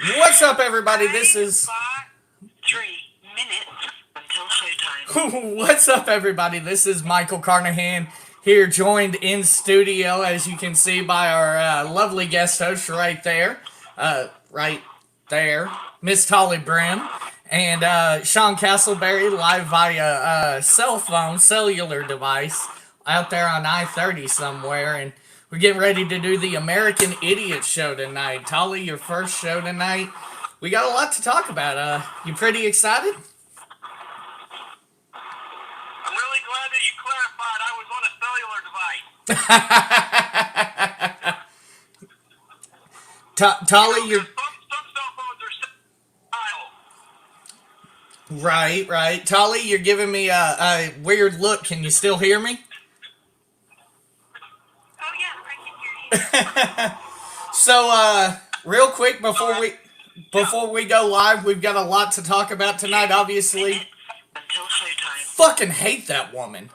What's up, everybody? This is. 3 minutes until showtime. What's up, everybody? This is Michael Carnahan here, joined in studio, as you can see, by our lovely guest host right there, Miss Tolly Brim, and Sean Castleberry, live via cell phone, cellular device, out there on I-30 somewhere, and we're getting ready to do the American Idiot Show tonight. Tolly, your first show tonight. We got a lot to talk about. You pretty excited? I'm really glad that you clarified I was on a cellular device. Tolly, you're... Some cell phones are dial. Right. Tolly, you're giving me a weird look. Can you still hear me? Oh yeah, I can hear you. So, real quick before we go live, we've got a lot to talk about tonight. Obviously, Until showtime. fucking hate that woman.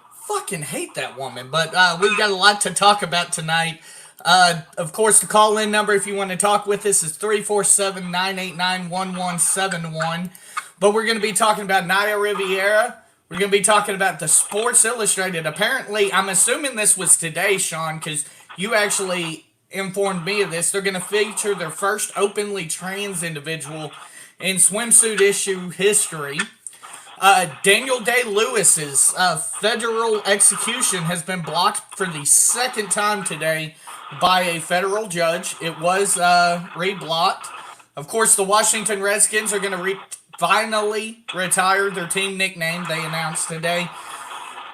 But we've got a lot to talk about tonight. Of course, the call-in number, if you want to talk with us, is 347-989-1171. But we're going to be talking about Naya Riviera. We're going to be talking about the Sports Illustrated. Apparently, I'm assuming this was today, Sean, because you actually informed me of this. They're going to feature their first openly trans individual in swimsuit issue history. Daniel Day-Lewis's federal execution has been blocked for the second time today by a federal judge. It was reblocked. Of course, the Washington Redskins are going to finally retire their team nickname, they announced today.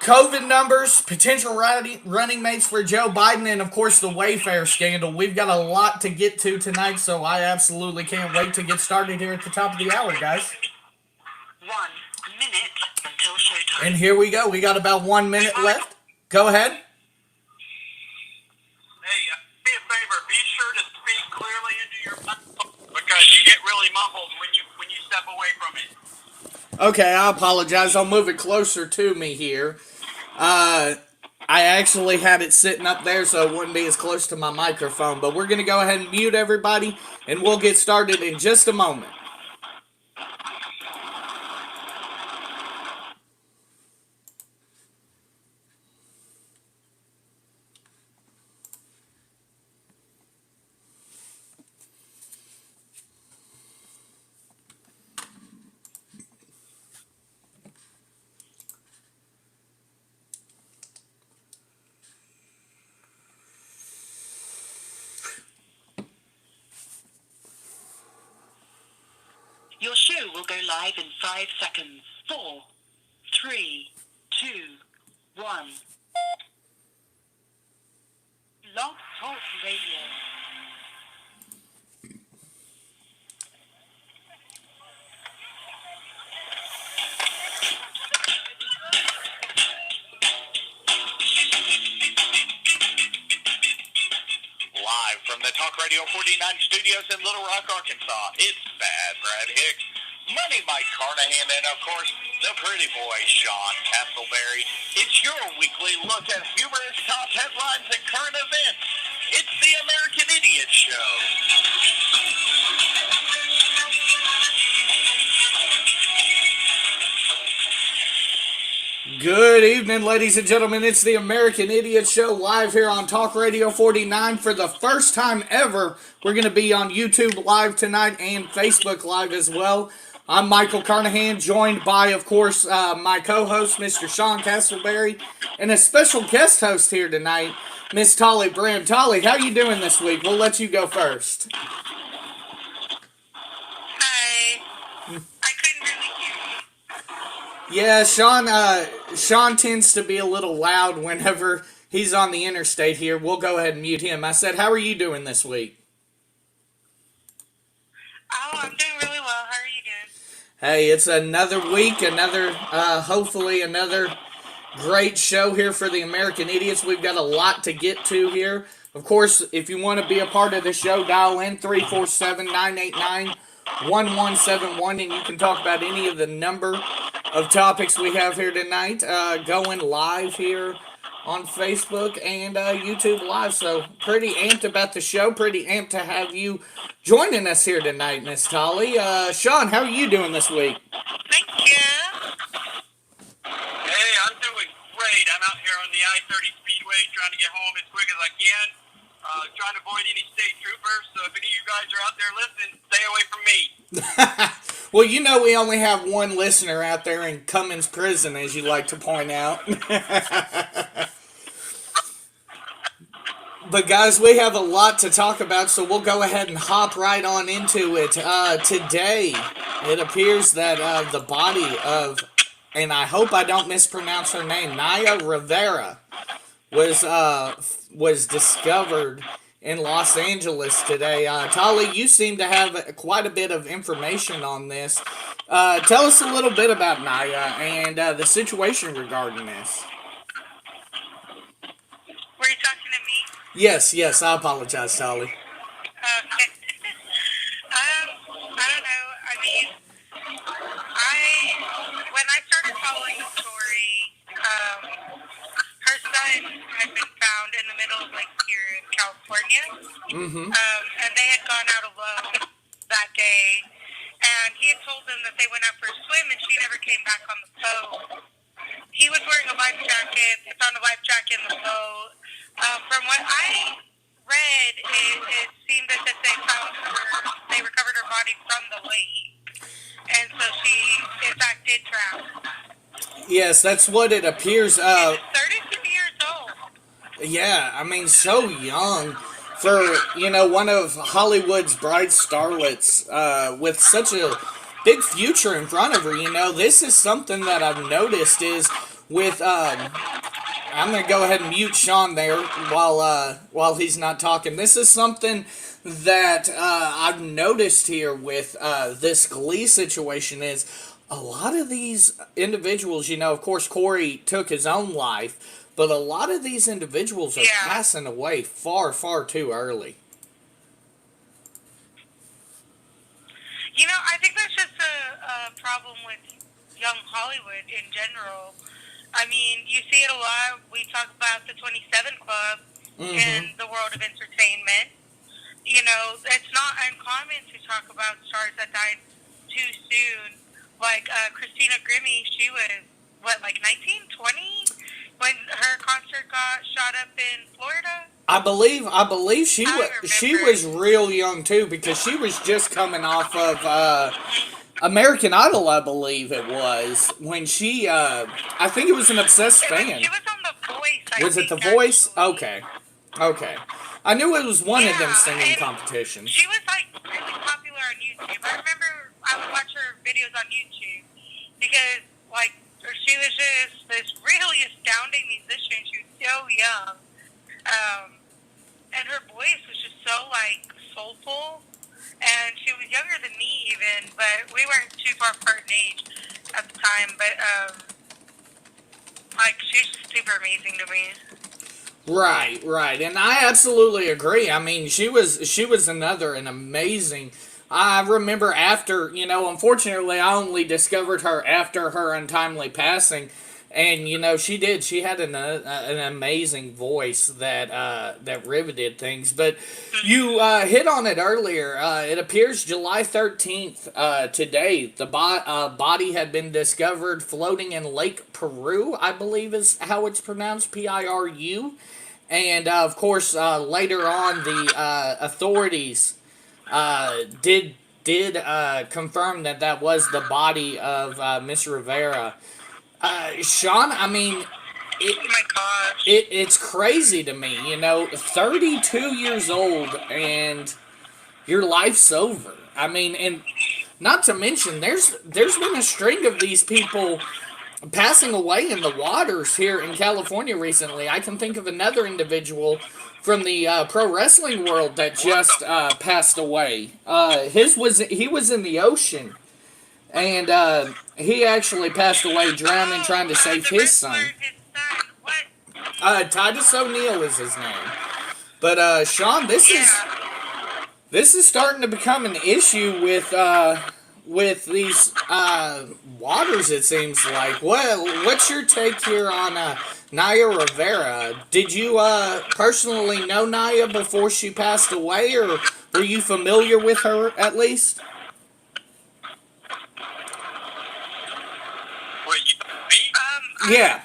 COVID numbers, potential running mates for Joe Biden, and of course the Wayfair scandal. We've got a lot to get to tonight, so I absolutely can't wait to get started here at the top of the hour, guys. 1 minute until showtime. And here we go. We got about 1 minute left. Go ahead. Hey, do me a favor. Be sure to speak clearly into your microphone because you get really muffled when you step away from it. Okay, I apologize. I'll move it closer to me here. I actually had it sitting up there so it wouldn't be as close to my microphone. But we're going to go ahead and mute everybody, and we'll get started in just a moment. Your show will go live in 5 seconds. 4, 3, 2, 1. Log Talk Radio. Live from the Talk Radio 49 studios in Little Rock, Arkansas, it's Bad Brad Hicks, Money Mike Carnahan, and of course, the pretty boy, Sean Castleberry. It's your weekly look at humorous top headlines and current events. It's the American Idiot Show. Good evening, ladies and gentlemen. It's the American Idiot Show live here on Talk Radio 49. For the first time ever, we're going to be on YouTube Live tonight and Facebook Live as well. I'm Michael Carnahan, joined by, of course, my co-host, Mr. Sean Castleberry, and a special guest host here tonight, Miss Tolly Brim. Tolly, how you doing this week? We'll let you go first. Hi. I couldn't really hear you. Yeah, Sean tends to be a little loud whenever he's on the interstate here. We'll go ahead and mute him. I said, how are you doing this week? Oh, I'm doing really well. How are you doing? Hey, it's another week, hopefully another great show here for the American Idiots. We've got a lot to get to here. Of course, if you want to be a part of the show, dial in 347-989-1171, and you can talk about any of the number of topics we have here tonight. Going live here on Facebook and YouTube Live. So pretty amped about the show. Pretty amped to have you joining us here tonight, Miss Tolly. Sean, how are you doing this week? Thank you. Hey, I'm doing great. I'm out here on the I-30 Speedway trying to get home as quick as I can. Trying to avoid any state troopers. So if any of you guys are out there listening, stay away from me. Well, you know we only have one listener out there in Cummins Prison, as you like to point out. But guys, we have a lot to talk about, so we'll go ahead and hop right on into it. Today, it appears that the body of, and I hope I don't mispronounce her name, Naya Rivera, was discovered in Los Angeles today. Tolly, you seem to have quite a bit of information on this. Tell us a little bit about Naya and the situation regarding this. Were you talking to me? Yes, I apologize, Tolly. Okay. I don't know. I mean, when I started following the story, her son had been found in the middle of here in California. Mm-hmm. And they had gone out alone that day. And he had told them that they went out for a swim and she never came back on the boat. He was wearing a life jacket. They found a life jacket in the boat. From what I read, it seemed as if they recovered her body from the lake. And so she, in fact, did drown. Yes, that's what it appears. She was 32 years old. Yeah, I mean, so young for, one of Hollywood's bright starlets with such a big future in front of her. This is something that I've noticed is with, I'm going to go ahead and mute Sean there while he's not talking. This is something that I've noticed here with this Glee situation is a lot of these individuals, of course, Corey took his own life, but a lot of these individuals are passing away far, far too early. I think that's just a problem with young Hollywood in general. I mean, you see it a lot. We talk about the 27 Club in the world of entertainment. It's not uncommon to talk about stars that died too soon. Like Christina Grimmie, she was, 19, 20? When her concert got shot up in Florida? I believe she was real young too, because she was just coming off of American Idol, I believe it was, when she I think it was an obsessed fan. She was on The Voice. Was it The Voice? Okay. I knew it was one of them singing competitions. She was really popular on YouTube. I remember I would watch her videos on YouTube because she was just this really astounding musician. She was so young. And her voice was just so soulful. And she was younger than me even, but we weren't too far apart in age at the time. But she's super amazing to me. Right, and I absolutely agree. I mean, she was an amazing. I remember after, unfortunately, I only discovered her after her untimely passing, and she had an amazing voice that riveted things. But you hit on it earlier. It appears July 13th today. The body had been discovered floating in Lake Peru, I believe is how it's pronounced, Piru. And of course, later on, the authorities did confirm that was the body of Miss Rivera. Sean, I mean, Oh my gosh. it's crazy to me, 32 years old and your life's over. I mean, and not to mention, there's been a string of these people passing away in the waters here in California recently. I can think of another individual from the pro wrestling world that just passed away. He was in the ocean, and he actually passed away drowning trying to save his son. Titus O'Neil is his name. But Sean, this is starting to become an issue with with these waters. It seems like. What's your take here on Naya Rivera? Did you personally know Naya before she passed away, or were you familiar with her at least? Well, me? Yeah.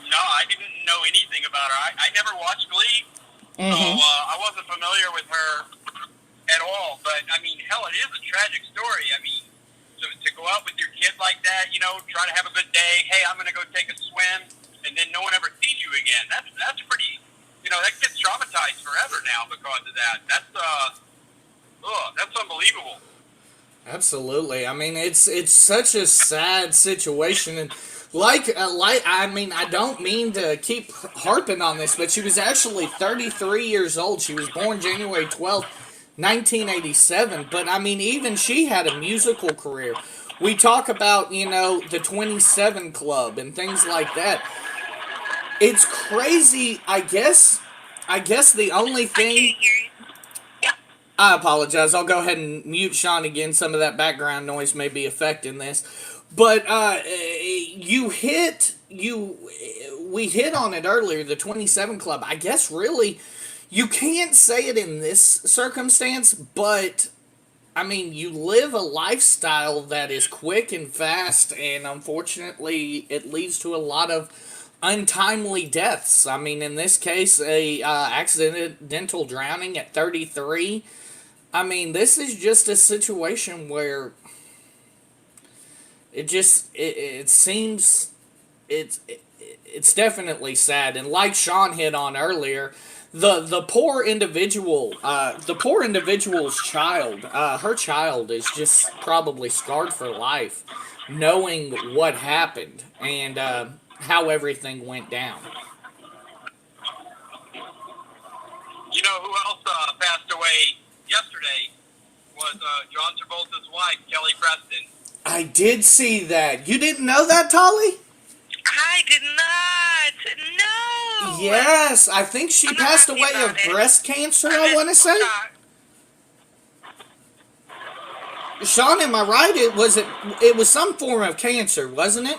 No, I didn't know anything about her. I never watched Glee, so I wasn't familiar with her at all. But I mean, hell, it is a tragic story. I mean, to go out with your kid like that, try to have a good day. Hey, I'm going to go take a swim, and then no one ever sees you again. That's pretty. That kid's traumatized forever now because of that. That's unbelievable. Absolutely. I mean, it's such a sad situation, and I mean, I don't mean to keep harping on this, but she was actually 33 years old. She was born January 12th, 1987. But I mean, even she had a musical career. We talk about the 27 Club and things like that. It's crazy. I guess the only I thing. can't hear you. I apologize. I'll go ahead and mute Sean again. Some of that background noise may be affecting this. But we hit on it earlier, the 27 Club. I guess really, you can't say it in this circumstance, but I mean, you live a lifestyle that is quick and fast, and unfortunately, it leads to a lot of untimely deaths. I mean, in this case, a accidental drowning at 33. I mean, this is just a situation where it seems it's definitely sad, and like Sean hit on earlier, the poor individual's child, her child is just probably scarred for life, knowing what happened and how everything went down. You know who else passed away yesterday was John Travolta's wife, Kelly Preston. I did see that. You didn't know that, Tolly? I did not. No. Yes, I think she I'm not passed happy away about of it. breast cancer, I'm I want to say. shocked. Sean, am I right? It was some form of cancer, wasn't it?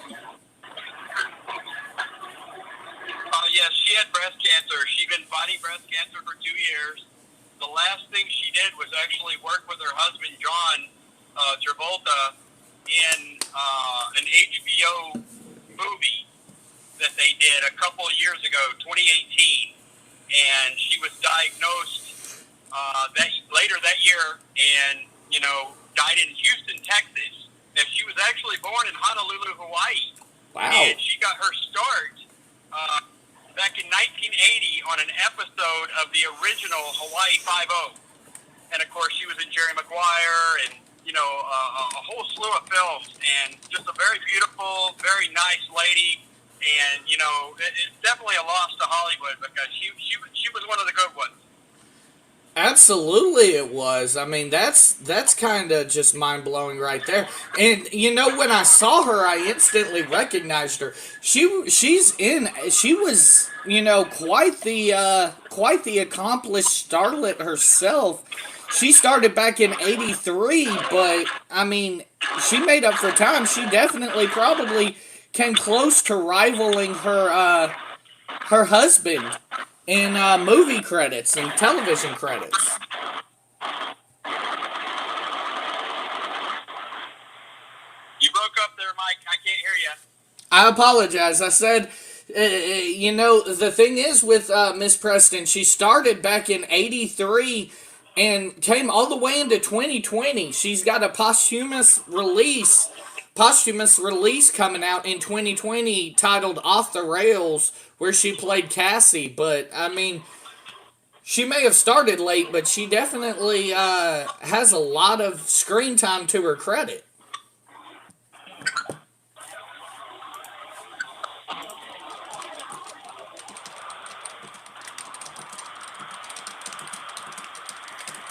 Yes, she had breast cancer. She'd been fighting breast cancer for 2 years. The last thing she did was actually work with her husband, John Travolta, in an HBO movie that they did a couple of years ago, 2018. And she was diagnosed later that year and, died in Houston, Texas. And she was actually born in Honolulu, Hawaii. Wow. And she got her start back in 1980 on an episode of the original Hawaii Five-0. And, of course, she was in Jerry Maguire and, a whole slew of films. And just a very beautiful, very nice lady. And, it's definitely a loss to Hollywood because she was one of the good ones. Absolutely, it was. I mean, that's kind of just mind blowing right there. And when I saw her, I instantly recognized her. She was quite the accomplished starlet herself. She started back in '83, but I mean, she made up for time. She definitely probably came close to rivaling her husband in movie credits and television credits. You broke up there, Mike. I can't hear you. I apologize. I said, the thing is with Miss Preston, she started back in '83 and came all the way into 2020. She's got a posthumous release coming out in 2020 titled Off the Rails, where she played Cassie. But I mean, she may have started late, but she definitely has a lot of screen time to her credit.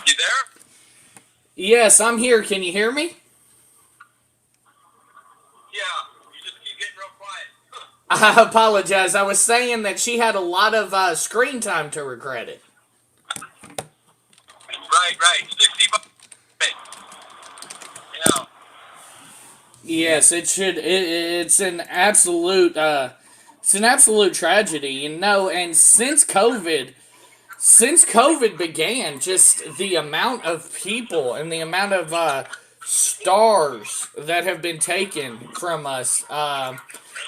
You there? Yes, I'm here. Can you hear me? Yeah. You just keep getting real quiet. I apologize. I was saying that she had a lot of screen time to her credit. Right. Right. $60. Yeah. Yes, it should. It's an absolute. It's an absolute tragedy, and since COVID began, just the amount of people and the amount of stars that have been taken from us.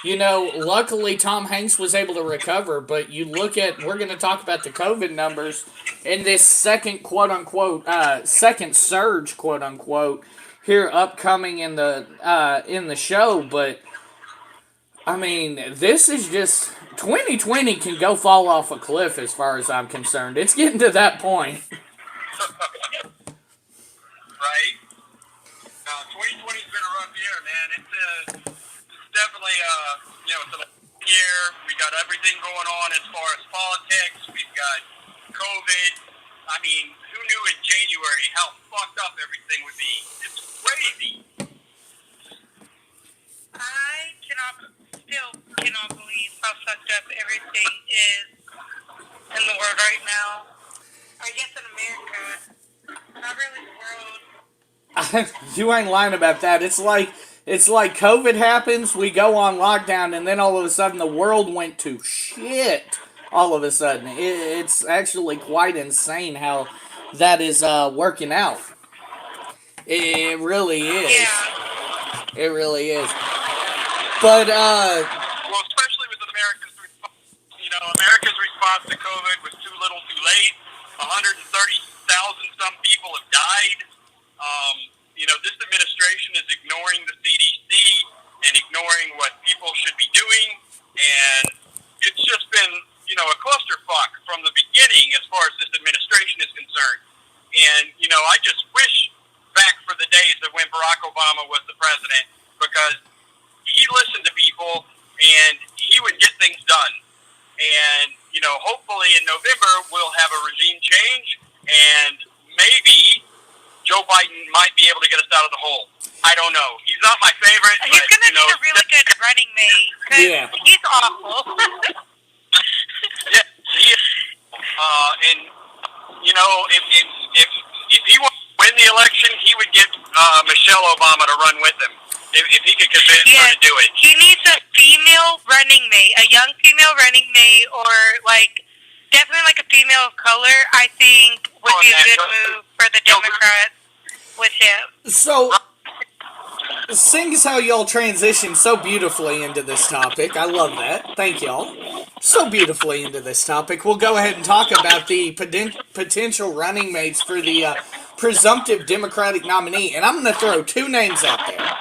Luckily Tom Hanks was able to recover, but we're going to talk about the COVID numbers in this second quote unquote, second surge quote unquote, here upcoming in the show. But I mean, this is just 2020 can go fall off a cliff as far as I'm concerned. It's getting to that point. Right. 2020's been a rough year, man. It's definitely it's a year. We got everything going on as far as politics. We've got COVID. I mean, who knew in January how fucked up everything would be? It's crazy. I still cannot believe how fucked up everything is in the world right now. I guess in America, not really the world. You ain't lying about that. It's like COVID happens, we go on lockdown, and then all of a sudden the world went to shit. All of a sudden, it's actually quite insane how that is working out. It really is. Yeah. It really is. But well, especially with America's response. America's response to COVID was too little, too late. 130,000 some people have died. This administration is ignoring the CDC and ignoring what people should be doing, and it's just been, a clusterfuck from the beginning as far as this administration is concerned. And, I just wish back for the days of when Barack Obama was the president, because he listened to people and he would get things done. And, hopefully in November we'll have a regime change, and maybe Joe Biden might be able to get us out of the hole. I don't know. He's not my favorite. He's going to need a really good running mate, because he's awful. Yeah, he is. And, if he wants to win the election, he would get Michelle Obama to run with him. If he could convince her to do it. He needs a female running mate, a young female running mate, or definitely a female of color, I think would be a good move for the Democrats with him. So, seeing as how y'all transition so beautifully into this topic, I love that. Thank y'all. So beautifully into this topic, we'll go ahead and talk about the potential running mates for the presumptive Democratic nominee. And I'm going to throw two names out there.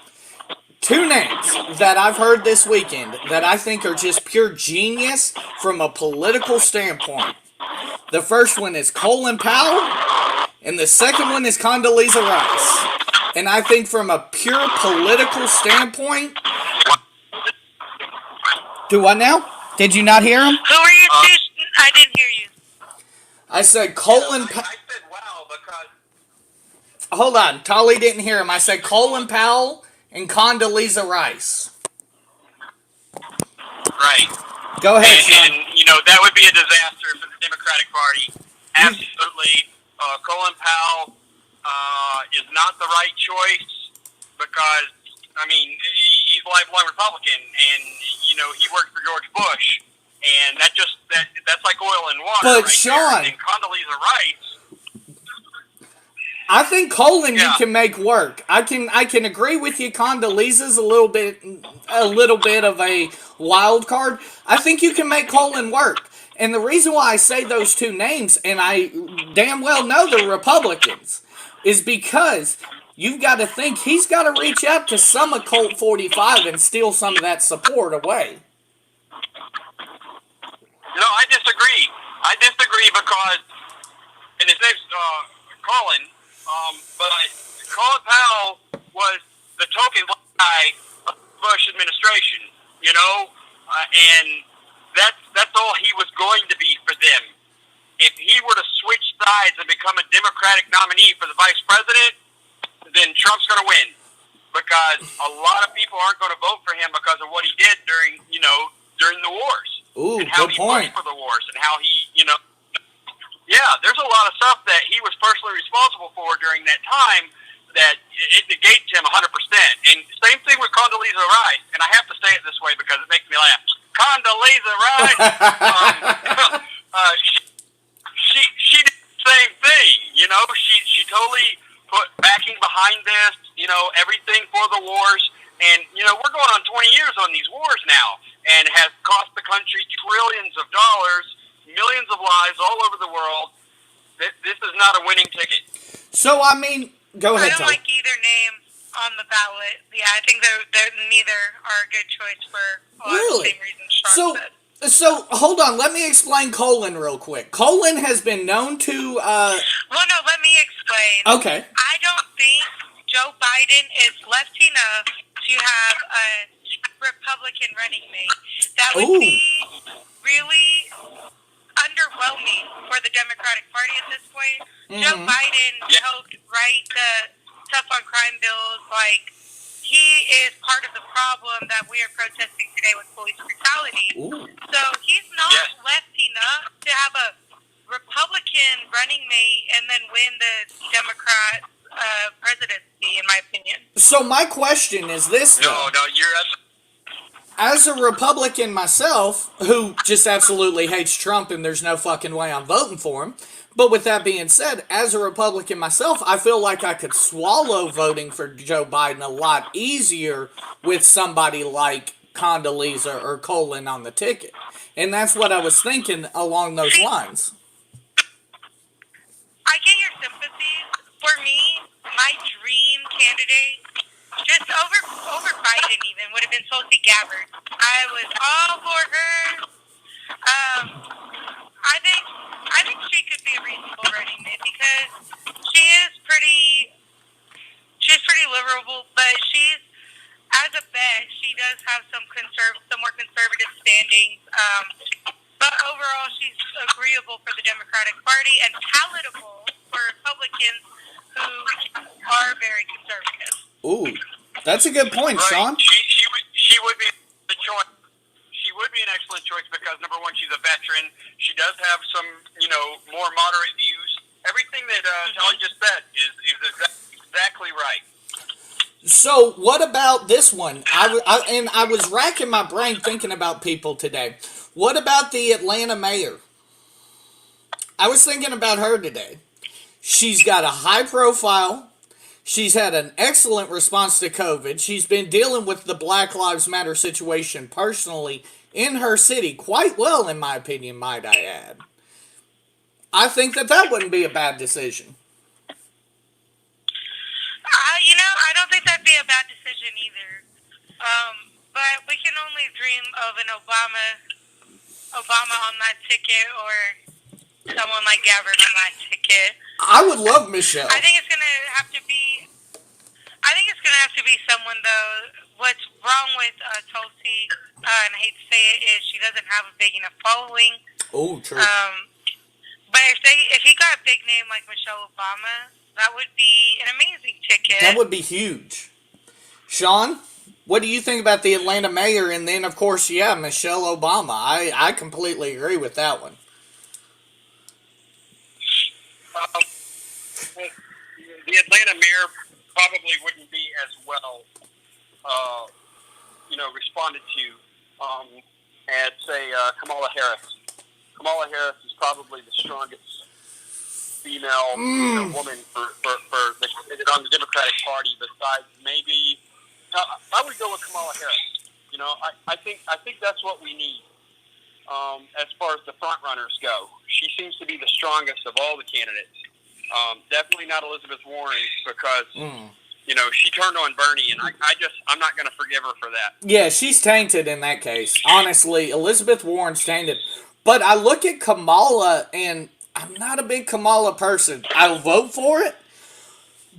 Two names that I've heard this weekend that I think are just pure genius from a political standpoint. The first one is Colin Powell, and the second one is Condoleezza Rice. And I think from a pure political standpoint... Do what now? Did you not hear him? Who are you two? I didn't hear you. I said Colin Powell... I said wow because... Hold on, Tolly didn't hear him. I said Colin Powell and Condoleezza Rice. Right. Go ahead, Sean. And that would be a disaster for the Democratic Party. Absolutely. Colin Powell is not the right choice because, he's a lifelong Republican, and, he worked for George Bush, and that's like oil and water. But, right Sean... there. And Condoleezza Rice... I think Colin you can make work. I can agree with you. Condoleezza's a little bit of a wild card. I think you can make Colin work. And the reason why I say those two names, and I damn well know they're Republicans, is because you've got to think he's got to reach out to some of Colt 45 and steal some of that support away. No, I disagree. Because, and his name's Colin. But Colin Powell was the token black guy of the Bush administration, and that's all he was going to be for them. If he were to switch sides and become a Democratic nominee for the vice president, then Trump's going to win, because a lot of people aren't going to vote for him because of what he did during the wars. Ooh, and how good he point. pushed for the wars and how he, Yeah, there's a lot of stuff that he was personally responsible for during that time that it negates him 100%. And same thing with Condoleezza Rice, and I have to say it this way because it makes me laugh. Condoleezza Rice, she did the same thing. You know, she totally put backing behind this. You know, everything for the wars, and you know we're going on 20 years on these wars now, and has cost the country trillions of dollars, millions of lives all over the world. This is not a winning ticket. So, I mean, go ahead, I don't like either name on the ballot. Yeah, I think they're neither are a good choice for a lot of the same reasons Sean said. So, hold on. Let me explain Colin real quick. Colin has been known to, Well, no, let me explain. Okay. I don't think Joe Biden is left enough to have a Republican running mate. That would be really underwhelming for the Democratic Party at this point. Joe Biden helped write the tough on crime bills. Like, he is part of the problem that we are protesting today with police brutality. So he's not left enough to have a Republican running mate and then win the Democrat presidency, in my opinion. So my question is this, though. No, you're as a Republican myself, who just absolutely hates Trump and there's no fucking way I'm voting for him, but with that being said, as a Republican myself, I feel like I could swallow voting for Joe Biden a lot easier with somebody like Condoleezza or Colin on the ticket. And that's what I was thinking along those lines. I get your sympathies. For me, my dream candidate, just over Biden even, would have been Tulsi Gabbard. I was all for her. I think she could be a reasonable running mate because she's pretty liberal, but she's, as a bet, she does have some more conservative standings. But overall, she's agreeable for the Democratic Party and palatable for Republicans who are very conservative. Ooh, that's a good point, Sean. She would be the choice. She would be an excellent choice because, number one, she's a veteran. She does have some, more moderate views. Everything that Tally just said is exactly right. So, what about this one? I was racking my brain thinking about people today. What about the Atlanta mayor? I was thinking about her today. She's got a high profile. She's had an excellent response to COVID. She's been dealing with the Black Lives Matter situation personally in her city quite well, in my opinion, might I add. I think that wouldn't be a bad decision. I don't think that'd be a bad decision either. But we can only dream of an Obama on that ticket or someone like Gabbard on that ticket. I would love Michelle. I think it's gonna have to be someone though. What's wrong with Tulsi, and I hate to say it, is she doesn't have a big enough following. Oh, true. But if he got a big name like Michelle Obama, that would be an amazing ticket. That would be huge. Sean, what do you think about the Atlanta mayor? And then, of course, Michelle Obama. I completely agree with that one. The Atlanta mayor probably wouldn't be as well, responded to as, say, Kamala Harris. Kamala Harris is probably the strongest female woman on the Democratic Party. Besides, maybe I would go with Kamala Harris. I think that's what we need as far as the front runners go. She seems to be the strongest of all the candidates. Definitely not Elizabeth Warren because she turned on Bernie, and I'm not going to forgive her for that. Yeah, she's tainted in that case. Honestly, Elizabeth Warren's tainted. But I look at Kamala, and I'm not a big Kamala person. I'll vote for it,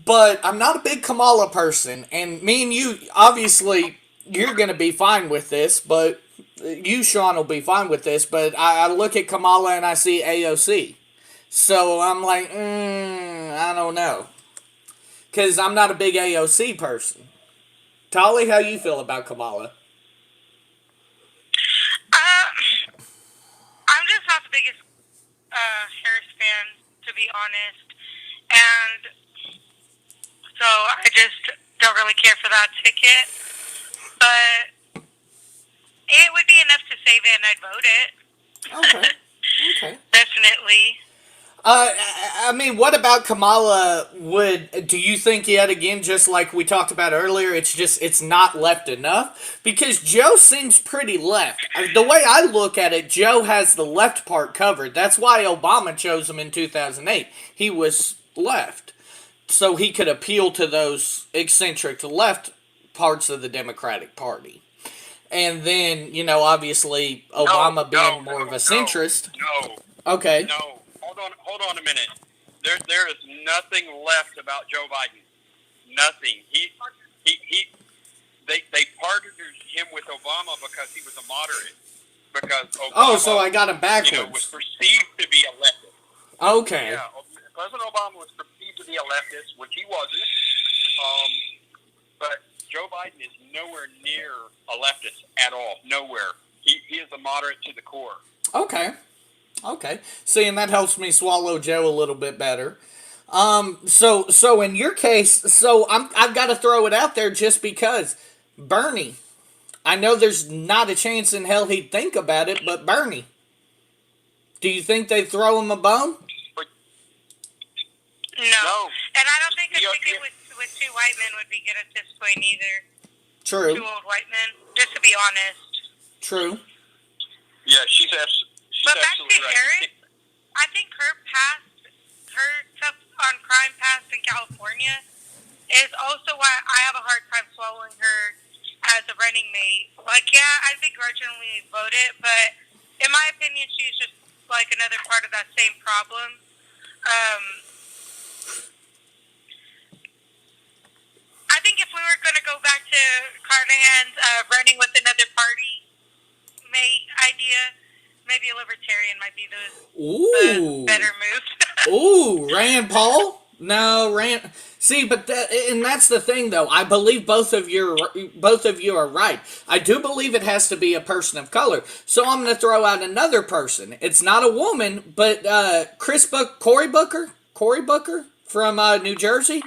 but I'm not a big Kamala person. And me and you, obviously, you're going to be fine with this, but you, Sean, will be fine with this. But I look at Kamala, and I see AOC. So I'm like, I don't know. Because I'm not a big AOC person. Tolly, how you feel about Kamala? I'm just not the biggest Harris fan, to be honest, and so I just don't really care for that ticket. But it would be enough to save it, and I'd vote it. Okay. Okay. Definitely. I mean, what about Kamala? Do you think yet again, just like we talked about earlier, it's not left enough? Because Joe seems pretty left. The way I look at it, Joe has the left part covered. That's why Obama chose him in 2008. He was left, so he could appeal to those eccentric left parts of the Democratic Party. And then, obviously, Obama being more of a centrist. No. Okay. No. Hold on a minute. There is nothing left about Joe Biden. Nothing. They partnered him with Obama because he was a moderate. Because Obama, so I got him backwards. was perceived to be a leftist. Okay. Yeah, President Obama was perceived to be a leftist, which he wasn't. But Joe Biden is nowhere near a leftist at all. Nowhere. He is a moderate to the core. Okay. See, and that helps me swallow Joe a little bit better. So in your case, I've got to throw it out there just because Bernie. I know there's not a chance in hell he'd think about it, but Bernie. Do you think they'd throw him a bone? No. And I don't think a ticket with two white men would be good at this point either. True. Two old white men, just to be honest. True. Yeah, she's but back to absolutely right. Harris, I think her stuff on crime past in California is also why I have a hard time swallowing her as a running mate. Like, yeah, I begrudgingly vote it, but in my opinion, she's just like another part of that same problem. I think if we were going to go back to Carnahan's running with another party mate idea, maybe a libertarian might be the better move. Ooh, Rand Paul? No, Rand. See, but and that's the thing, though. I believe both of you are right. I do believe it has to be a person of color. So I'm going to throw out another person. It's not a woman, but Cory Booker from New Jersey,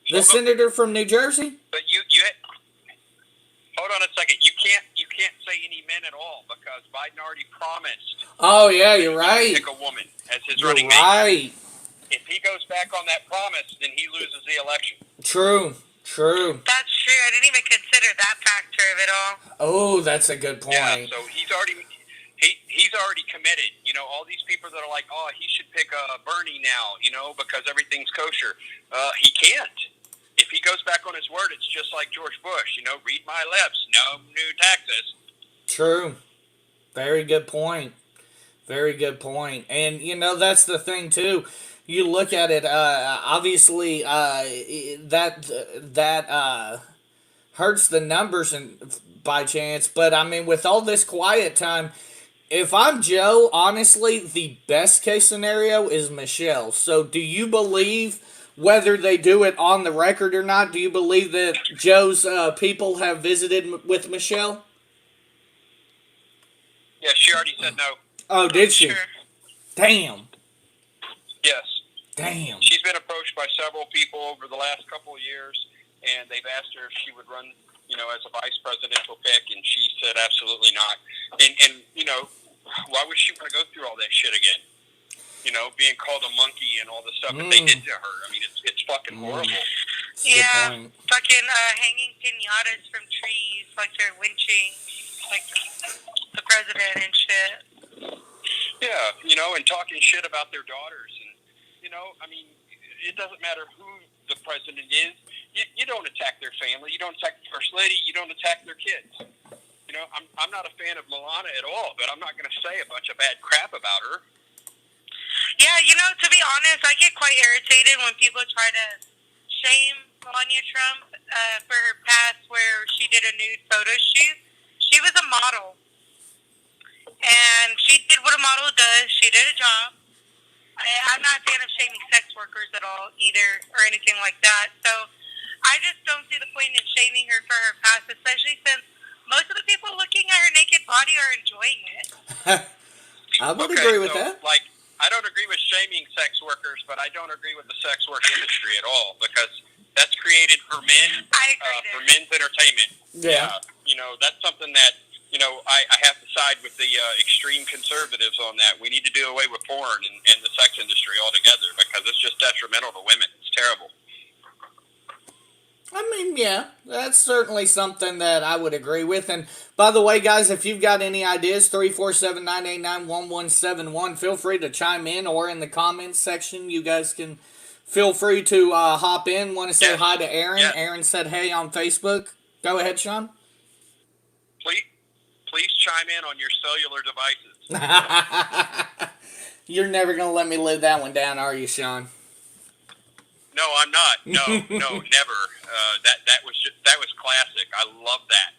the senator from New Jersey. But you hold on a second. You can't say any men at all because Biden already promised. Oh yeah, you're right. Pick a woman as his You're running mate. right. If he goes back on that promise, then he loses the election. True. That's true. I didn't even consider that factor of it all. Oh, that's a good point. Yeah, so he's already committed. All these people that are like, oh, he should pick Bernie now, because everything's kosher. He can't. If he goes back on his word, it's just like George Bush. Read my lips. No new taxes. True. Very good point. And that's the thing too. You look at it. Obviously, that hurts the numbers by chance. But I mean, with all this quiet time, if I'm Joe, honestly, the best case scenario is Michelle. So, do you believe, whether they do it on the record or not, do you believe that Joe's people have visited with Michelle? Yeah, she already said no. Oh, did she? Sure. Damn. Yes. Damn. She's been approached by several people over the last couple of years, and they've asked her if she would run, as a vice presidential pick, and she said absolutely not. And why would she want to go through all that shit again? Being called a monkey and all the stuff that they did to her. I mean, it's fucking horrible. Yeah, fucking hanging pinatas from trees, like they're lynching, like the president and shit. Yeah, and talking shit about their daughters. And, I mean, it doesn't matter who the president is. You don't attack their family. You don't attack the first lady. You don't attack their kids. I'm not a fan of Milana at all, but I'm not going to say a bunch of bad crap about her. Yeah, to be honest, I get quite irritated when people try to shame Melania Trump for her past where she did a nude photo shoot. She was a model. And she did what a model does. She did a job. I'm not a fan of shaming sex workers at all either or anything like that. So I just don't see the point in shaming her for her past, especially since most of the people looking at her naked body are enjoying it. I would agree with that. Like, I don't agree with shaming sex workers, but I don't agree with the sex work industry at all, because that's created for men, I agree. for men's entertainment. Yeah. That's something that, I have to side with the extreme conservatives on that. We need to do away with porn and the sex industry altogether, because it's just detrimental to women. It's terrible. I mean, yeah, that's certainly something that I would agree with. And by the way, guys, if you've got any ideas, 347-989-1171, feel free to chime in, or in the comments section, you guys can feel free to hop in. Want to say hi to Aaron. Yeah. Aaron said hey on Facebook. Go ahead, Sean. Please chime in on your cellular devices. You're never going to let me live that one down, are you, Sean? No, I'm not. No, never. That was classic. I love that.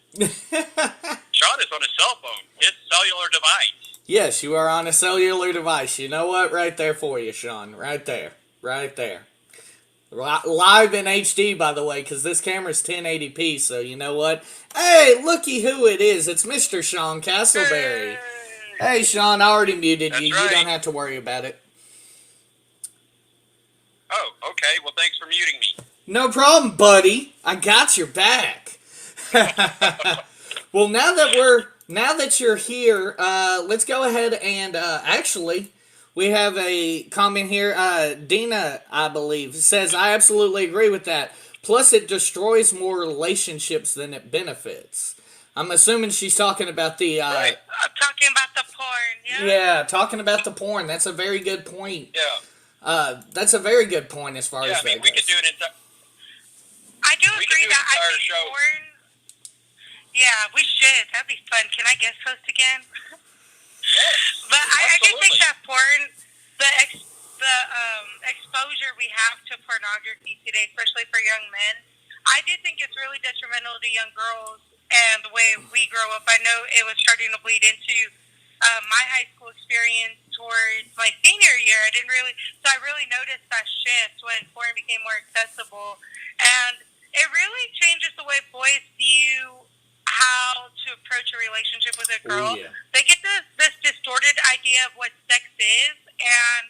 Sean is on a cell phone. His cellular device. Yes, you are on a cellular device. You know what? Right there for you, Sean. Right there. Right there. Live in HD, by the way, because this camera's 1080p, so you know what? Hey, looky who it is. It's Mr. Sean Castleberry. Hey, Sean, I already muted you. Right. You don't have to worry about it. Oh, okay. Well, thanks for muting me. No problem, buddy. I got your back. Well, now that you're here, let's go ahead and actually, we have a comment here. Dina, I believe, says, I absolutely agree with that. Plus, it destroys more relationships than it benefits. I'm assuming she's talking about the... Right. I'm talking about the porn, yeah? Yeah, talking about the porn. That's a very good point. Yeah. That's a very good point as far as I mean, that we goes. could do an entire... I do agree that I think show. porn... Yeah, we should. That'd be fun. Can I guest host again? Yes, But I do think absolutely. that porn, the exposure we have to pornography today, especially for young men, I do think it's really detrimental to young girls and the way we grow up. I know it was starting to bleed into my high school experience towards my senior year. So I really noticed that shift when porn became more accessible, and it really changes the way boys view how to approach a relationship with a girl. Oh, yeah. They get this distorted idea of what sex is, and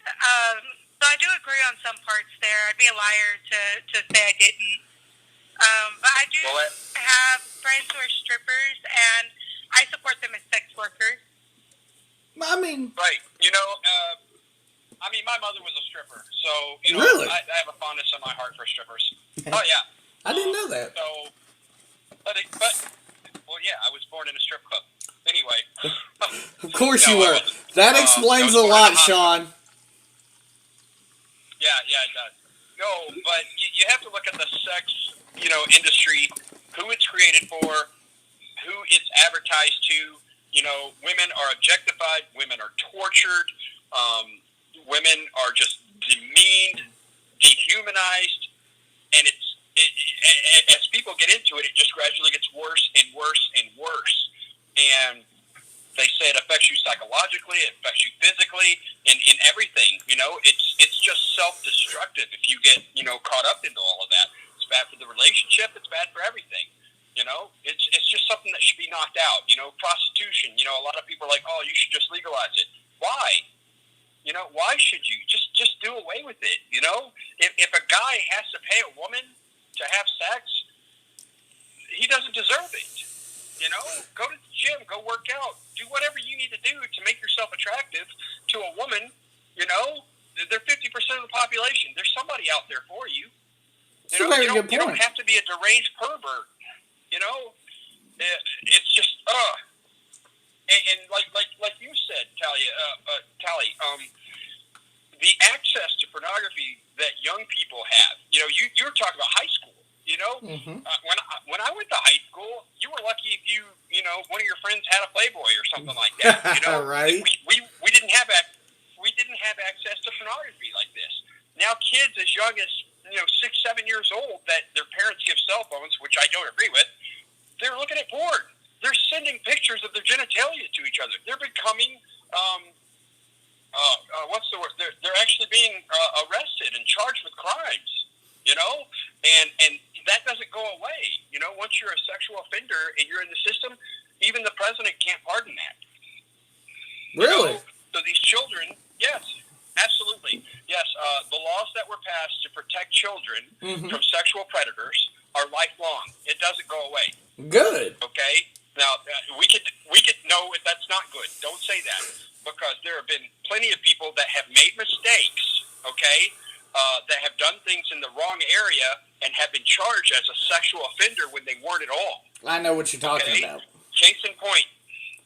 so I do agree on some parts there. I'd be a liar to say I didn't. But I do have friends who are strippers, and I support them as sex workers. I mean... Right. My mother was a stripper, so, Really? I have a fondness in my heart for strippers. Oh, yeah. I didn't know that. So, well, yeah, I was born in a strip club. Anyway. Of course No, you I were. wasn't. That I explains was a born in lot, a hospital. Sean. Yeah, it does. No, but you have to look at the sex, industry, who it's created for, who it's advertised to. Women are objectified, women are tortured, women are just demeaned, dehumanized, and as people get into it, it just gradually gets worse and worse and worse. And they say it affects you psychologically, it affects you physically, in everything. It's just self-destructive if you get caught up into all of that. It's bad for the relationship. It's bad for everything. It's just something that should be knocked out. Prostitution. A lot of people are like, oh, you should just legalize it. Why? Why should you just do away with it? If a guy has to pay a woman to have sex, he doesn't deserve it. Go to the gym, go work out, do whatever you need to do to make yourself attractive to a woman. They're 50% of the population. There's somebody out there for you. That's a very good You don't point. have to be a deranged pervert. It's just and like you said, Tally, the access to pornography that young people have. You're talking about high school. Mm-hmm. When I went to high school, you were lucky if one of your friends had a Playboy or something like that. Right. We didn't have access to pornography like this. Now kids as young as 6, 7 years old that their parents give cell phones, which I don't agree with, they're looking at porn. They're sending pictures of their genitalia to each other. They're becoming what's the word? They're actually being arrested and charged with crimes. And that doesn't go away. Once you're a sexual offender and you're in the system, even the president can't pardon that. Really? So these children, yes, absolutely. Yes, the laws that were passed to protect children from sexual predators are lifelong. It doesn't go away. Good. Okay? Now, we could no, that's not good. Don't say that, because there have been plenty of people that have made mistakes, okay, that have done things in the wrong area and have been charged as a sexual offender when they weren't at all. I know what you're talking about. Case in point.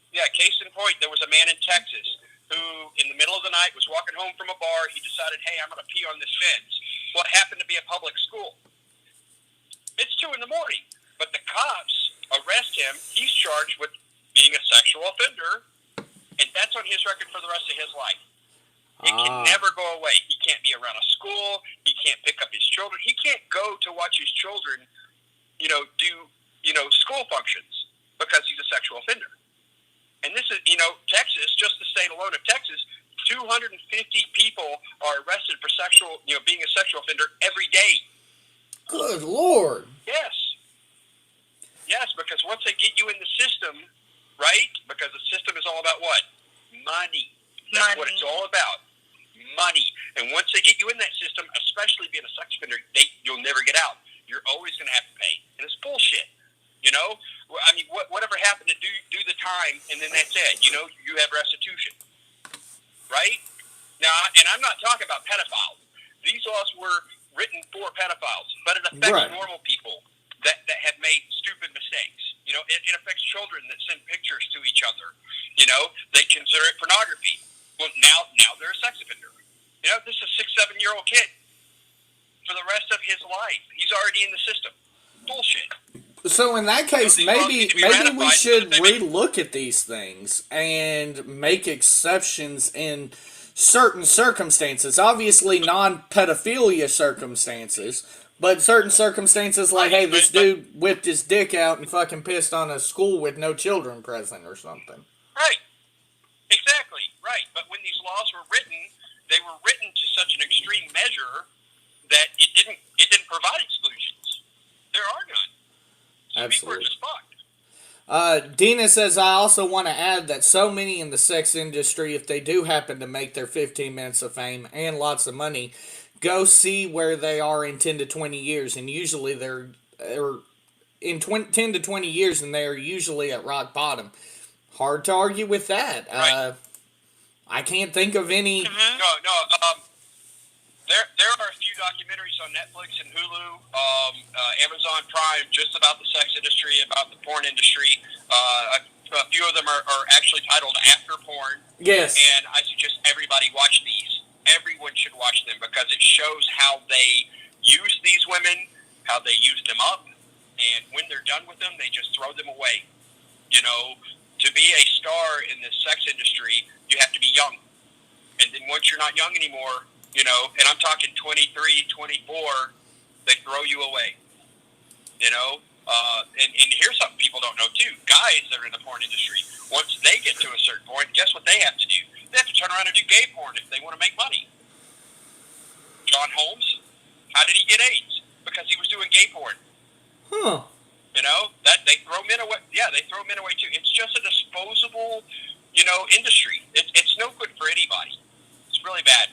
Yeah, case in point, there was a man in Texas who, in the middle of the night, was walking home from a bar. He decided, hey, I'm going to pee on this fence. Well, it happened to be a public school. It's 2 a.m, but the cops arrest him. He's charged with being a sexual offender, and that's on his record for the rest of his life. It can never go away. He can't be around a school. He can't pick up his children. He can't go to watch his children, do, school functions because he's a sexual offender. And this is, Texas, just the state alone of Texas, 250 people are arrested for being a sexual offender every day. Good Lord. Yes. Yes, because once they get you in the system, right? Because the system is all about what? Money. That's what it's all about. Money. And once they get you in that system, especially being a sex offender, you'll never get out. You're always going to have to pay. And it's bullshit. I mean, whatever happened to do the time, and then that's it. You have restitution. Right? Now, and I'm not talking about pedophiles. These laws were written for pedophiles, but it affects normal people that have made stupid mistakes. It affects children that send pictures to each other. They consider it pornography. Well, now they're a sex offender. This is a 6-7-year-old kid. For the rest of his life, he's already in the system. Bullshit. So in that case, maybe we should relook at these things and make exceptions in certain circumstances. Obviously, non-pedophilia circumstances, but certain circumstances like, hey, this dude whipped his dick out and fucking pissed on a school with no children present or something. Right. Exactly. Right. But when these laws were written, they were written to such an extreme measure that it didn't provide exclusions. There are none. So Absolutely. People are just fucked. Dina says, I also want to add that so many in the sex industry, if they do happen to make their 15 minutes of fame and lots of money, go see where they are in 10 to 20 years. And usually they're in 10 to 20 years, and they're usually at rock bottom. Hard to argue with that. Right. I can't think of any... No. There are a few documentaries on Netflix and Hulu, Amazon Prime, just about the sex industry, about the porn industry. A few of them are actually titled After Porn. Yes. And I suggest everybody watch these. Everyone should watch them because it shows how they use these women, how they use them up, and when they're done with them, they just throw them away. To be a star in the sex industry, you have to be young. And then once you're not young anymore, and I'm talking 23, 24, they throw you away. And here's something people don't know, too. Guys that are in the porn industry, once they get to a certain point, guess what they have to do? They have to turn around and do gay porn if they want to make money. John Holmes, how did he get AIDS? Because he was doing gay porn. Huh. That they throw men away. Yeah, they throw men away, too. It's just a disposable, industry. It's no good for anybody. It's really bad.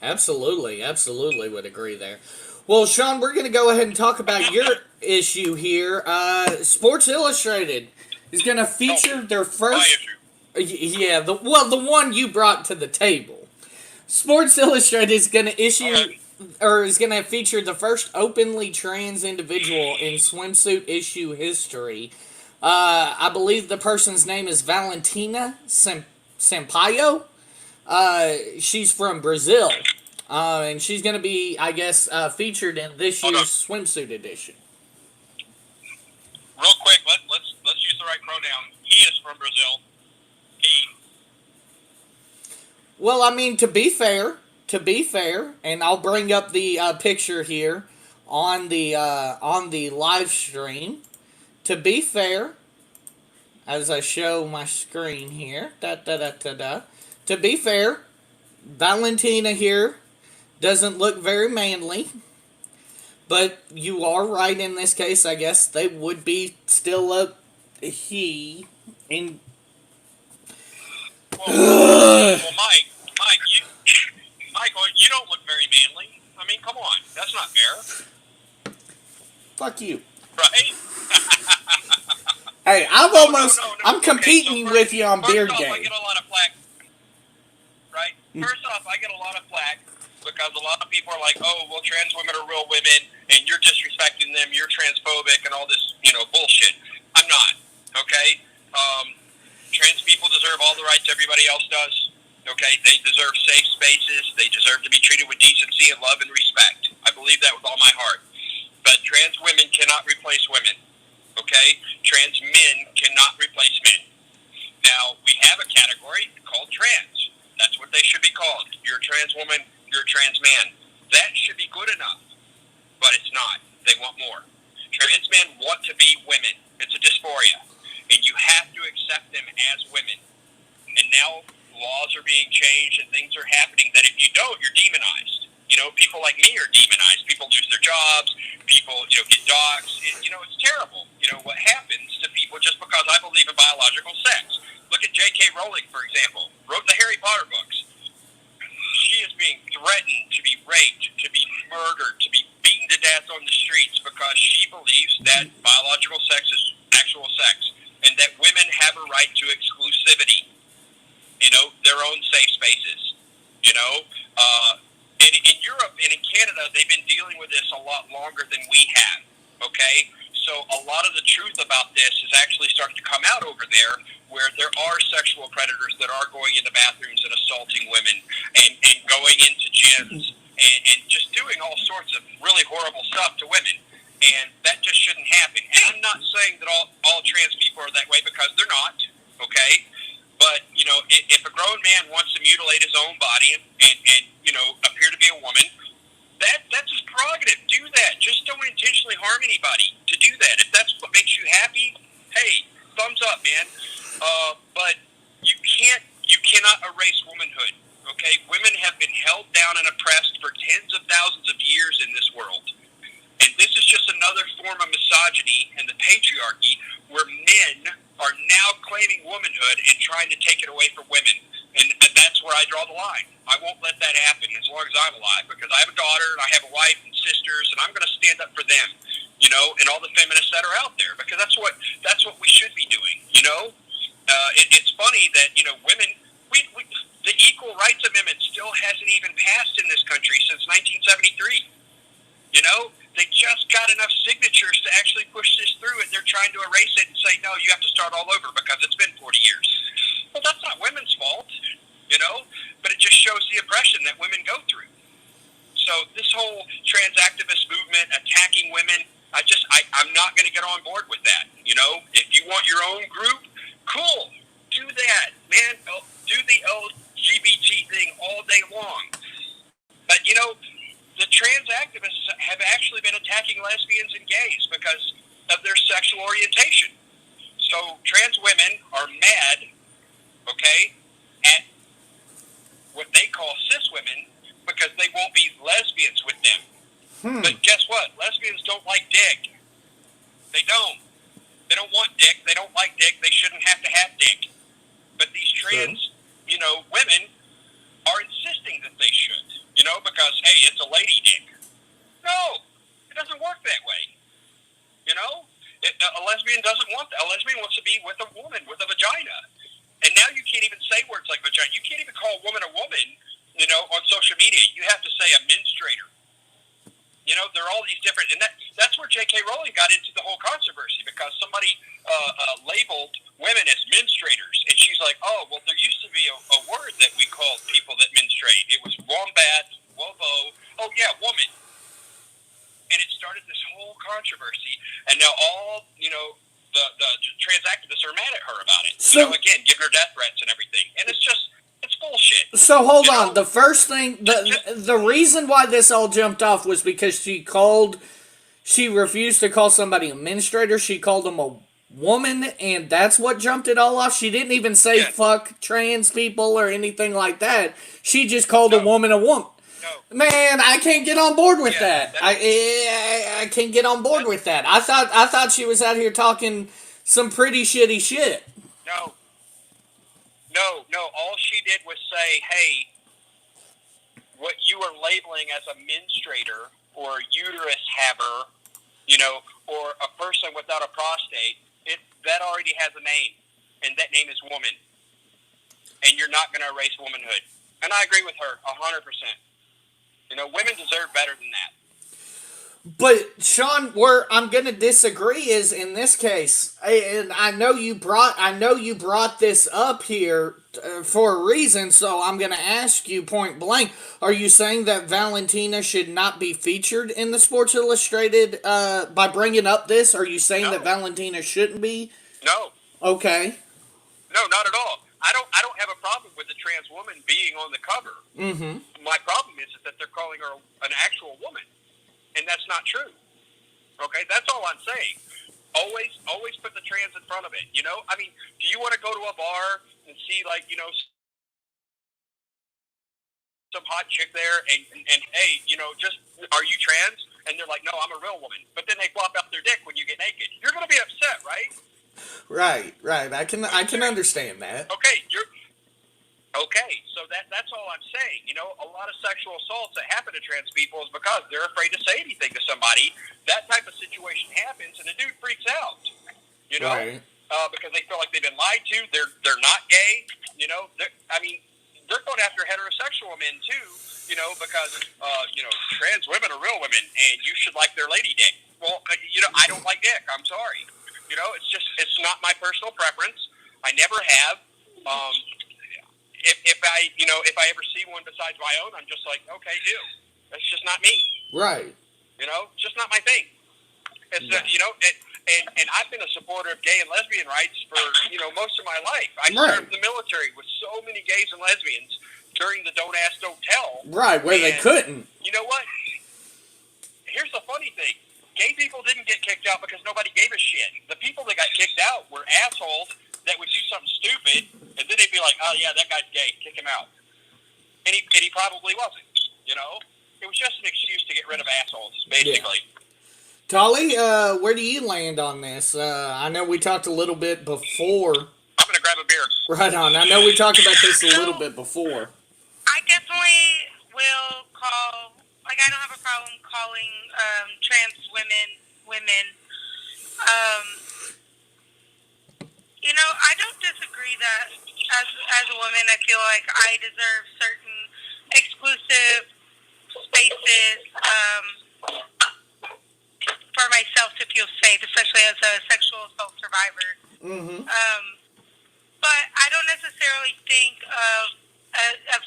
Absolutely would agree there. Well, Sean, we're going to go ahead and talk about your issue here. Sports Illustrated is going to feature their first... Yeah, the one you brought to the table. Sports Illustrated is going to is going to feature the first openly trans individual in swimsuit issue history. I believe the person's name is Valentina Sampaio. She's from Brazil, and she's going to be, I guess, featured in this year's swimsuit edition. Real quick, let's use the right pronoun. He is from Brazil. He. Well, I mean, to be fair, and I'll bring up the picture here on the live stream. To be fair, as I show my screen here, to be fair, Valentina here doesn't look very manly, but you are right in this case. I guess they would be still a he in. Well, Well, Michael, you don't look very manly. I mean, come on, that's not fair, Fuck you. right? Hey, I'm competing with you on beard First off, I game. get a lot of flack, right? First off, I get a lot of flack because a lot of people are like, oh, well, trans women are real women, and you're disrespecting them, you're transphobic, and all this, bullshit. I'm not, okay? Trans people deserve all the rights everybody else does, okay? They deserve safe spaces. They deserve to be treated with decency and love and respect. I believe that with all my heart. But trans women cannot replace women, okay? Trans men cannot replace men. Now, we have a category called trans. That's what they should be called. You're a trans woman, you're a trans man. That should be good enough, but it's not. They want more. Trans men want to be women. It's a dysphoria, and you have to accept them as women. And now laws are being changed and things are happening that if you don't, you're demonized. People like me are demonized. People lose their jobs. People, get doxxed. It's terrible. What happens to people just because I believe in biological sex. Look at J.K. Rowling, for example. Wrote the Harry Potter books. She is being threatened to be raped, to be murdered, to be beaten to death on the streets because she believes that biological sex is actual sex and that women have a right to exclusivity, their own safe spaces, And in Europe and in Canada, they've been dealing with this a lot longer than we have, okay? So a lot of the truth about this is actually starting to come out over there where there are sexual predators that are going into bathrooms and assaulting women and going into gyms and just doing all sorts of really horrible stuff to women. And that just shouldn't happen. And I'm not saying that all trans people are that way because they're not, okay? But, if a grown man wants to mutilate his own body and appear to be a woman, that's his prerogative. Do that. Just don't intentionally harm anybody to do that. If that's what makes you happy, hey, thumbs up, man. But you cannot erase womanhood, okay? Women have been held down and oppressed for tens of thousands of years in this world. And this is just another form of misogyny and the patriarchy where men are now claiming womanhood and trying to take it away from women. And that's where I draw the line. I won't let that happen as long as I'm alive because I have a daughter and I have a wife and sisters and I'm going to stand up for them, and all the feminists that are out there because that's what we should be doing, It's funny that, women, the Equal Rights Amendment still hasn't even passed in this country since 1973. They just got enough signatures to actually push this through, and they're trying to erase it and say, no, you have to start all over because it's been 40 years. Well, that's not women's fault, but it just shows the oppression that women go through. So this whole trans activist movement attacking women, I'm not going to get on board with that. If you want your own group, cool, do that, man. Do the LGBT thing all day long. But, the trans activists have actually been attacking lesbians and gays because of their sexual orientation. So trans women are mad, okay, at what they call cis women because they won't be lesbians with them. But guess what? Lesbians don't like dick. They don't. They don't want dick. They don't like dick. They shouldn't have to have dick. But these trans, women are insisting that they should, because, hey, it's a lady dick. No, it doesn't work that way. A lesbian doesn't want that. A lesbian wants to be with a woman, with a vagina. And now you can't even say words like vagina. You can't even call a woman, on social media. You have to say a menstruator. There are all these different, and that's where J.K. Rowling got into the whole controversy because somebody labeled women as menstruators, and she's like, oh, well, there used to be a word that we called people that menstruate. It was wombat, wobo, oh yeah, woman. And it started this whole controversy, and now all, the trans activists are mad at her about it. So, again, giving her death threats and everything, and it's bullshit. So hold on. The first thing, the reason why this all jumped off was because she refused to call somebody a menstruator. She called them a woman, and that's what jumped it all off. She didn't even say fuck trans people or anything like that. She just called a woman a woman. No. Man, I can't get on board with that. I can't get on board with that. I thought she was out here talking some pretty shitty shit. No. All she did was say, "Hey, what you are labeling as a menstruator or a uterus haver, or a person without a prostate, that already has a name, and that name is woman. And you're not going to erase womanhood." And I agree with her 100%. Women deserve better than that. But Sean, where I'm going to disagree is in this case, and I know you brought this up here for a reason. So I'm going to ask you point blank: are you saying that Valentina should not be featured in the Sports Illustrated by bringing up this? Are you saying that Valentina shouldn't be? No. Okay. No, not at all. I don't have a problem with the trans woman being on the cover. Mm-hmm. My problem is that they're calling her an actual woman, and that's not true. Okay, that's all I'm saying. Always put the trans in front of it. I mean, do you want to go to a bar and see some hot chick there and hey, just are you trans? And they're like, no, I'm a real woman. But then they flop out their dick when you get naked. You're going to be upset, right? Right. I can understand that. Okay, so that's all I'm saying. A lot of sexual assaults that happen to trans people is because they're afraid to say anything to somebody. That type of situation happens, and the dude freaks out. Right. Because they feel like they've been lied to. They're not gay. They're going after heterosexual men too. Because trans women are real women, and you should like their lady dick. Well, I don't like dick. I'm sorry. It's not my personal preference. I never have. If I ever see one besides my own, I'm just like, okay, that's just not me. Right. Just not my thing. It's and I've been a supporter of gay and lesbian rights for most of my life. I served in the military with so many gays and lesbians during the Don't Ask, Don't Tell. Right, where they couldn't. You know what? Here's the funny thing. Gay people didn't get kicked out because nobody gave a shit. The people that got kicked out were assholes that would do something stupid, and then they'd be like, oh, yeah, that guy's gay. Kick him out. And he probably wasn't, It was just an excuse to get rid of assholes, basically. Yeah. Tolly, where do you land on this? I know we talked a little bit before. I'm going to grab a beer. Right on. I know we talked about this a little bit before. I definitely will call, I don't have a problem calling trans women. I don't disagree that as a woman, I feel like I deserve certain exclusive spaces for myself to feel safe, especially as a sexual assault survivor. Mm-hmm. But I don't necessarily think of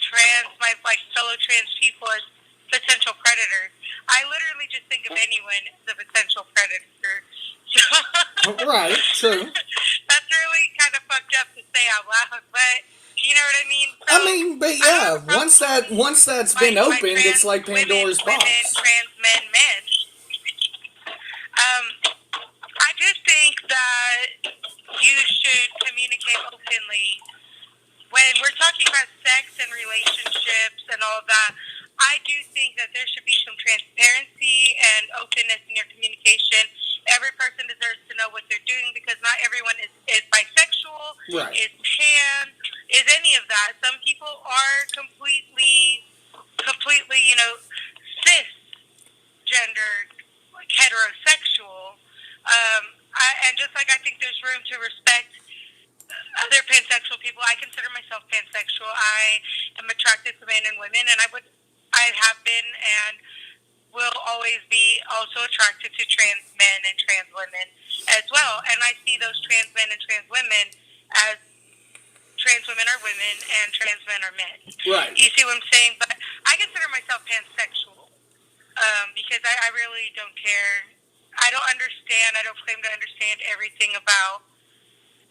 trans, my fellow trans people as potential predators. I literally just think of anyone as a potential predator. Right, true. That's really kind of fucked up to say out loud, but you know what I mean? So, but yeah, once that's been opened, it's like Pandora's box. Women, trans men. I just think that you should communicate openly. When we're talking about sex and relationships and all of that, I do think that there should be some transparency and openness in your communication. Every person deserves to know what they're doing because not everyone is bisexual, right, is pan, is any of that. Some people are completely, cisgendered, heterosexual. And just like I think there's room to respect other pansexual people, I consider myself pansexual. I am attracted to men and women, and I have been and will always be also attracted to trans men and trans women as well. And I see those trans men and trans women as trans women are women and trans men are men. Right. You see what I'm saying? But I consider myself pansexual because I really don't care. I don't understand. I don't claim to understand everything about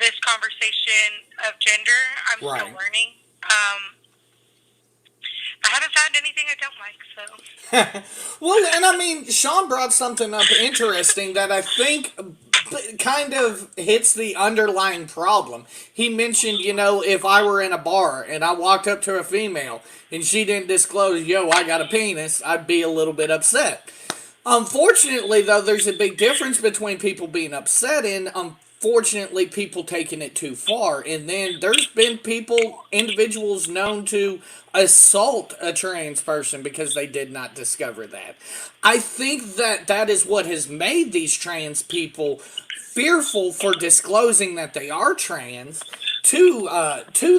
this conversation of gender. I'm still learning. I haven't found anything I don't like, so. Well, and I mean, Sean brought something up interesting that I think kind of hits the underlying problem. He mentioned, if I were in a bar and I walked up to a female and she didn't disclose, yo, I got a penis, I'd be a little bit upset. Unfortunately, though, there's a big difference between people being upset and unfortunately people taking it too far. And then there's been individuals known to assault a trans person because they did not discover that. I think that that is what has made these trans people fearful for disclosing that they are trans to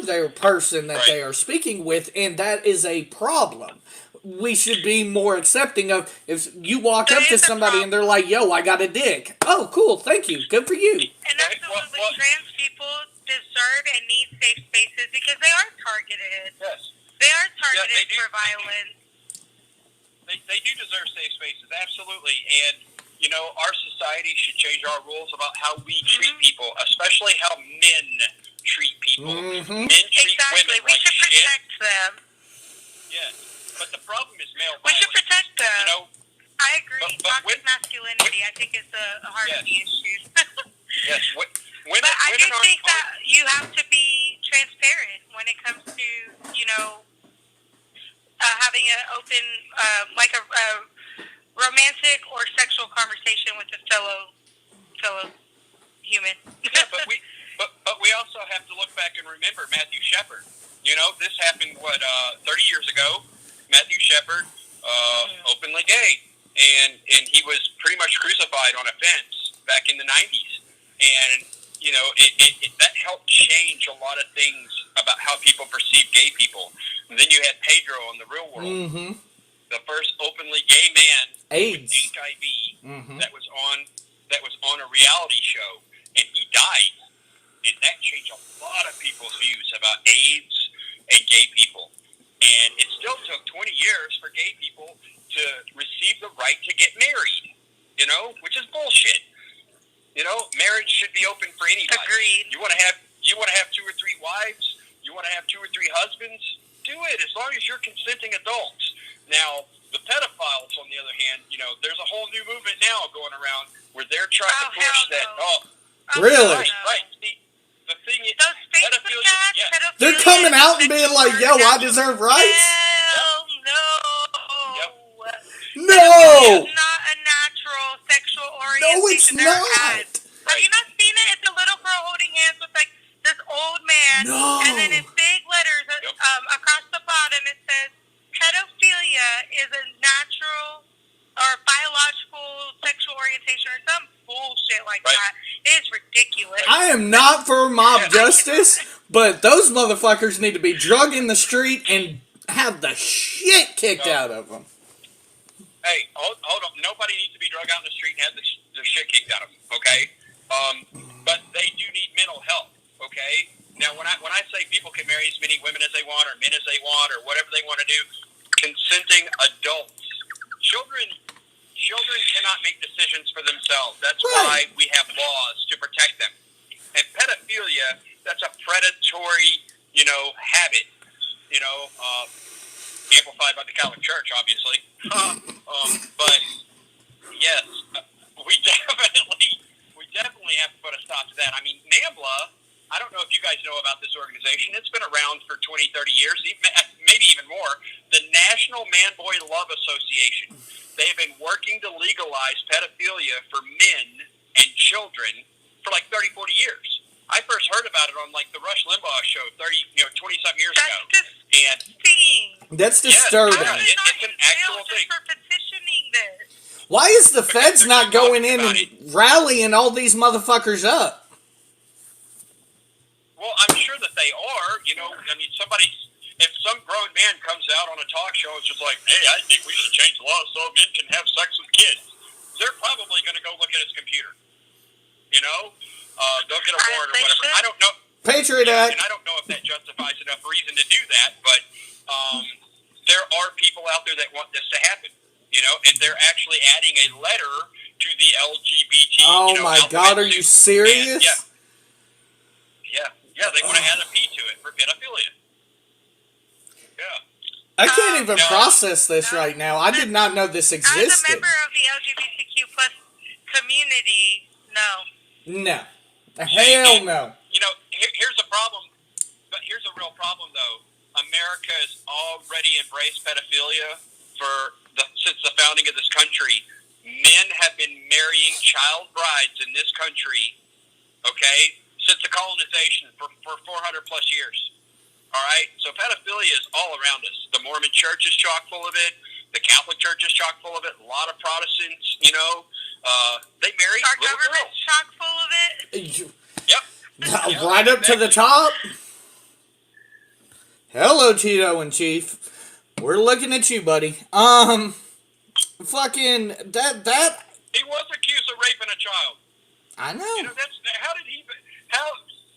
their person that they are speaking with, and that is a problem. We should be more accepting of if you walk up to somebody and they're like, "Yo, I got a dick." Oh, cool, thank you, good for you. And absolutely, trans people deserve and need safe spaces because they are targeted. Yes. They are targeted they do. for violence. They do deserve safe spaces, absolutely. And, you know, our society should change our rules about how we treat people, especially how men treat people. Men treat women We like should shit. protect them. Yes. But the problem is male We violence. should protect them. You know, I agree. but Toxic masculinity, I think, is the heart of the issue. yes, women, But I do women think that you have to be transparent when it comes to, you know, having an open, like a romantic or sexual conversation with a fellow human. Yeah, but we also have to look back and remember Matthew Shepard. You know, this happened 30 years ago. Matthew Shepard, openly gay, and he was pretty much crucified on a fence back in the 90s. And you know, that helped change a lot of things about how people perceive gay people. And then you had Pedro in the Real World, the first openly gay man AIDS. with HIV that was on a reality show, and he died. And that changed a lot of people's views about AIDS and gay people. And it still took 20 years for gay people to receive the right to get married, you know, which is bullshit. You know, marriage should be open for anybody. Agreed. You want to have 2 or 3 wives? You want to have 2 or 3 husbands? Do it as long as you're consenting adults. Now, the pedophiles, on the other hand, you know, there's a whole new movement now going around where they're trying to push that. Really? Right. See, the thing is, those Facebook pedophilia, ads, They're coming out and being like, "Yo, I deserve rights." Hell no. Yep. No. It's not a natural sexual orientation. No, it's They're not. ads. Have you not seen it? It's a little girl holding hands with like this old man, No. and then in big letters across the bottom it says, "Pedophilia is a natural or biological sexual orientation," or some bullshit like that. It's ridiculous. I am not for mob justice, but those motherfuckers need to be drugged in the street and have the shit kicked out of them. Hey, hold on. Nobody needs to be drugged out in the street and have the shit kicked out of them, okay? But they do need mental health, okay? Now, when I say people can marry as many women as they want or men as they want or whatever they want to do, consenting adults. Children cannot make decisions for themselves. That's why we have laws to protect them. And pedophilia, that's a predatory, you know, habit, you know, amplified by the Catholic Church, obviously. But yes, we definitely have to put a stop to that. I mean, NAMBLA, I don't know if you guys know about this organization. It's been around for 20, 30 years, maybe even more. The National Man-Boy Love Association. They've been working to legalize pedophilia for men and children for like 30, 40 years. I first heard about it on like the Rush Limbaugh show 20-something years ago. And that's disturbing. It's an actual thing. For petitioning this. Why is the feds not going in and rallying all these motherfuckers up? Well, I'm sure that they are. You know, I mean, if some grown man comes out on a talk show and is just like, "Hey, I think we should change the law so men can have sex with kids," they're probably going to go look at his computer. You know, they'll get a warrant or whatever. I don't know. Patriot Act. And I don't know if that justifies enough reason to do that, but there are people out there that want this to happen. You know, and they're actually adding a letter to the LGBT. Oh my God, are you serious? Yeah, they want to add a P to it for pedophilia. Yeah. I can't even process this right now. I did not know this existed. As a member of the LGBTQ plus community, no. No. Hell no. You know, here's a problem, but here's a real problem, though. America has already embraced pedophilia since the founding of this country. Men have been marrying child brides in this country, okay, since the colonization for 400 plus years. All right, so pedophilia is all around us. The Mormon Church is chock full of it. The Catholic Church is chock full of it. A lot of Protestants, they marry Our little government's girls. chock full of it. Yep. Right up to the top. Hello, Tito and Chief. We're looking at you, buddy. Fucking that. He was accused of raping a child. I know. That's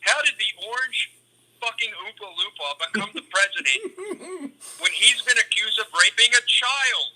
how did the orange fucking Oompa Loompa become the president when he's been accused of raping a child?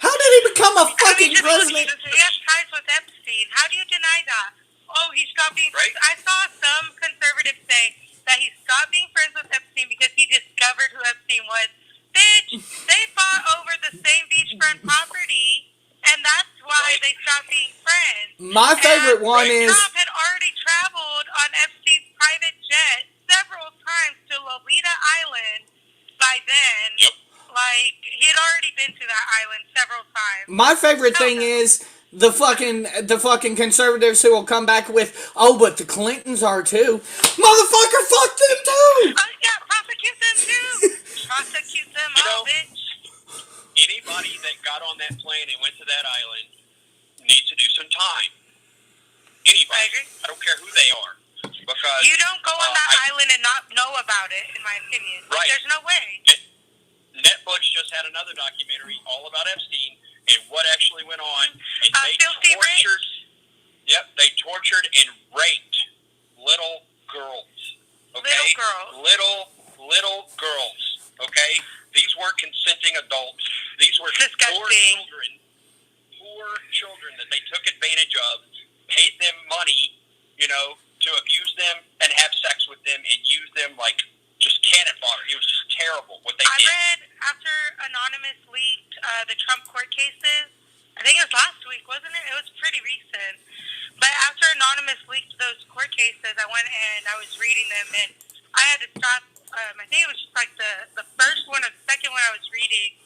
How did he become a fucking president? He has ties with Epstein. How do you deny that? Oh, he stopped being friends. I saw some conservatives say that he stopped being friends with Epstein because he discovered who Epstein was. Bitch, they fought over the same beachfront property, and that's why they stopped being friends. My favorite one is Trump had already traveled on Epstein's private jet several times to Lolita Island by then. Yep. Like, he had already been to that island several times. my favorite thing is the fucking conservatives who will come back with, oh, but the Clintons are too. Motherfucker, fuck them too. Yeah, prosecute them too. Prosecute them all, bitch. Anybody that got on that plane and went to that island needs to do some time. Anybody. I don't care who they are. Because You don't go on that island and not know about it, in my opinion. Right. There's no way. Netflix just had another documentary all about Epstein and what actually went on, and they Filthy tortured. Yep, they tortured and raped little girls. Okay, little girls. Okay, these weren't consenting adults. These were Disgusting. poor children that they took advantage of, paid them money, to abuse them and have sex with them and use them like just cannon fodder. It was just terrible what they did. I read after Anonymous leaked the Trump court cases. I think it was last week, wasn't it? It was pretty recent. But after Anonymous leaked those court cases, I went and I was reading them, and I had to stop. I think it was just like the first one or the second one I was reading,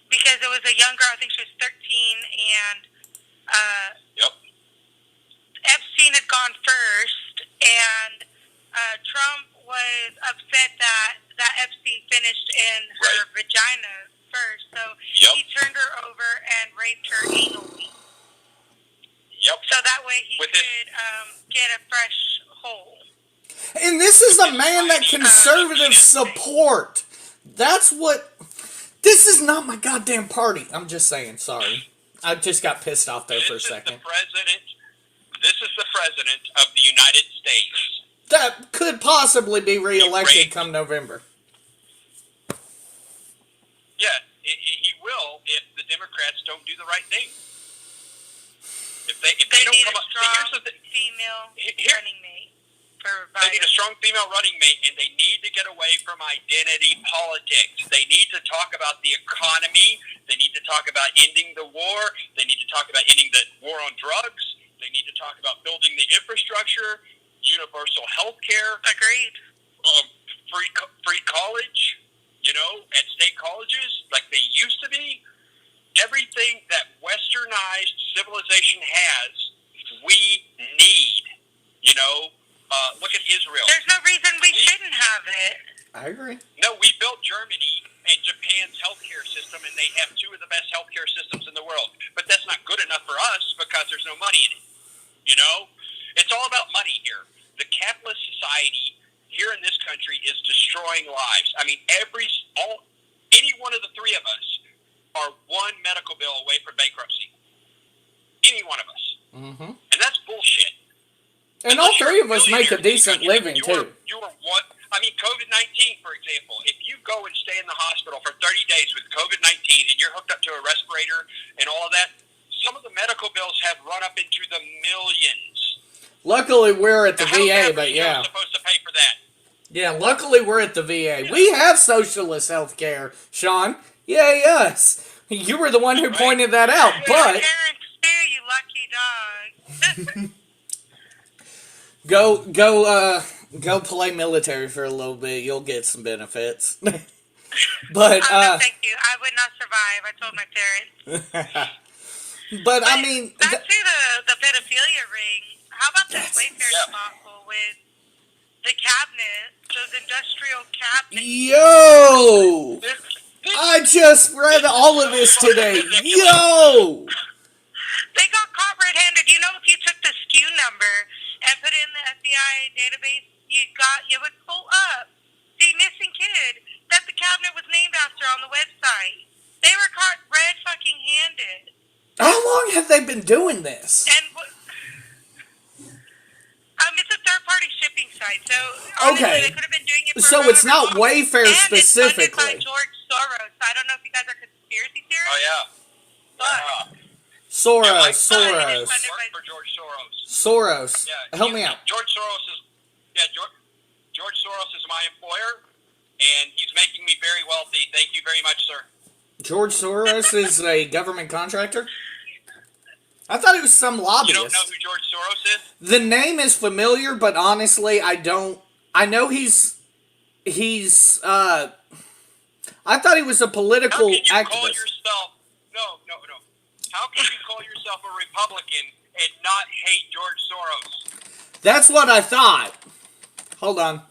because it was a young girl. I think she was 13, and Yep. Epstein had gone first, and Trump was upset that Epstein finished in her vagina first, so he turned her over and raped her anally. Yep. So that way he could get a fresh hole. And this is a man that conservatives support. That's what. This is not my goddamn party. I'm just saying. Sorry. I just got pissed off there for a second. This is the president of the United States. That could possibly be reelected come November. Yeah, he will if the Democrats don't do the right thing. If they don't need come a up, strong here's the thing. female Here- running mate for They need Biden. a strong female running mate, and they need to get away from identity politics. They need to talk about the economy. They need to talk about ending the war. They need to talk about ending the war on drugs. They need to talk about building the infrastructure, universal health care, Agreed. free college, at state colleges like they used to be. Everything that westernized civilization has, we need. Look at Israel. There's no reason we shouldn't have it. I agree. No, we built Germany and Japan's healthcare system, and they have two of the best healthcare systems in the world. But that's not good enough for us because there's no money in it. It's all about money here. The capitalist society here in this country is destroying lives. I mean, any one of the three of us are one medical bill away from bankruptcy. Any one of us. Mm-hmm. And that's bullshit. And all three of us make a decent living, too. You're one. I mean, COVID-19, for example. If you go and stay in the hospital for 30 days with COVID-19 and you're hooked up to a respirator and all of that, some of the medical bills have run up into the millions. Luckily, we're at the Now, VA, but yeah. Supposed to pay for that. Yeah, luckily we're at the VA. We have socialist health care, Sean. Yay, us. You were the one who pointed that out, Your but... parents do, you lucky dog. Go play military for a little bit. You'll get some benefits. But, no, thank you. I would not survive. I told my parents. but I mean... Back to the pedophilia ring. how about this That's- Wayfair Yeah. debacle with the cabinet, those industrial cabinets? Yo! I just read all of this today. Yo! They got caught red-handed. You know, if you took the SKU number and put it in the FBI database, you would pull up the missing kid that the cabinet was named after on the website. They were caught red-fucking-handed. How long have they been doing this? And it's a third-party shipping site, so honestly, Okay. they could have been doing it for So it's not however long. Wayfair And it's funded specifically. by George Soros. I don't know if you guys are conspiracy theorists. Oh yeah. But Soros. Worked for George Soros. Soros. Yeah, Help me out. George Soros is George Soros is my employer, and he's making me very wealthy. Thank you very much, sir. George Soros is a government contractor? I thought he was some You lobbyist. don't know who George Soros is? The name is familiar, but honestly, I don't. I know he's. I thought he was a How political can you call activist. yourself? No. How can you call yourself a Republican and not hate George Soros? That's what I thought. Hold on.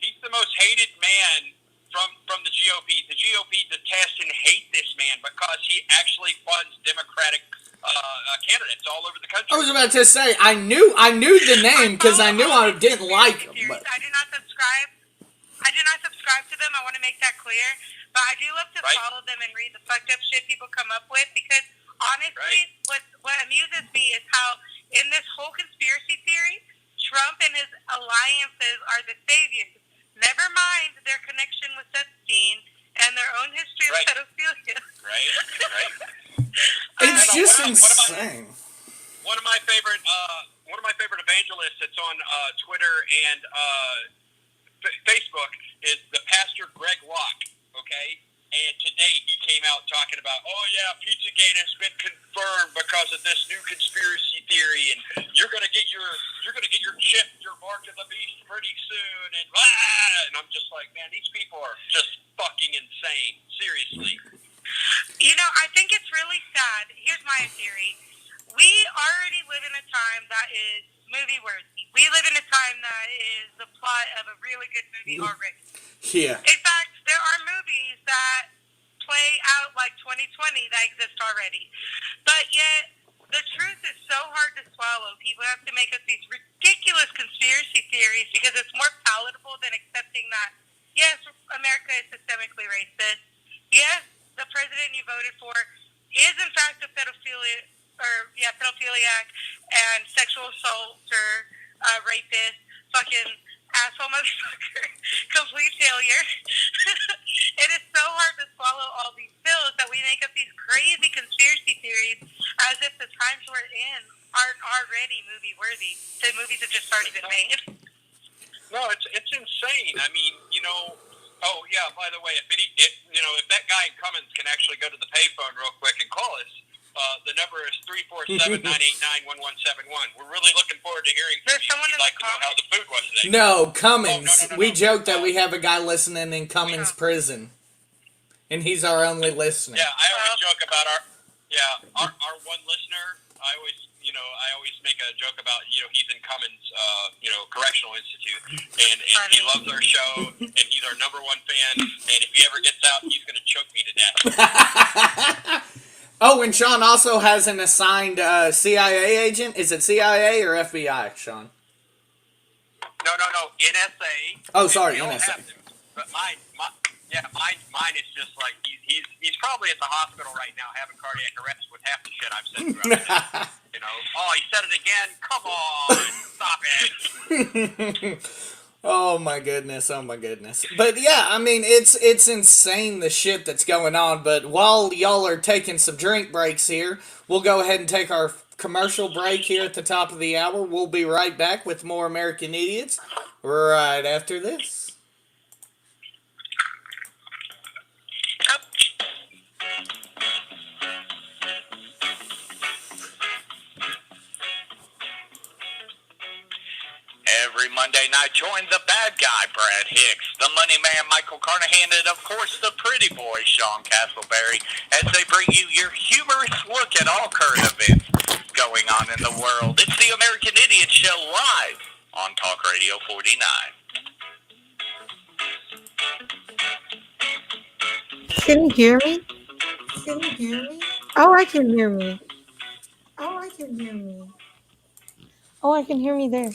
He's the most hated man from the GOP. The GOP detest and hate this man because he actually funds Democratic candidates all over the country. I was about to say I knew the name because I knew I didn't like him. But I do not subscribe. I do not subscribe to them. I want to make that clear. But I do love to Right. follow them and read the fucked up shit people come up with because honestly, what amuses me is how in this whole conspiracy theory, Trump and his alliances are the saviors. Never mind their connection with Epstein and their own history of Right. pedophilia. Right. it's know, just what am I- insane. One of my favorite evangelists that's on Twitter and Facebook is the pastor Greg Locke. Okay, and today he came out talking about, oh yeah, Pizzagate has been confirmed because of this new conspiracy theory, and you're gonna get your chip, your mark of the beast pretty soon, and I'm just like, man, these people are just fucking insane. Seriously. You know, I think it's really sad. Here's my theory. We already live in a time that is movie worthy. We live in a time that is the plot of a really good movie already. Yeah. In fact, there are movies that play out like 2020 that exist already. But yet, the truth is so hard to swallow. People have to make up these ridiculous conspiracy theories because it's more palatable than accepting that, yes, America is systemically racist. Yes, the president you voted for is in fact a pedophiliac and sexual assaulter, rapist, fucking asshole motherfucker, complete failure. It is so hard to swallow all these pills that we make up these crazy conspiracy theories as if the times we're in aren't already movie worthy. The movies have just already been made. No, it's insane. I mean, oh yeah, by the way, if that guy in Cummins can actually go to the payphone real quick and call us, the number is 347-989-1171. We're really looking forward to hearing from There's you. someone We'd in like the to know how the food was today. No, Cummins. No. We joke that we have a guy listening in Cummins prison, and he's our only listener. Yeah, I always joke about our one listener. I always make a joke about he's in Cummins Correctional Institute, and he loves our show, and he's our number one fan. And if he ever gets out, he's going to choke me to death. Oh, and Sean also has an assigned CIA agent. Is it CIA or FBI, Sean? No, NSA. Oh, sorry, We all NSA. have them, but mine is just like he's probably at the hospital right now having cardiac arrest with half the shit I've said throughout the day. Oh, he said it again. Come on, stop it. Oh my goodness. But yeah, I mean, it's insane the shit that's going on. But while y'all are taking some drink breaks here, we'll go ahead and take our commercial break here at the top of the hour. We'll be right back with more American Idiots right after this. Every Monday night, join the bad guy, Brad Hicks, the money man, Michael Carnahan, and of course the pretty boy, Sean Castleberry, as they bring you your humorous look at all current events. going on in the world. It's the American Idiot Show live on Talk Radio 49. Can you hear me? Can you hear me? Oh, I can hear me. Oh, I can hear me. Oh, I can hear me there.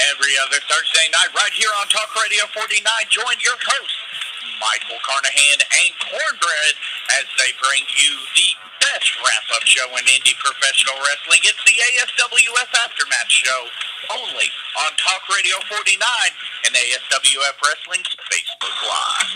Every other Thursday night right here on Talk Radio 49, join your hosts, Michael Carnahan and Cornbread, as they bring you the best wrap-up show in indie professional wrestling. It's the ASWF Aftermath Show, only on Talk Radio 49 and ASWF Wrestling's Facebook Live.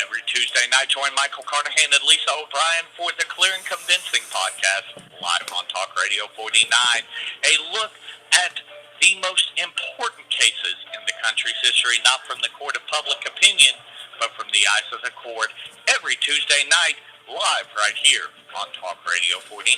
Every Tuesday night, join Michael Carnahan and Lisa O'Brien for the Clear and Convincing podcast, live on Talk Radio 49. A look at the most important cases in the country's history, not from the court of public opinion, but from the eyes of the court. Every Tuesday night, live right here on Talk Radio 49.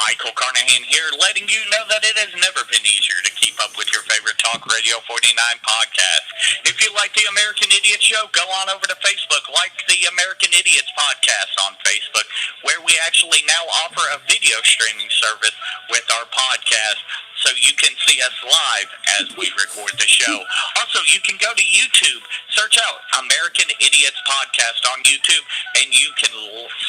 Michael Carnahan here, letting you know that it has never been easier to keep up with your favorite Talk Radio 49 podcast. If you like the American Idiot Show, go on over to Facebook, like the American Idiots podcast on Facebook, where we actually now offer a video streaming service with our podcast, so you can see us live as we record the show. Also, you can go to YouTube, search out American Idiots Podcast on YouTube, and you can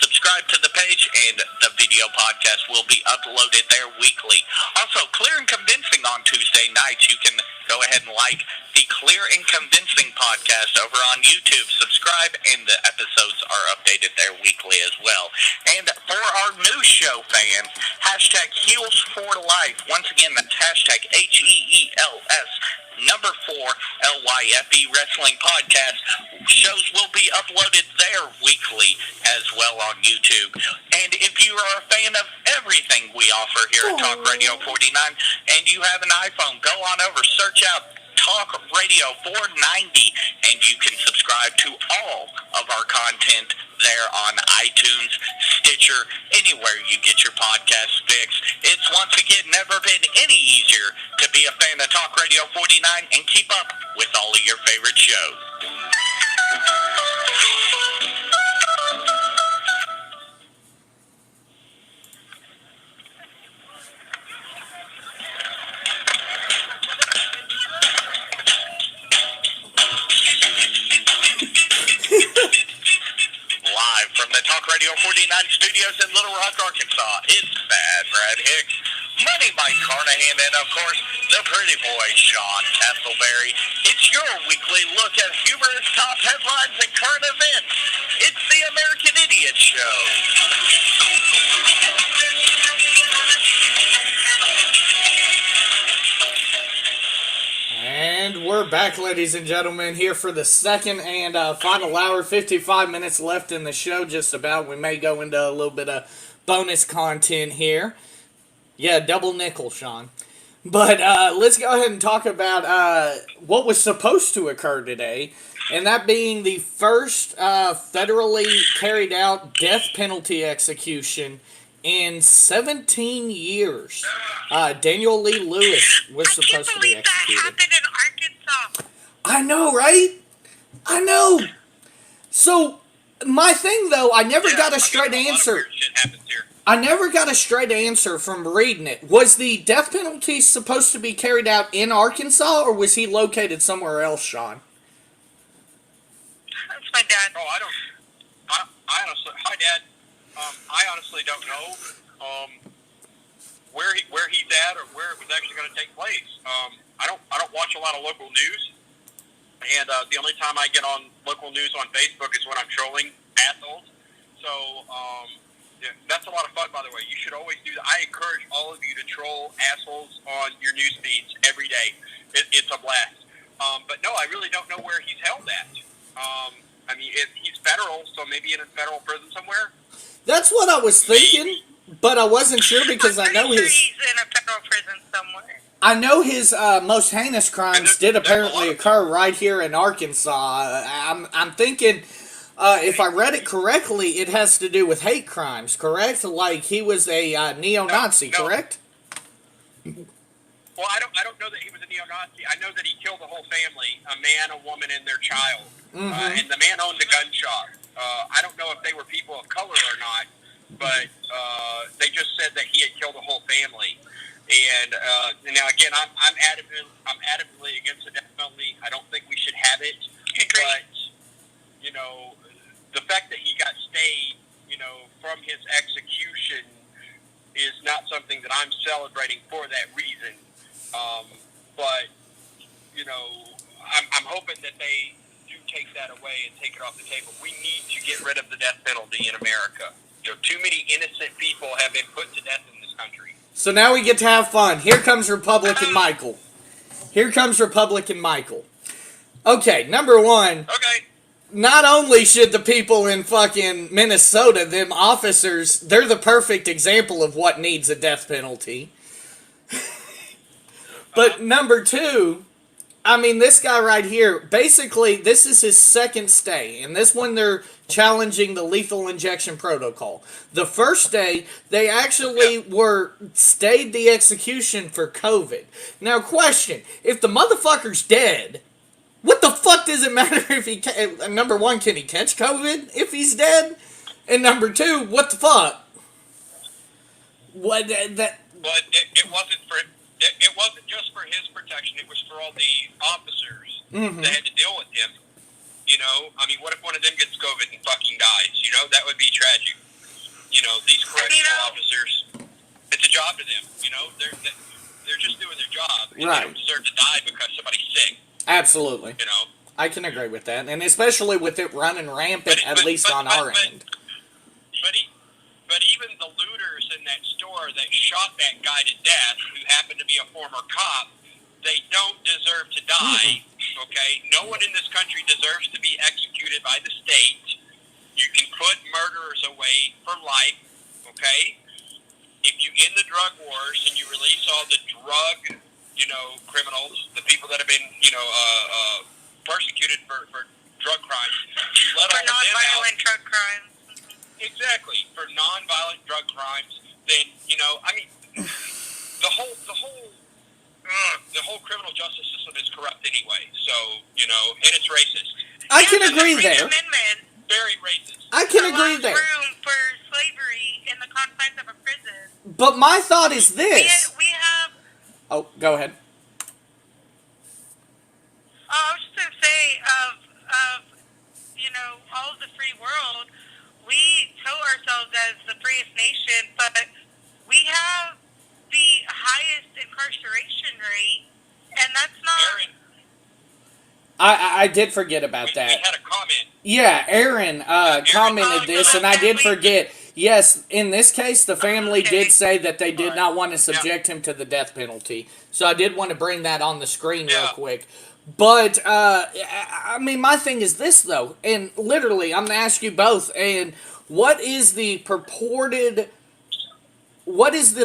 subscribe to the page, and the video podcast will be uploaded there weekly. Also, Clear and Convincing on Tuesday nights. You can go ahead and like the Clear and Convincing podcast over on YouTube. Subscribe, and the episodes are updated there weekly as well. And for our new show fans, hashtag Heels for Life. Once again, that's hashtag HEELS number 4 LYFE Wrestling Podcast. Shows will be uploaded there weekly as well on YouTube. And if you are a fan of everything we offer here at Talk Radio 49 and you have an iPhone, go on over, search out Talk Radio 490, and you can subscribe to all of our content there on iTunes, Stitcher, anywhere you get your podcast fix. It's once again never been any easier to be a fan of Talk Radio 49 and keep up with all of your favorite shows. Live from the Talk Radio 49 studios in Little Rock, Arkansas, it's Bad Brad Hicks, Money Mike Carnahan, and of course, the pretty boy, Sean Castleberry. It's your weekly look at humorous top headlines and current events. It's the American Idiot Show. And we're back, ladies and gentlemen, here for the second and final hour. 55 minutes left in the show, just about. We may go into a little bit of bonus content here. Yeah, double nickel, Sean. But let's go ahead and talk about what was supposed to occur today, and that being the first federally carried out death penalty execution in 17 years. Daniel Lee Lewis was supposed to be executed. That happened in Arkansas. I know, right? I know. So, my thing, though, I never got a straight answer. I never got a straight answer from reading it. Was the death penalty supposed to be carried out in Arkansas, or was he located somewhere else, Sean? That's my dad. Oh, I honestly, hi, Dad. I honestly don't know where he's at or where it was actually going to take place. I don't watch a lot of local news, and the only time I get on local news on Facebook is when I'm trolling assholes. So yeah, that's a lot of fun, by the way. You should always do that. I encourage all of you to troll assholes on your news feeds every day. It's a blast. But no, I really don't know where he's held at. I mean, he's federal, so maybe in a federal prison somewhere. That's what I was thinking, but I wasn't sure because I know sure his. he's in a federal prison somewhere. I know his most heinous crimes did apparently occur right here in Arkansas. I'm thinking, if I read it correctly, it has to do with hate crimes, correct? Like he was a neo-Nazi, No. correct? Well, I don't know that he was a neo-Nazi. I know that he killed the whole family, a man, a woman, and their child. And the man owned the gun shop. I don't know if they were people of color or not, but they just said that he had killed the whole family. And now again, I'm adamantly against the death penalty. I don't think we should have it. But you know, the fact that he got stayed, you know, from his execution is not something that I'm celebrating for that reason. But you know, I'm hoping that they do take that away and take it off the table. We need to get rid of the death penalty in America. You know, too many innocent people have been put to death in this country. So now we get to have fun. Here comes Republican Michael. Here comes Republican Michael. Okay, number one. Okay. Not only should the people in fucking Minnesota, them officers, they're the perfect example of what needs a death penalty. But number two, I mean, this guy right here, basically, this is his second stay. And this one, they're challenging the lethal injection protocol. The first day, they actually stayed the execution for COVID. Now, question, if the motherfucker's dead, what the fuck does it matter if he number one, can he catch COVID if he's dead? And number two, what the fuck? What that? But it wasn't for it wasn't just for his protection. It was for all the officers that had to deal with him. You know, I mean, what if one of them gets COVID and fucking dies? You know, that would be tragic. You know, these correctional officers, it's a job to them. You know, they're just doing their job. And Right. They don't deserve to die because somebody's sick. Absolutely. You know. I can agree with that, and especially with it running rampant, at least on our end. But even the looters in that store that shot that guy to death, who happened to be a former cop, they don't deserve to die. Okay, no one in this country deserves to be executed by the state. You can put murderers away for life. Okay, if you end the drug wars and you release all the drug, criminals, the people that have been, persecuted for drug crimes, you let all of them out. For nonviolent drug crimes. Exactly, for nonviolent drug crimes. Then the whole criminal justice system is corrupt anyway. So and it's racist. I can agree there. Amendment Very racist. I can agree allows there. room for slavery in the confines of a prison. But my thought is this. We have. Oh, go ahead. I was just going to say, of all of the free world, we tow ourselves as the freest nation, but we have the highest incarceration rate, and that's not... Aaron, I did forget about we that. had a comment. Yeah, Aaron commented this, and I did forget. Yes, in this case, the family did say that they did not want to subject him to the death penalty. So I did want to bring that on the screen real quick. But, I mean, my thing is this, though, and literally, I'm going to ask you both, and what is the purported reason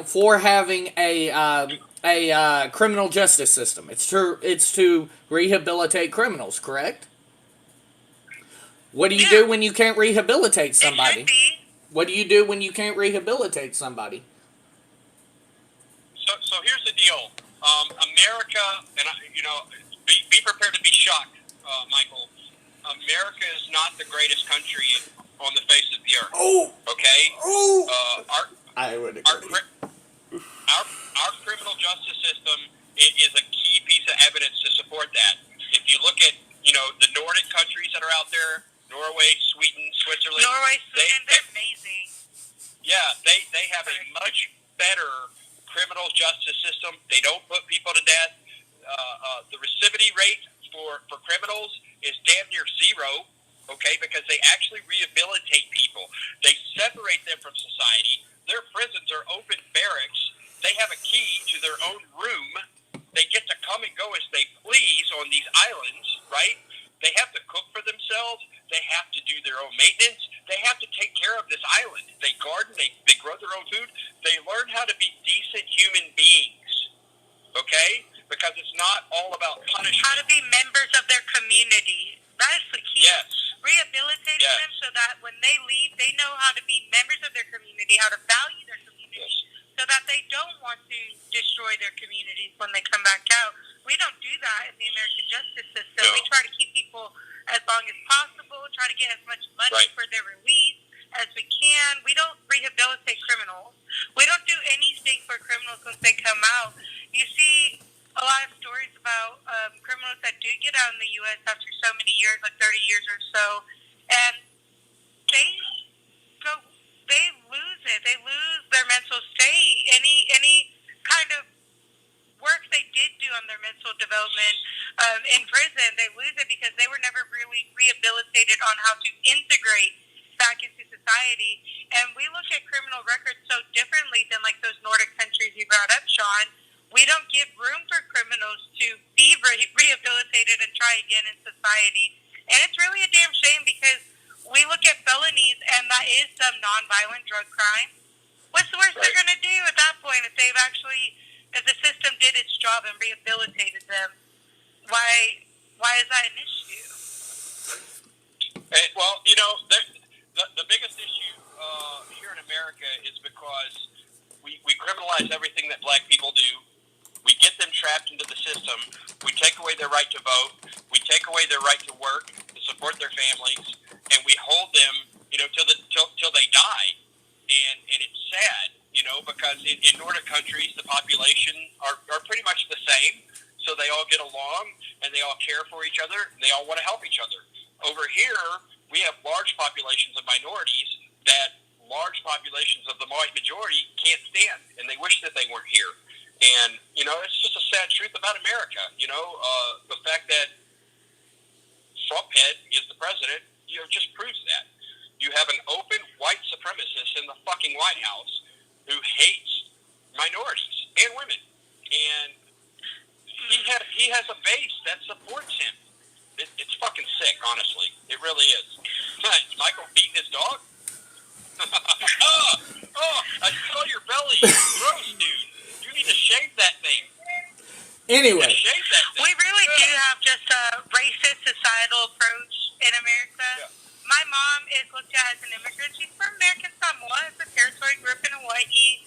for having a criminal justice system? It's to rehabilitate criminals, correct? What do you do when you can't rehabilitate somebody? It should be. What do you do when you can't rehabilitate somebody? So here's the deal. America, and be prepared to be shocked, Michael. America is not the greatest country on the face of the earth. Oh. Okay. Oh. I would agree. Our criminal justice system is a key piece of evidence to support that. If you look at the Nordic countries that are out there, Norway, Sweden, Switzerland. Norway, Sweden, they're amazing. Yeah, they have a much better criminal justice system. They don't put people to death. The recidivity rate for criminals is damn near zero, okay, because they actually rehabilitate people. They separate them from society. Their prisons are open barracks. They have a key to their own room. They get to come and go as they please on these islands, right? They have to cook for themselves. They have to do their own maintenance. They have to take care of this island. They garden. They grow their own food. They learn how to be decent human beings, okay? Because it's not all about punishment. How to be members of their community. That is the key. Yes. Rehabilitating them so that when they leave, they know how to be members of their community, how to value their community, so that they don't want to destroy their communities when they come back out. We don't do that in the American justice system. No. We try to keep people as long as possible, try to get as much money for their release as we can. We don't rehabilitate criminals. We don't do anything for criminals once they come out. You see a lot of stories about criminals that do get out in the U.S. after so many years, like 30 years or so, and they lose it. They lose their mental state. Any kind of work they did do on their mental development in prison, they lose it because they were never really rehabilitated on how to integrate back into society. And we look at criminal records so differently than like those Nordic countries you brought up, Sean. We don't give room for criminals to be rehabilitated and try again in society. And it's really a damn shame because we look at felonies and that is some nonviolent drug crime. What's the worst they're going to do at that point if they've actually, if the system did its job and rehabilitated them? Why is that an issue? Well, you know, the biggest issue here in America is because we criminalize everything that black people do. We get them trapped into the system. We take away their right to vote. We take away their right to work, to support their families, and we hold them, you know, till they die. And it's sad, you know, because in Nordic countries, the population are pretty much the same. So they all get along, and they all care for each other, and they all want to help each other. Over here, we have large populations of minorities that large populations of the white majority can't stand, and they wish that they weren't here. And, you know, it's just a sad truth about America. You know, the fact that Trump head is the president, you know, just proves that. You have an open white supremacist in the fucking White House who hates minorities and women. And he has a base that supports him. It's fucking sick, honestly. It really is. Is Michael beating his dog? oh, I saw your belly. Gross, dude. You need to shave that thing. Anyway. Shave that thing. We really do have just a racist societal approach in America. Yeah. My mom is looked at as an immigrant. She's from American Samoa. It's a territory, grew up in Hawaii.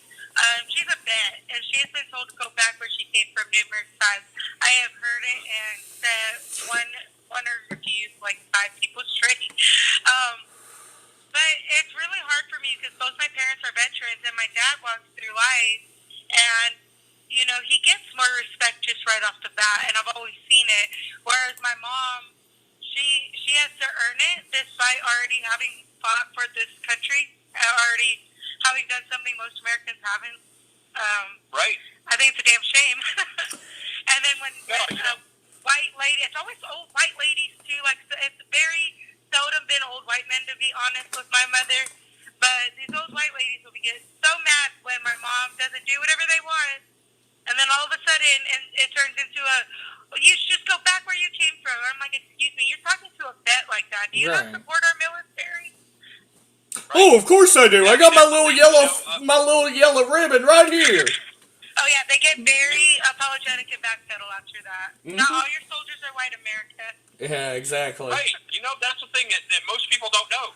She's a vet, and she has been told to go back where she came from numerous times. I have heard it and said one or refused like 5 people straight. But it's really hard for me because both my parents are veterans, and my dad walks through life, and you know, he gets more respect just right off the bat, and I've always seen it. Whereas my mom, she has to earn it despite already having fought for this country, already having done something most Americans haven't. Right. I think it's a damn shame. And then when white lady, it's always old white ladies too. Like it's very seldom been old white men, to be honest, with my mother. But these old white ladies will get so mad when my mom doesn't do whatever they want. And then all of a sudden, it turns into you should just go back where you came from. I'm like, excuse me, you're talking to a vet like that. Do you not support our military? Right. Oh, of course I do. I got my little yellow ribbon right here. Oh yeah, they get very apologetic and backpedal after that. Mm-hmm. Not all your soldiers are white, America. Yeah, exactly. Right. You know, that's the thing that most people don't know.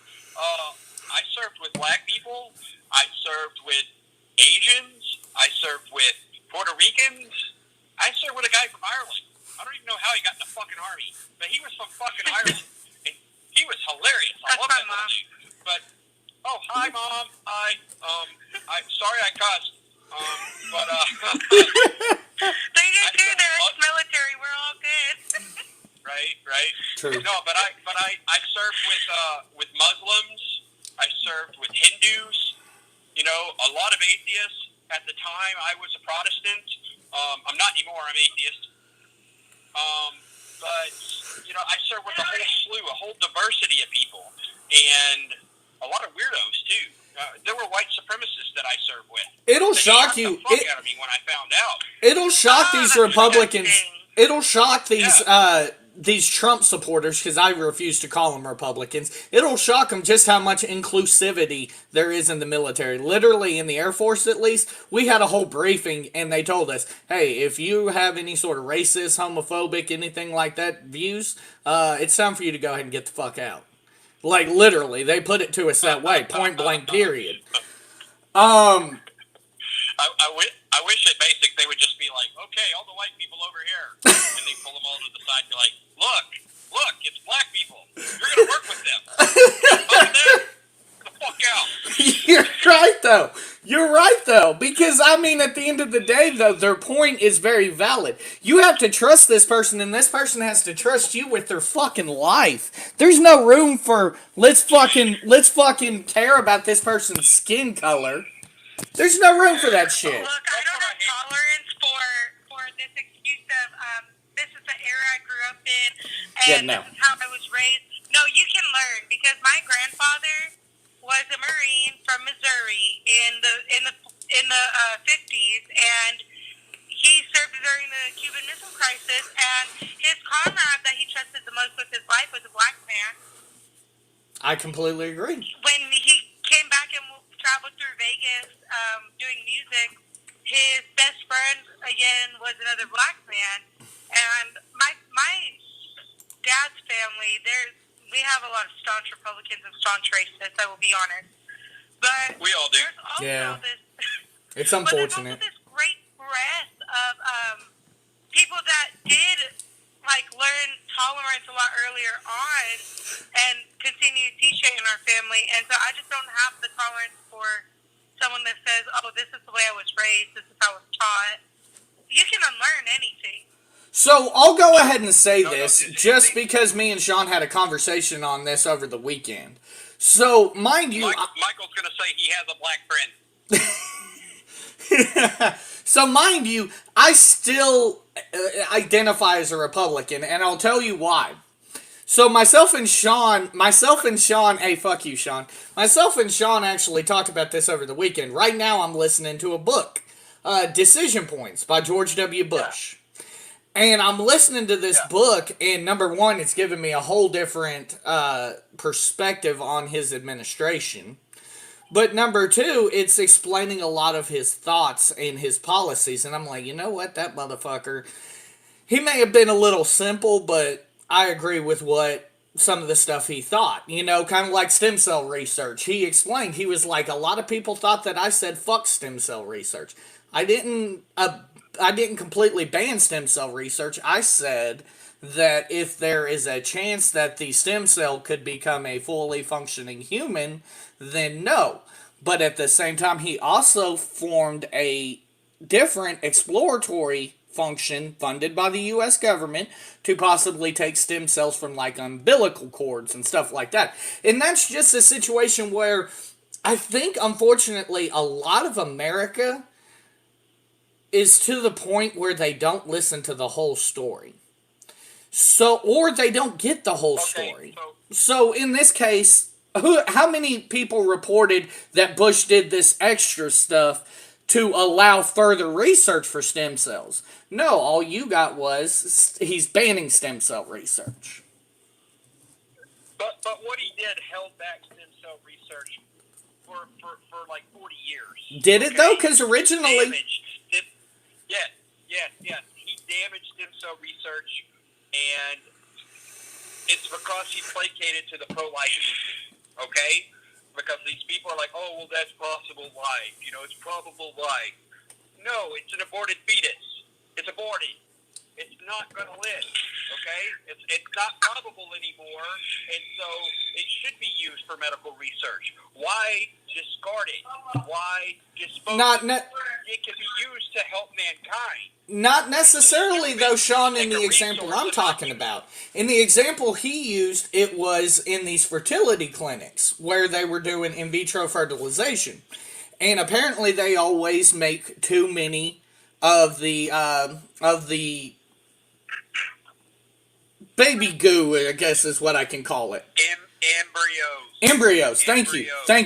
I served with black people. I served with Asians. I served with Puerto Ricans. I served with a guy from Ireland. I don't even know how he got in the fucking army, but he was from fucking Ireland, and he was hilarious. I love that little dude. But hi, Mom. I'm sorry I cussed. They did too. They're ex-military. We're all good. Right. right. True. No, but I served with Muslims. I served with Hindus. You know, a lot of atheists. At the time, I was a Protestant. I'm not anymore. I'm atheist. But you know, I served with a whole slew, a whole diversity of people, and a lot of weirdos too. There were white supremacists that I served with. It'll They shock shocked you. the fuck out of me when I found out. It'll shock these that's Republicans. disgusting. It'll shock these Trump supporters, because I refuse to call them Republicans. It'll shock them just how much inclusivity there is in the military. Literally, in the Air Force at least, we had a whole briefing, and they told us, hey, if you have any sort of racist, homophobic, anything like that views, it's time for you to go ahead and get the fuck out. Like, literally, they put it to us that way, point blank, period. I wish at basic they would just be like, okay, all the white people over here, and they pull them all to the side and be like, look, it's black people. You're gonna work with them. Fuck them. Get the fuck out. You're right though, because I mean, at the end of the day though, their point is very valid. You have to trust this person, and this person has to trust you with their fucking life. There's no room for let's fucking care about this person's skin color. There's no room for that shit. Look, I don't have tolerance for this excuse of this is the era I grew up in, and Yeah, no. this is how I was raised. No, you can learn, because my grandfather was a Marine from Missouri in the 50s, and he served during the Cuban Missile Crisis, and his comrade that he trusted the most with his life was a black man. I completely agree. When he came back and traveled through Vegas doing music, his best friend again was another black man, and my dad's family, we have a lot of staunch Republicans and staunch racists, I will be honest, but We all do. there's also Yeah. this It's but there's also unfortunate. this great breadth of people that did learn tolerance a lot earlier on and continue to teach it in our family. And so I just don't have the tolerance for someone that says, oh, this is the way I was raised, this is how I was taught. You can unlearn anything. So I'll go ahead and say this, just because me and Sean had a conversation on this over the weekend. So, mind you, Michael's gonna say he has a black friend. so mind you, I still identify as a Republican, and I'll tell you why. So myself and Sean, hey, fuck you, Sean. Myself and Sean actually talked about this over the weekend. Right now I'm listening to a book, Decision Points by George W. Bush. And I'm listening to this book, and number one, it's giving me a whole different perspective on his administration. But number two, it's explaining a lot of his thoughts and his policies. And I'm like, you know what? That motherfucker, he may have been a little simple, but I agree with what some of the stuff he thought. You know, kind of like stem cell research. He explained, he was like, a lot of people thought that I said fuck stem cell research. I didn't completely ban stem cell research. I said that if there is a chance that the stem cell could become a fully functioning human, then no. But at the same time, he also formed a different exploratory function funded by the U.S. government to possibly take stem cells from umbilical cords and stuff like that. And that's just a situation where I think, unfortunately, a lot of America is to the point where they don't listen to the whole story. Or they don't get the whole story. So in this case, how many people reported that Bush did this extra stuff to allow further research for stem cells? No, all you got was he's banning stem cell research. But what he did held back stem cell research for 40 years. Did it though? Because originally... Yes. He damaged stem cell research, and it's because he placated to the pro-life movement, okay? Because these people are like, oh, well, that's possible life. You know, it's probable life. No, it's an aborted fetus. It's aborted. It's not going to live, okay? It's not probable anymore, and so it should be used for medical research. Why discard it? Why dispose of it? it can be used to help mankind. Not necessarily, though, Sean, in the example I'm talking about. In the example he used, it was in these fertility clinics where they were doing in vitro fertilization. And apparently they always make too many of the baby goo, I guess is what I can call it. Embryos. Thank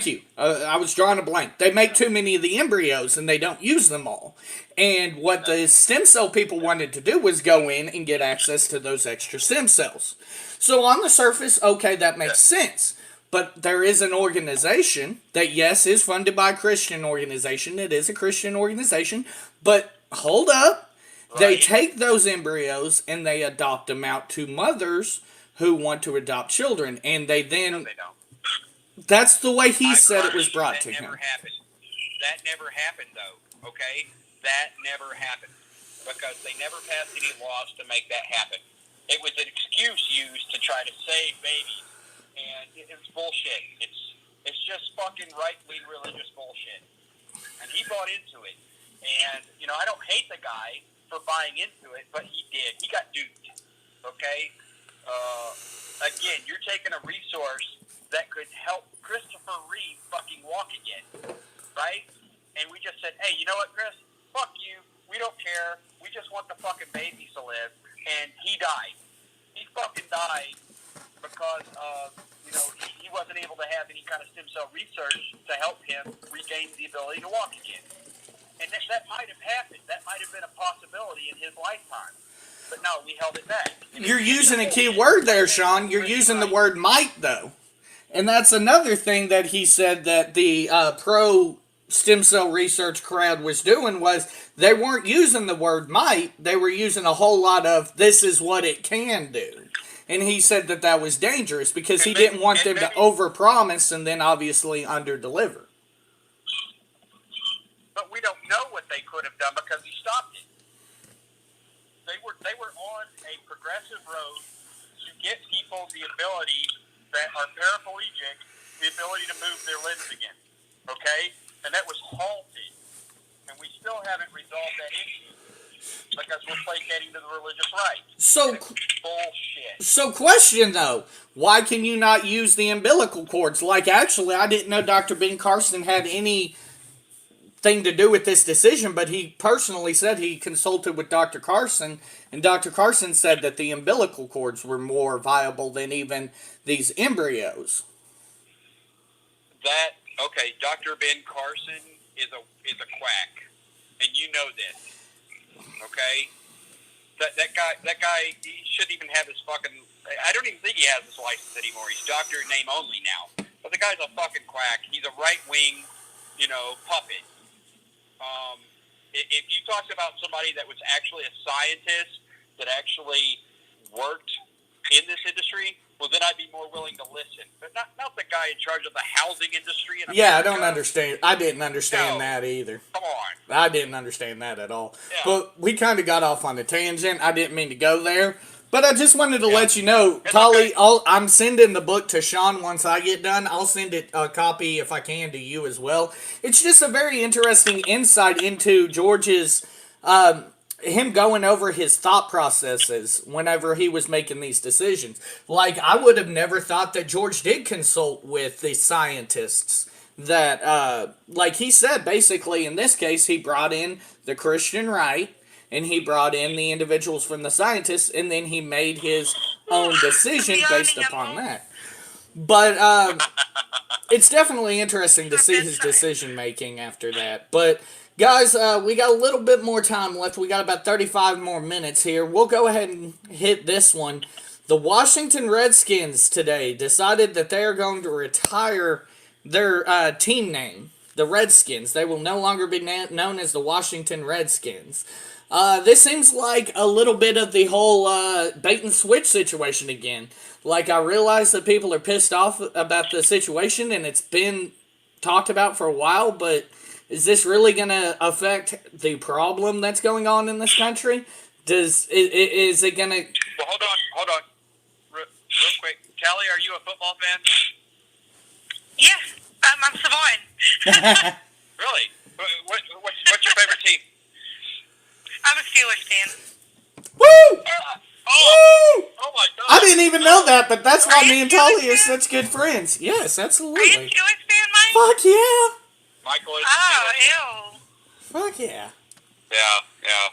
you. I was drawing a blank. They make too many of the embryos and they don't use them all. And what the stem cell people wanted to do was go in and get access to those extra stem cells. So on the surface, okay, that makes sense. But there is an organization that, yes, is funded by a Christian organization. It is a Christian organization. But hold up. They take those embryos and they adopt them out to mothers who want to adopt children. And they then... No, they don't. That's the way he said it was brought to him. That never happened, though, okay? That never happened. Because they never passed any laws to make that happen. It was an excuse used to try to save babies. And it's bullshit. It's just fucking right-wing religious bullshit. And he bought into it. And, you know, I don't hate the guy for buying into it, but he did. He got duped, okay? Again, you're taking a resource that could help Christopher Reeve fucking walk again, right? And we just said, hey, you know what, Chris? Fuck you. We don't care. We just want the fucking babies to live. And he died. He fucking died because you know, he wasn't able to have any kind of stem cell research to help him regain the ability to walk again. And that might have happened. That might have been a possibility in his lifetime. But no, we held it back. You're using a key word there, Sean. You're using the word might, though. And that's another thing that he said that the pro-stem cell research crowd was doing was they weren't using the word might. They were using a whole lot of this is what it can do. And he said that that was dangerous because he didn't want them to overpromise and then obviously underdeliver. But we don't know what they could have done because he stopped it. They were on a progressive road to get people the ability that are paraplegic, the ability to move their limbs again. Okay? And that was halted. And we still haven't resolved that issue because we're placating to the religious right. So, bullshit. So question though, why can you not use the umbilical cords? Like actually, I didn't know Dr. Ben Carson had any thing to do with this decision, but he personally said he consulted with Dr. Carson, and Dr. Carson said that the umbilical cords were more viable than even these embryos. Okay, Dr. Ben Carson is a quack, and you know this. Okay, that guy, he shouldn't even have his fucking. I don't even think he has his license anymore. He's doctor in name only now. But the guy's a fucking quack. He's a right wing, puppet. If you talked about somebody that was actually a scientist that actually worked in this industry, well, then I'd be more willing to listen. But not the guy in charge of the housing industry in America. Yeah, I don't understand. I didn't understand that either. Come on. I didn't understand that at all. Yeah. But we kind of got off on a tangent. I didn't mean to go there. But I just wanted to let you know, Tolly, I'm sending the book to Sean once I get done. I'll send it a copy, if I can, to you as well. It's just a very interesting insight into George's, him going over his thought processes whenever he was making these decisions. Like, I would have never thought that George did consult with the scientists that, like he said, basically, in this case, he brought in the Christian right, and he brought in the individuals from the scientists, and then he made his own decision based upon that. But it's definitely interesting to see his decision-making after that. But, guys, we got a little bit more time left. We got about 35 more minutes here. We'll go ahead and hit this one. The Washington Redskins today decided that they are going to retire their team name, the Redskins. They will no longer be known as the Washington Redskins. This seems like a little bit of the whole bait and switch situation again. Like, I realize that people are pissed off about the situation, and it's been talked about for a while, but is this really going to affect the problem that's going on in this country? Is it going to... Well, hold on. Real quick. Callie, are you a football fan? Yeah, I'm Savon. Really? What's your favorite I'm a Steelers fan. Woo! Oh my God! I didn't even know that, but that's why Are you me and Steelers Talia are fan? such good friends. Yes, Are you a absolutely. Steelers fan, Mike? Fuck yeah. Michael is Oh, Steelers. ew. Fuck yeah. Yeah.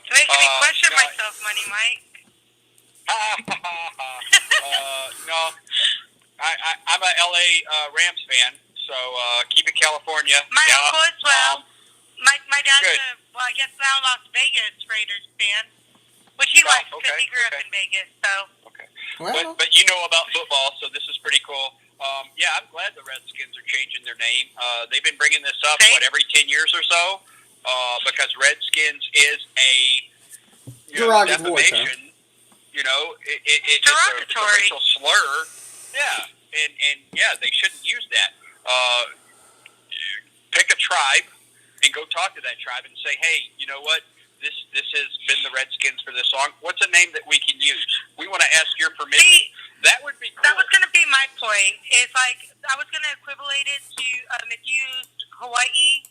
It makes me question no, myself, Money Mike. No, I'm a LA Rams fan, so keep it California. My yeah. uncle as well. My dad's good. I guess now Las Vegas Raiders fan, which he likes because he grew up in Vegas. So. Okay. Well, But you know about football, so this is pretty cool. Yeah, I'm glad the Redskins are changing their name. They've been bringing this up, every 10 years or so, because Redskins is a derogatory term. defamation. It's a racial slur. Yeah, and yeah, they shouldn't use that. Pick a tribe and go talk to that tribe and say, hey, you know what? This has been the Redskins for this long. What's a name that we can use? We want to ask your permission. See, that would be cool. That was going to be my point. It's like I was going to equivalent it to if you used Hawaii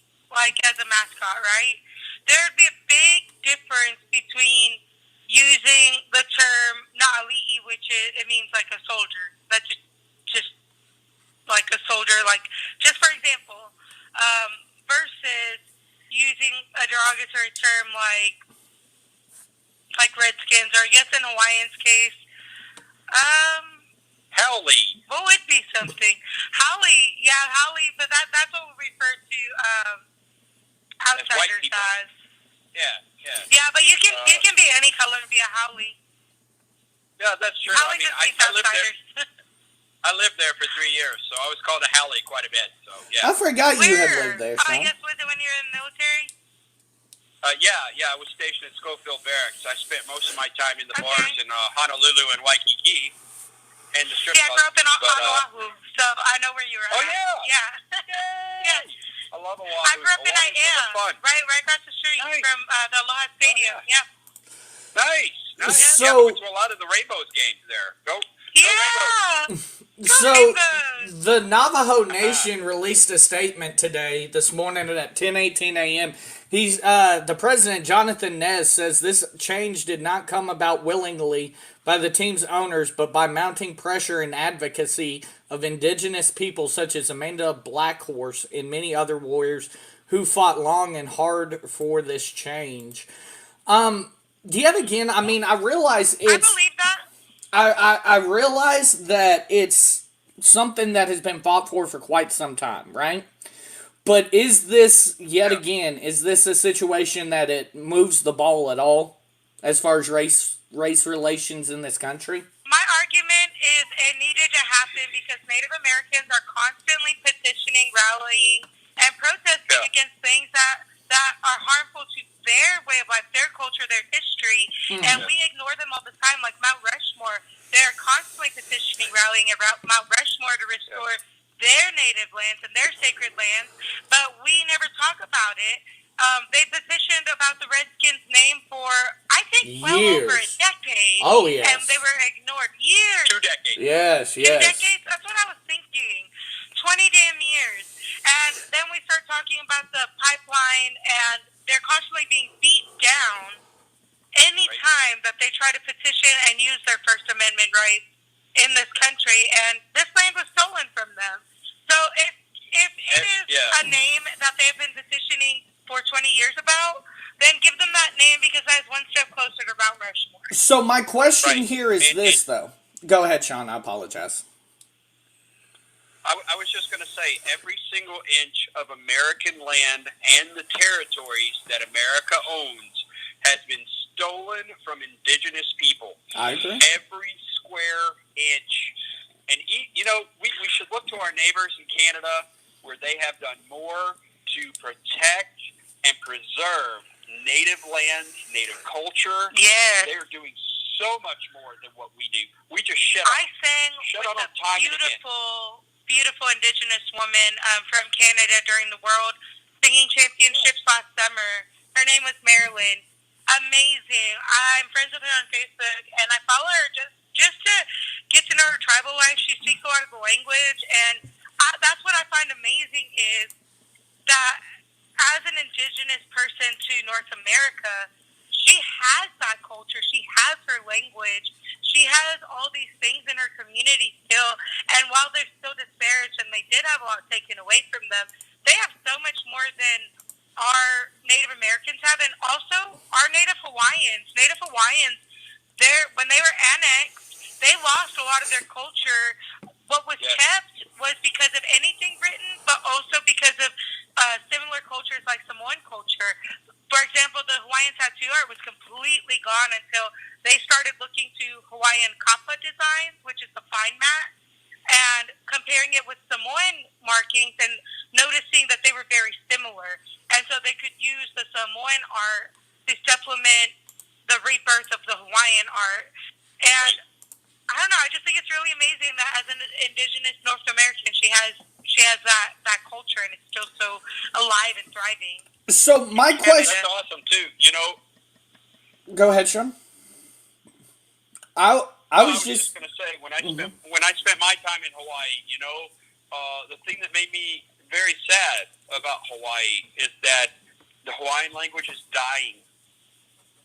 as a mascot, right? There would be a big difference between using the term Na'ali'i, which it means like a soldier. That's just like a soldier, just for example, versus using a derogatory term like Redskins, or I guess in Hawaiian's case, Howley. what would be something? Howley, but that's what we refer to outsiders as. Yeah. Yeah, but you can be any color and be a Howley. Yeah, that's true. Howley just means outsiders. I lived there for 3 years, so I was called a Howley quite a bit. So yeah. I forgot you had Where? lived there, I Sean. guess was it when you were in the military? Yeah. I was stationed at Schofield Barracks. I spent most of my time in the bars in Honolulu and Waikiki, and the strip I clubs. grew up in Oahu, so I know where you were. Oh at. yeah. Yeah. I love Oahu. I grew up in Oahu's Aiea, right across the street from the Aloha Stadium. Oh, yeah. Nice. So- I went to a lot of the Rainbows games there. Go Rainbows. So, the Navajo Nation released a statement this morning at 10:18 a.m. The president, Jonathan Nez, says this change did not come about willingly by the team's owners, but by mounting pressure and advocacy of indigenous people such as Amanda Blackhorse and many other warriors who fought long and hard for this change. Yet again, I mean, I realize it's... I believe that. I realize that it's something that has been fought for quite some time, right? But is this, yet again, is this a situation that it moves the ball at all as far as race relations in this country? My argument is it needed to happen because Native Americans are constantly petitioning, rallying, and protesting against things that are harmful to their way of life, their culture, their history, and we ignore them all the time. Like Mount Rushmore, they're constantly petitioning, rallying at Mount Rushmore to restore their native lands and their sacred lands, but we never talk about it. They petitioned about the Redskins' name for, I think, well over a decade. Oh, yes. And they were ignored. Years. 2 decades. Yes. 2 decades? That's what I was thinking. 20 damn years. And then we start talking about the pipeline, and they're constantly being beat down any time that they try to petition and use their First Amendment rights in this country. And this land was stolen from them. So if it is a name that they've been petitioning for 20 years about, then give them that name because that's one step closer to Mount Rushmore. So my question here is this, though. Go ahead, Sean. I apologize. I was just going to say, every single inch of American land and the territories that America owns has been stolen from indigenous people. I agree. Every square inch. And, we should look to our neighbors in Canada where they have done more to protect and preserve native lands, native culture. Yes. They're doing so much more than what we do. We just shut on them time and again. Beautiful indigenous woman from Canada during the World Singing Championships last summer. Her name was Marilyn. Amazing. I'm friends with her on Facebook, and I follow her just to get to know her tribal life. She speaks a lot of the language, and that's what I find amazing is that as an indigenous person to North America, she has that culture. She has her language. She has all these things in her community still. And while they're still disparaged and they did have a lot taken away from them, they have so much more than our Native Americans have, and also our Native Hawaiians. Native Hawaiians, when they were annexed, they lost a lot of their culture. What was kept was because of anything written, but also because of similar cultures like Samoan culture. For example, the Hawaiian tattoo art was completely gone until they started looking to Hawaiian kapa designs, which is the fine mat, and comparing it with Samoan markings and noticing that they were very similar. And so they could use the Samoan art to supplement the rebirth of the Hawaiian art. And I don't know, I just think it's really amazing that as an indigenous North American, she has that culture, and it's still so alive and thriving. So my question... That's awesome, too. You know... Go ahead, Sean. I was just going to say, when I spent my time in Hawaii, you know, the thing that made me very sad about Hawaii is that the Hawaiian language is dying.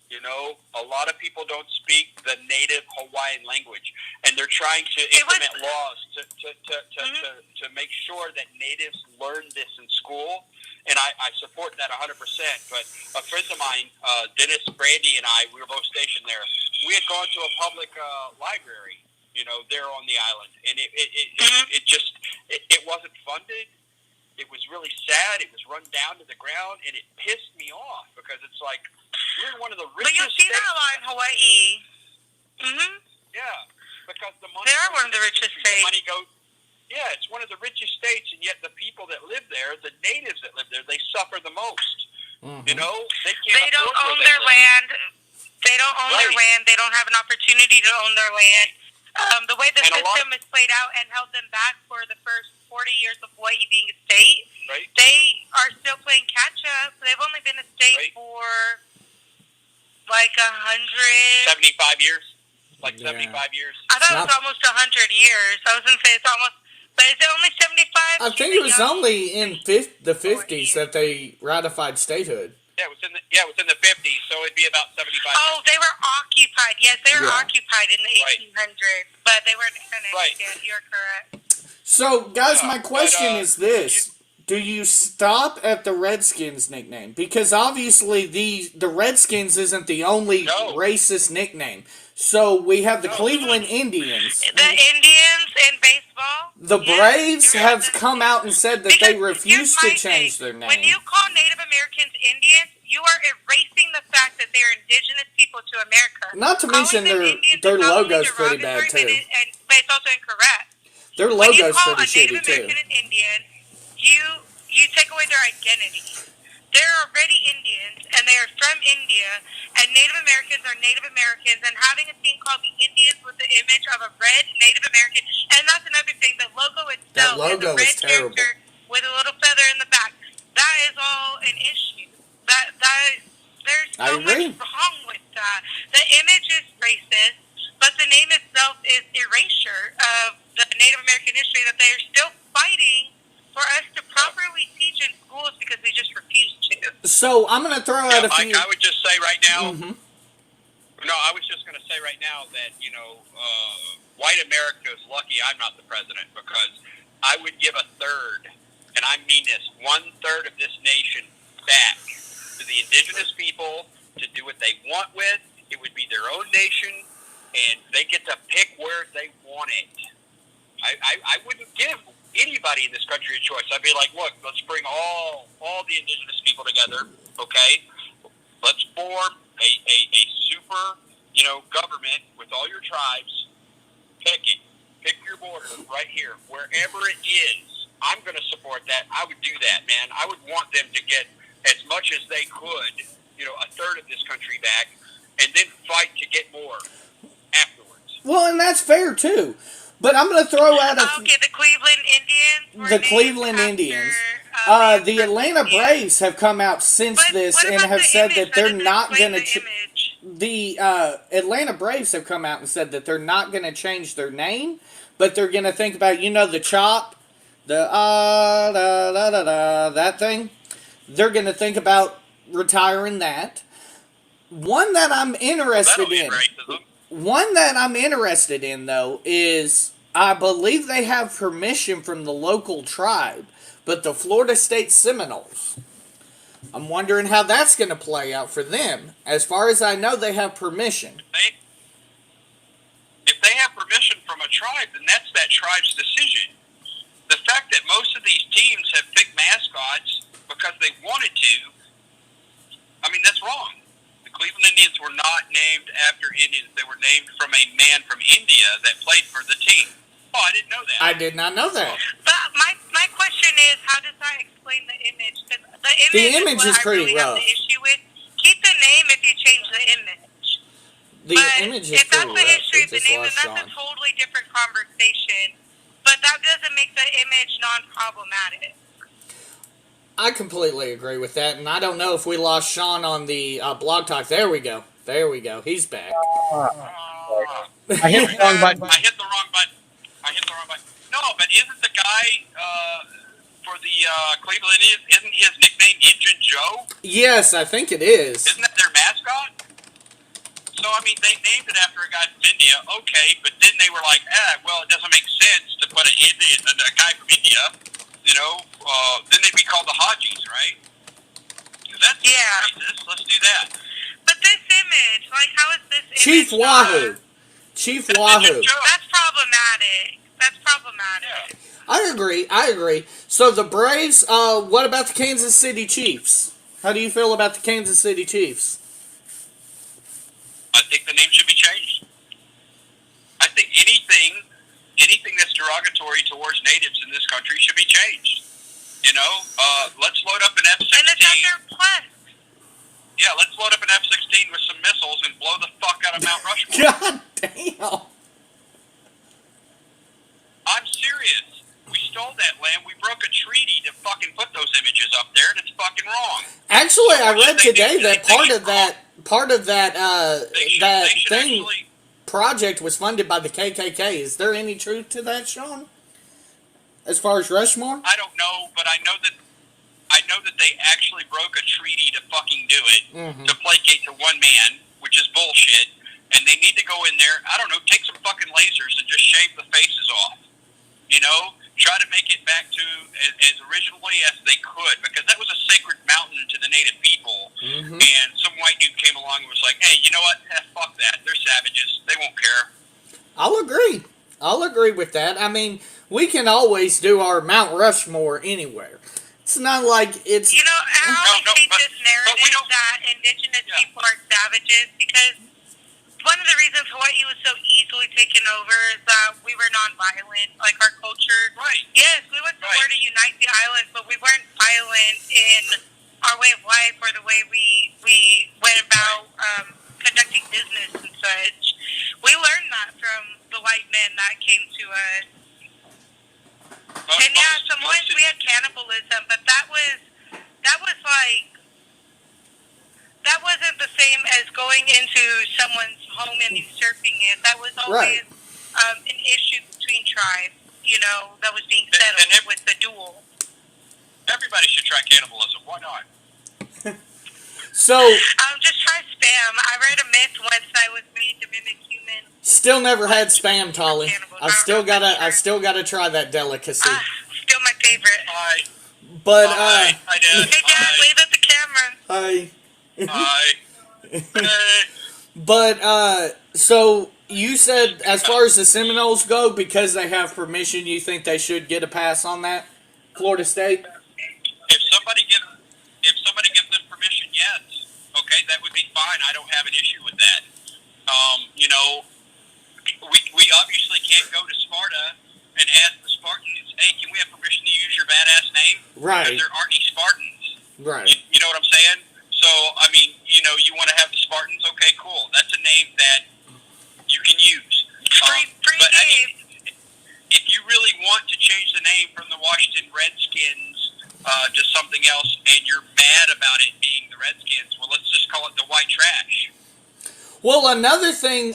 You know, a lot of people don't speak the native Hawaiian language, and they're trying to implement laws to make sure that natives learn this in school. And I support that 100%. But a friend of mine, Dennis Brandy, and I, we were both stationed there. We had gone to a public library, you know, there on the island, and it wasn't funded. It was really sad. It was run down to the ground, and it pissed me off because it's like we're one of the richest. But you'll see that a lot in Hawaii. Yeah, because the money. They are one of the richest states. The money goes. Yeah, it's one of the richest states, and yet the people that live there, the natives that live there, they suffer the most. You know, they can't. They don't own their land. They don't own their land. They don't have an opportunity to own their land. The way the system is played out and held them back for the first 40 years of Hawaii being a state, they are still playing catch up. They've only been a state for like 75 years. Like 75 years. I thought it was almost 100 years. I was going to say it's almost, but is it only 75? I think it was only in the 50s that they ratified statehood. Yeah, it was in the 50s, so it'd be about 75 Oh, years. they were occupied. Yes, they were occupied in the 1800s, but they weren't annexed yet. You're correct. So, guys, my question is this. Do you stop at the Redskins nickname? Because obviously the Redskins isn't the only racist nickname. So we have the Cleveland Indians. The Indians in baseball. The Braves have come out and said that they refuse to change their name. When you call Native Americans Indians, you are erasing the fact that they're indigenous people to America. Not to mention their logo's pretty bad too. But it's also incorrect. Their logo's pretty shitty too. When you call a Native American an Indian, you take away their identity. They're already Indians, and they are from India, and Native Americans are Native Americans, and having a team called the Indians with the image of a red Native American, and that's another thing, the logo itself is a red character with a little feather in the back. That is all an issue. There's so much wrong with that. The image is racist, but the name itself is erasure of the Native American history that they are still fighting for us to properly teach in schools because we just refuse to. So I'm going to throw out a few. I would just say right now. No, I was just going to say right now that white America is lucky I'm not the president, because I would give a third, and I mean this, 1/3 of this nation back to the indigenous people to do what they want with. It would be their own nation, and they get to pick where they want it. I wouldn't give anybody in this country a choice. I'd be like, look, let's bring all the indigenous people together, okay? Let's form a super, government with all your tribes. Pick it. Pick your border right here, wherever it is. I'm going to support that. I would do that, man. I would want them to get as much as they could, a third of this country back, and then fight to get more afterwards. Well, and that's fair, too. But I'm going to throw out the Cleveland Indians. The Cleveland Indians. The Atlanta Braves have come out since this and have said that they're not going to... The Atlanta Braves have come out and said that they're not going to change their name, but they're going to think about, the chop, the that thing. They're going to think about retiring that. One that I'm interested That'll be in. racism. One that I'm interested in, though, is I believe they have permission from the local tribe, but the Florida State Seminoles. I'm wondering how that's going to play out for them. As far as I know, they have permission. If they have permission from a tribe, then that's that tribe's decision. The fact that most of these teams have picked mascots because they wanted to, I mean, that's wrong. The Cleveland Indians were not named after Indians. They were named from a man from India that played for the team. Oh, I didn't know that. I did not know that. But my question is, how does that explain the image? 'Cause The image what is I pretty really rough. have the issue with. Keep the name if you change the image. The But image is if that's pretty the rough. history It of the just name, then lost that's a Sean. totally different conversation. But that doesn't make the image non-problematic. I completely agree with that, and I don't know if we lost Sean on the Blog Talk. There we go. There we go. He's back. I hit the wrong button. I hit the wrong button. No, but isn't the guy for the Cleveland Indians, isn't his nickname Injun Joe? Yes, I think it is. Isn't that their mascot? So, I mean, they named it after a guy from India, okay, but then they were like, well, it doesn't make sense to put a guy from India, you know, then they'd be called the Hajis, right? 'Cause that's racist. Let's do that. But this image, like, how is this image Chief Wahoo. not- Chief That's Wahoo. Injun Joe. That's problematic. That's problematic. Yeah. I agree. So the Braves, what about the Kansas City Chiefs? How do you feel about the Kansas City Chiefs? I think the name should be changed. I think anything that's derogatory towards natives in this country should be changed. You know, let's load up an F-16. And it's at their plus. Yeah, let's load up an F-16 with some missiles and blow the fuck out of Mount Rushmore. God damn. I'm serious. We stole that land. We broke a treaty to fucking put those images up there, and it's fucking wrong. Actually, I read They today should- that they part should- of that They should, that they should thing actually. project was funded by the KKK. Is there any truth to that, Sean? As far as Rushmore? I don't know, but I know that they actually broke a treaty to fucking do it, Mhm. to placate to one man, which is bullshit. And they need to go in there, I don't know, take some fucking lasers and just shave the faces off. You know? Try to make it back to as originally as they could, because that was a sacred mountain to the native people. Mhm. And some white dude came along and was like, hey, you know what? Fuck that. They're savages. They won't care. I'll agree with that. I mean, we can always do our Mount Rushmore anywhere. It's not like it's... You know, I always hate but this we narrative don't- that indigenous Yeah. people are savages, because one of the reasons Hawaii was so easily taken over is that we were nonviolent, like our culture. Right. Yes, we went to Right. war to unite the islands, but we weren't violent in our way of life or the way we went about conducting business and such. We learned that from the white men that came to us. And yeah, sometimes we had cannibalism, but that was like, that wasn't the same as going into someone's home and usurping it. That was always an issue between tribes, you know, that was being settled And with the duel. Everybody should try cannibalism. Why not? So, Just try spam. I read a myth once that was made to mimic humans. still never had Spam, Tolly. I've still gotta try that delicacy. Still my favorite. Hi. But, Hi. Hi, Dad. Hey, Dad, wave at the camera. I... Hi. Hey. But, so, you said, as far as the Seminoles go, because they have permission, you think they should get a pass on that? Florida State? If somebody gives them permission, yes. Okay, that would be fine. I don't have an issue with that. You know, we obviously can't go to Sparta and ask the Spartans, hey, can we have permission to use your badass name? Right. Because there aren't any Spartans. Right. You know what I'm saying? So, I mean, you know, you want to have the Spartans? Okay, cool. That's a name that you can use. Free But I game. mean, if you really want to change the name from the Washington Redskins to something else, and you're mad about it being the Redskins, well, let's just call it the White Trash. Well, another thing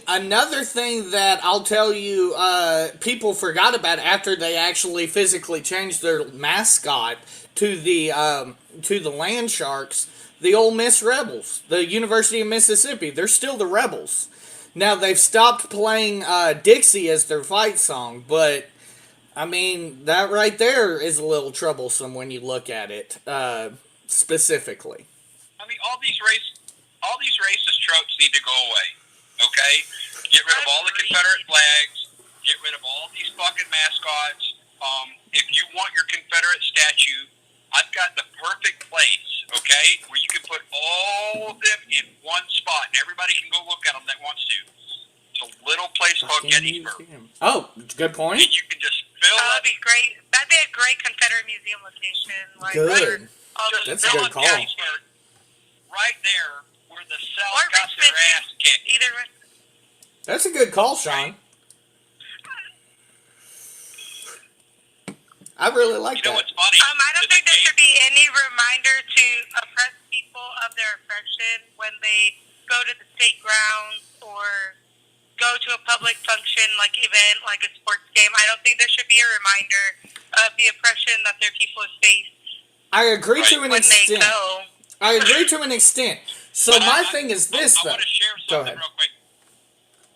that I'll tell you, people forgot about after they actually physically changed their mascot to the Land Sharks, the Ole Miss Rebels, the University of Mississippi. They're still the Rebels. Now they've stopped playing Dixie as their fight song, but I mean that right there is a little troublesome when you look at it specifically. I mean, all these racist tropes need to go away. Okay, get rid of all the Confederate flags. Get rid of all these fucking mascots. If you want your Confederate statue, I've got the perfect place. Okay, where you can put all of them in one spot, and everybody can go look at them that wants to. It's a little place called Gettysburg. Oh, good point. And you can just fill That'd be great. That'd be a great Confederate museum location. Like, Good. just That's a fill good up call. Gettysburg right there where the South or got their Richmond, ass kicked. either. That's a good call, Sean. I really like You know that. what's funny? I don't think there should be any reminder to oppress people of their oppression when they go to the state grounds or go to a public function, like event, like a sports game. I don't think there should be a reminder of the oppression that their people have faced I agree to an when they extent. go. I agree to an extent. So But my thing is this, I though. want to share Go something ahead. real quick.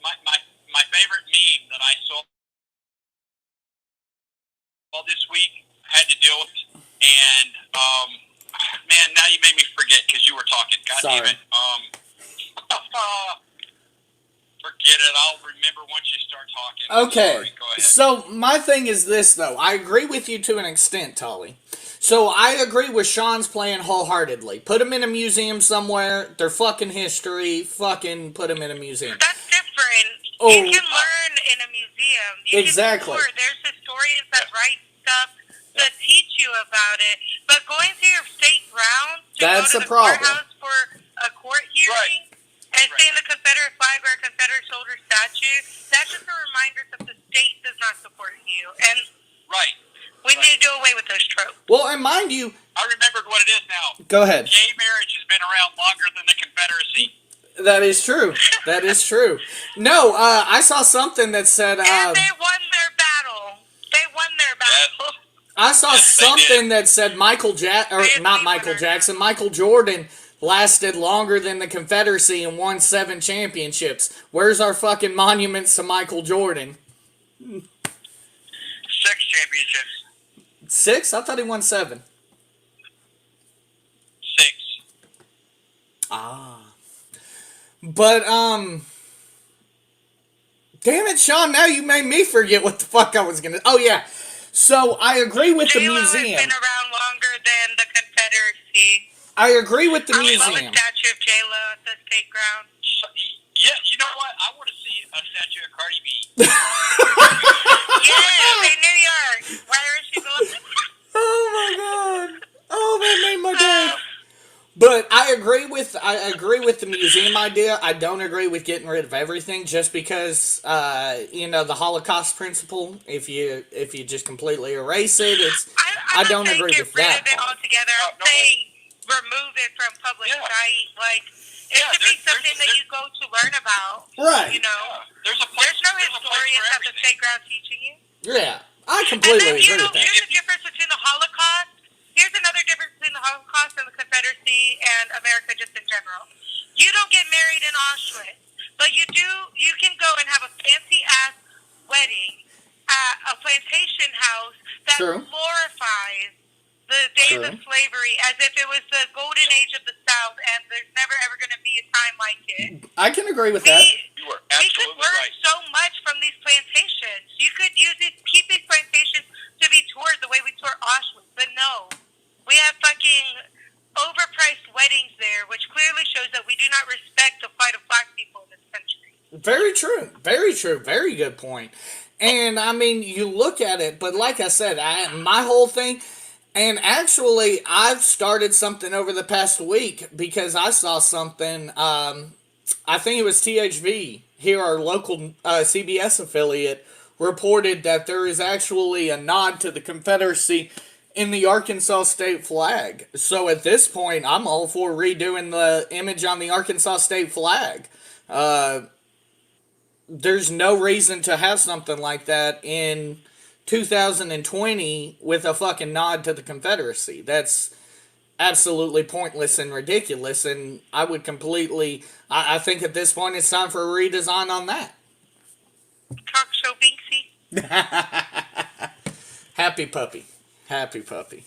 My favorite meme that I saw this week had to deal with, and man, now you made me forget because you were talking. God Sorry. damn it. Forget it. I'll remember once you start talking. Okay. Sorry, go ahead. So my thing is this, though. I agree with you to an extent, Tully. So I agree with Sean's plan wholeheartedly. Put them in a museum somewhere. Their fucking history. Fucking put them in a museum. That's different. Oh. You can learn in a museum. You Exactly. Can tour. There's historians that write stuff to teach you about it. But going to your state grounds to That's go a to the problem. courthouse for a court hearing and seeing the Confederate flag or a Confederate soldier statue, that's just a reminder that the state does not support you. And Right. we need to do away with those tropes. Well, and mind you, I remembered what it is now. go ahead. Gay marriage has been around longer than the Confederacy. That is true. That is true. No, I saw something that said. And they won their battle. They won their battle. I saw Yes, they something that said Michael Jackson, Michael Jordan lasted longer than the Confederacy and won 7 championships. Where's our fucking monuments to Michael Jordan? 6 championships. 6? I thought he won 7. 6. Ah. But, damn it, Sean, now you made me forget what the fuck I was gonna... Oh, yeah. So, I agree with the J-Lo has museum. been around longer than the Confederacy. I agree with the I would love a museum. statue of J-Lo at the state ground. Yeah, you know what? I want to see a statue of Cardi B. Yes, in New York. Where is she going? Oh my god. Oh, that made my day. But I agree with the museum idea. I don't agree with getting rid of everything just because the Holocaust principle. If you just completely erase it, I don't say agree get with rid that of it part. altogether. I'm No, saying remove it from public Yeah. sight. Like it Yeah, should be there's- something that there's- you go to learn about. Right. You know, There's a place. there's no there's a place historians for at the everything. state ground teaching you. Yeah, I And completely then agree with that. here's the difference between the Holocaust. Here's another difference between the Holocaust and the Confederacy and America just in general. You don't get married in Auschwitz, but you can go and have a fancy ass wedding at a plantation house that True. glorifies the days True. of slavery as if it was the golden age of the South and there's never ever going to be a time like it. I can agree with that. You are We could absolutely learn right. so much from these plantations. You could keep these plantations to be toured the way we tour Auschwitz, but no. We have fucking overpriced weddings there, which clearly shows that we do not respect the plight of black people in this country. Very true. Very true. Very good point. And I mean, you look at it, but like I said, my whole thing, and actually, I've started something over the past week because I saw something. I think it was THV here, our local CBS affiliate, reported that there is actually a nod to the Confederacy in the Arkansas state flag. So at this point, I'm all for redoing the image on the Arkansas state flag. There's no reason to have something like that in 2020 with a fucking nod to the Confederacy. That's absolutely pointless and ridiculous, and I would completely. I think at this point it's time for a redesign on that. Talk show Binksy. Happy puppy. Happy puppy.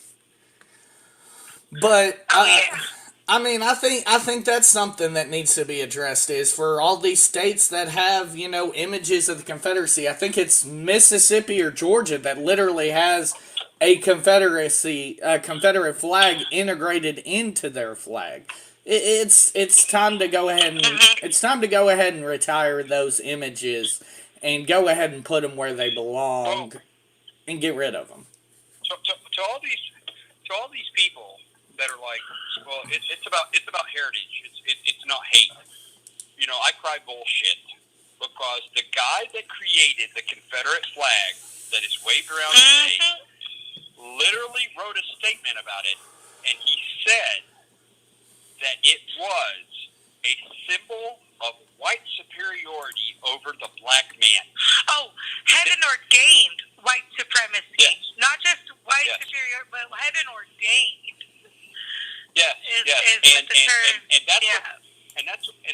But Oh, yeah. I mean, I think that's something that needs to be addressed. Is for all these states that have images of the Confederacy. I think it's Mississippi or Georgia that literally has a Confederate flag integrated into their flag. It's time to go ahead and retire those images and go ahead and put them where they belong and get rid of them. To all these people that are like, well, it's about heritage. It's not hate. I cry bullshit because the guy that created the Confederate flag that is waved around today literally wrote a statement about it, and he said that it was a symbol of white superiority over the black man. Oh, heaven ordained white supremacy. Yes. Not just white Yes. superiority, but heaven ordained. Yes, Is and what the term, that's yeah. what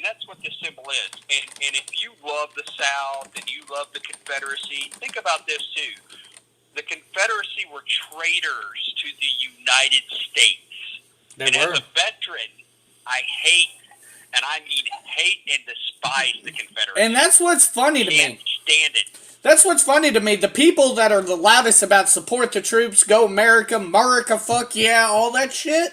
that's what this symbol is. And if you love the South and you love the Confederacy, think about this too. The Confederacy were traitors to the United States. They and were. As a veteran, I hate, and I mean hate and despise the Confederacy. And that's what's funny to Can't me. stand it. That's what's funny to me. The people that are the loudest about support the troops, go America, fuck yeah, all that shit,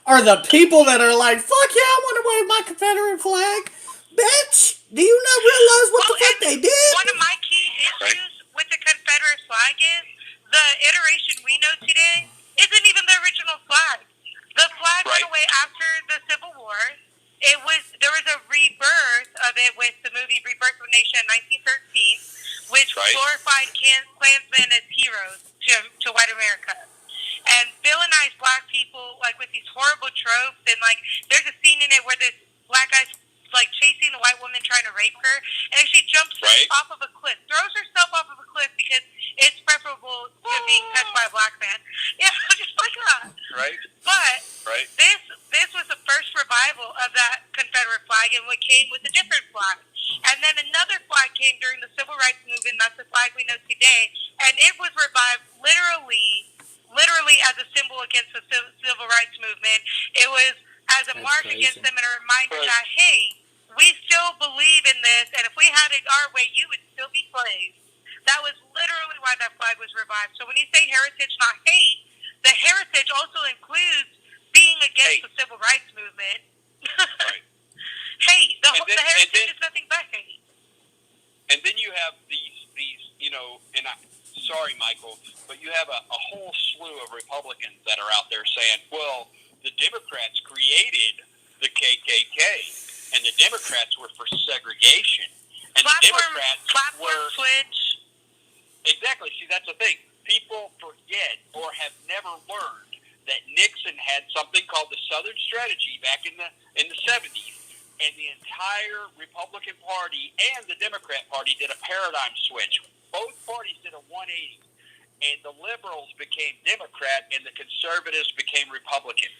are the people that are like, fuck yeah, I want to wave my Confederate flag. Bitch, do you not realize what the fuck they did? One of my key issues with the Confederate flag is the iteration we know today isn't even the original flag. The flag went away after the Civil War. There was a rebirth of it with the movie Rebirth of a Nation in 1913, which glorified Klansmen as heroes to white America. And villainized black people like with these horrible tropes, and like there's a scene in it where this black guy's like chasing the white woman trying to rape her, and she jumps off of a cliff, throws herself off of a cliff because it's preferable to being touched by a black man. Yeah, just like that. Right. But this was the first revival of that Confederate flag, and what came with a different flag. And then another flag came during the Civil Rights Movement. That's the flag we know today, and it was revived literally as a symbol against the Civil Rights Movement. It was as a march against them and a reminder that, hey, we still believe in this, and if we had it our way, you would still be slaves. That was literally why that flag was revived. So when you say heritage, not hate, the heritage also includes being against the Civil Rights Movement. Hate. The heritage is nothing but hate. And then you have these and sorry, Michael, but you have a whole slew of Republicans that are out there saying, well, the Democrats created the KKK, and the Democrats were for segregation, and the Democrats were... Switch. Exactly. See, that's the thing. People forget or have never learned that Nixon had something called the Southern Strategy back in the 70s, and the entire Republican Party and the Democrat Party did a paradigm switch. Both parties did a 180, and the liberals became Democrat, and the conservatives became Republican.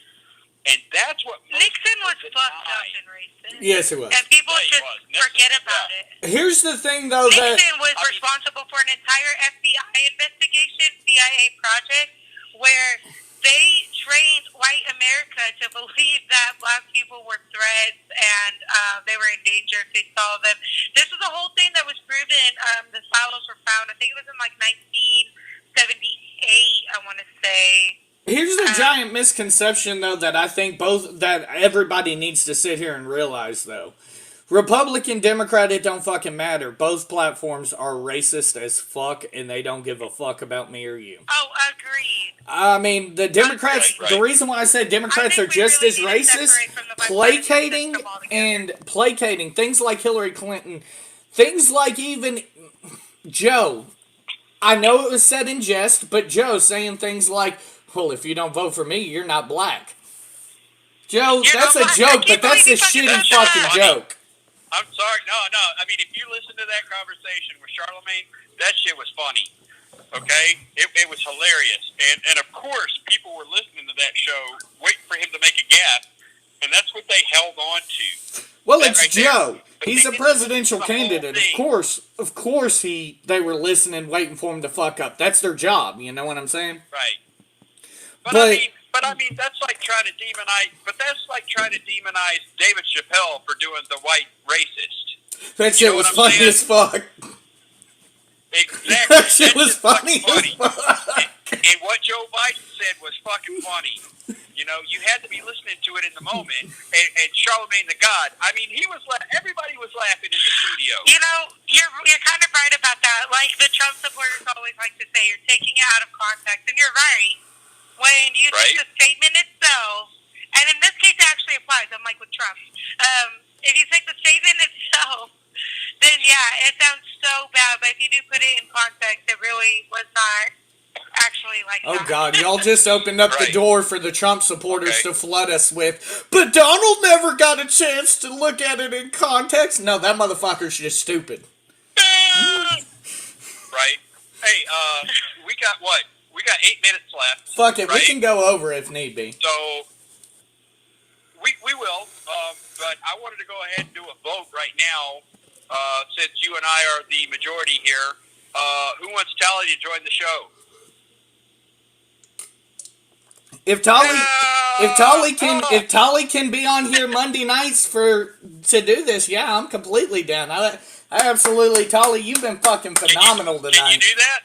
And that's what Nixon was fucked up and racist. Yes, it was. And people just forget about it. Here's the thing, though, Nixon was responsible for an entire FBI investigation, CIA project, where they trained white America to believe that black people were threats and they were in danger if they saw them. This was a whole thing that was proven. The files were found, I think it was in like 1978, I want to say. Here's the giant misconception, though, that I think that everybody needs to sit here and realize, though. Republican, Democrat, it don't fucking matter. Both platforms are racist as fuck, and they don't give a fuck about me or you. Oh, agreed. I mean, the Democrats, the reason why I said Democrats are just as racist, placating things like Hillary Clinton, things like even Joe. I know it was said in jest, but Joe saying things like, well, if you don't vote for me, you're not black. Joe, that's a joke, but that's a shitty fucking joke. I'm sorry. No. I mean, if you listen to that conversation with Charlemagne, that shit was funny. Okay? It was hilarious. And of course, people were listening to that show, waiting for him to make a gaffe, and that's what they held on to. Well, That it's right Joe. there. He's a But they presidential didn't do the whole candidate. thing. Of course, they were listening, waiting for him to fuck up. That's their job. You know what I'm saying? Right. But I mean, that's like trying to demonize. But that's like trying to demonize David Chappelle for doing the white racist. that shit was funny as fuck. Exactly. That shit was just fucking funny as fuck. And what Joe Biden said was fucking funny. You know, you had to be listening to it in the moment. And Charlemagne the God, I mean, everybody was laughing in the studio. You know, you're kind of right about that. Like the Trump supporters always like to say, you're taking it out of context, and you're right. When you take the statement itself, and in this case, it actually applies. Unlike with Trump, if you take the statement itself, then yeah, it sounds so bad. But if you do put it in context, it really was not actually like Oh that. God, y'all just opened up the Right. door for the Trump supporters to flood us with, but Donald never got a chance to look at it in context. No, that motherfucker's just stupid. Right. Hey, we got what? We got 8 minutes left. Fuck it, we right? can go over if need be. So we will, but I wanted to go ahead and do a vote right now, since you and I are the majority here. Who wants Tally to join the show? If Tolly can be on here Monday nights to do this, yeah, I'm completely down. I absolutely, Tolly, you've been fucking phenomenal tonight. Can you do that?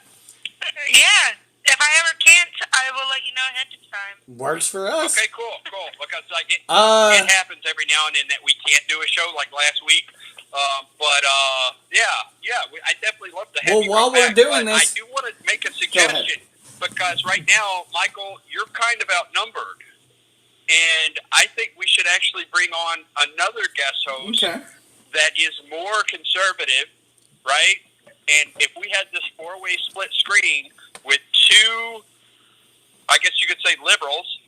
Yeah. If I ever can't, I will let you know ahead of time. Works for us. Okay, cool. Because like it happens every now and then that we can't do a show like last week. I definitely love to have Well, you while come we're back, doing but this- I do want to make a suggestion because right now, Michael, you're kind of outnumbered, and I think we should actually bring on another guest host that is more conservative, right? And if we had this 4-way split screen with 2, I guess you could say liberals,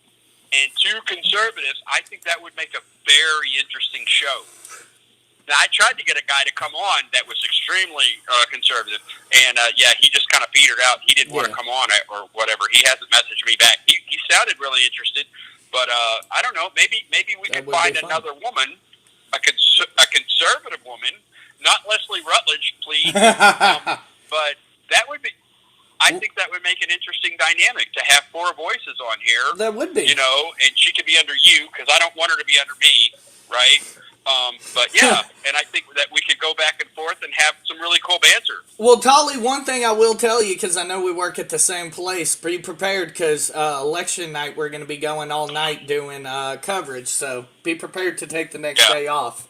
and 2 conservatives, I think that would make a very interesting show. Now, I tried to get a guy to come on that was extremely conservative, and he just kind of petered out. He didn't want to come on or whatever. He hasn't messaged me back. He sounded really interested, but I don't know. Maybe we could find another woman, a conservative woman, not Leslie Rutledge, please. But that would be. I think that would make an interesting dynamic to have 4 voices on here. That would be. You know, and she could be under you because I don't want her to be under me, right? But yeah, and I think that we could go back and forth and have some really cool banter. Well, Tolly, one thing I will tell you, because I know we work at the same place, be prepared because election night we're going to be going all night doing coverage, so be prepared to take the next day off.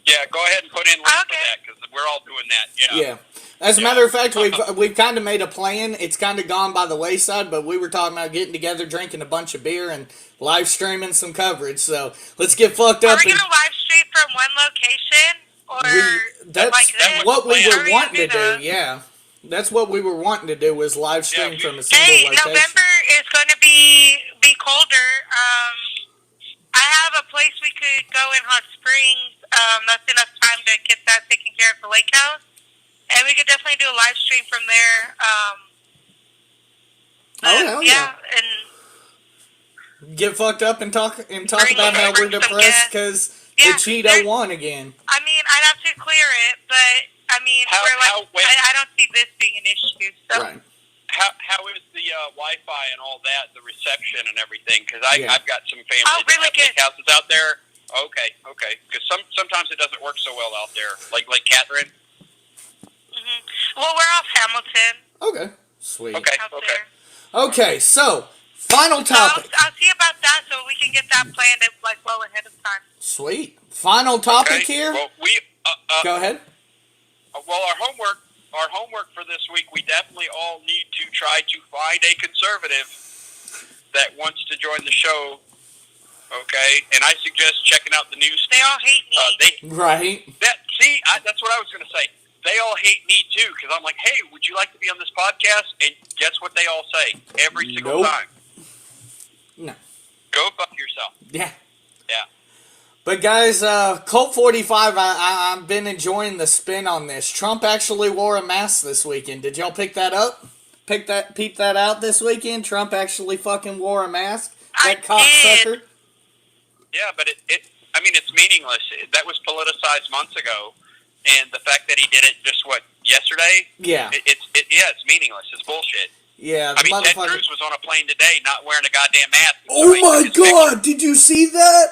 Yeah, go ahead and put in links for that because we're all doing that. Yeah. As a matter of fact, we've kind of made a plan. It's kind of gone by the wayside, but we were talking about getting together, drinking a bunch of beer, and live streaming some coverage. So let's get fucked up. Are we gonna live stream from one location, or that's what we were wanting to do. Yeah, that's what we were wanting to do was live stream from a single location. November is going to be colder. I have a place we could go in Hot Springs. That's enough time to get that taken care of for Lake House. And we could definitely do a live stream from there. And get fucked up and talk about how we're depressed because the Cheeto won again. I mean, I'd have to clear it, but I mean, I don't see this being an issue. So. Right. How is the Wi-Fi and all that, the reception and everything? Because I've got some family that have lake houses out there. Okay. Because sometimes it doesn't work so well out there, like Catherine. Well, we're off Hamilton. Okay. Sweet. Okay. So final topic. I'll see about that so we can get that planned well ahead of time. Sweet. Final topic here. Well, go ahead. Well, our homework for this week, we definitely all need to try to find a conservative that wants to join the show. Okay, and I suggest checking out the news. They all hate me. Right. That's what I was going to say. They all hate me too because I'm like, hey, would you like to be on this podcast? And guess what they all say every single time? No. Go fuck yourself. Yeah. But guys, Colt 45, I've been enjoying the spin on this. Trump actually wore a mask this weekend. Did y'all pick that up? Peep that out this weekend? Trump actually fucking wore a mask? I That cocksucker? did. Yeah, but I mean, it's meaningless. That was politicized months ago, and the fact that he did it just yesterday? Yeah. It's meaningless. It's bullshit. Yeah, I mean, Ted motherfucker. Cruz was on a plane today, not wearing a goddamn mask. Oh Somebody my took his god, did you see that?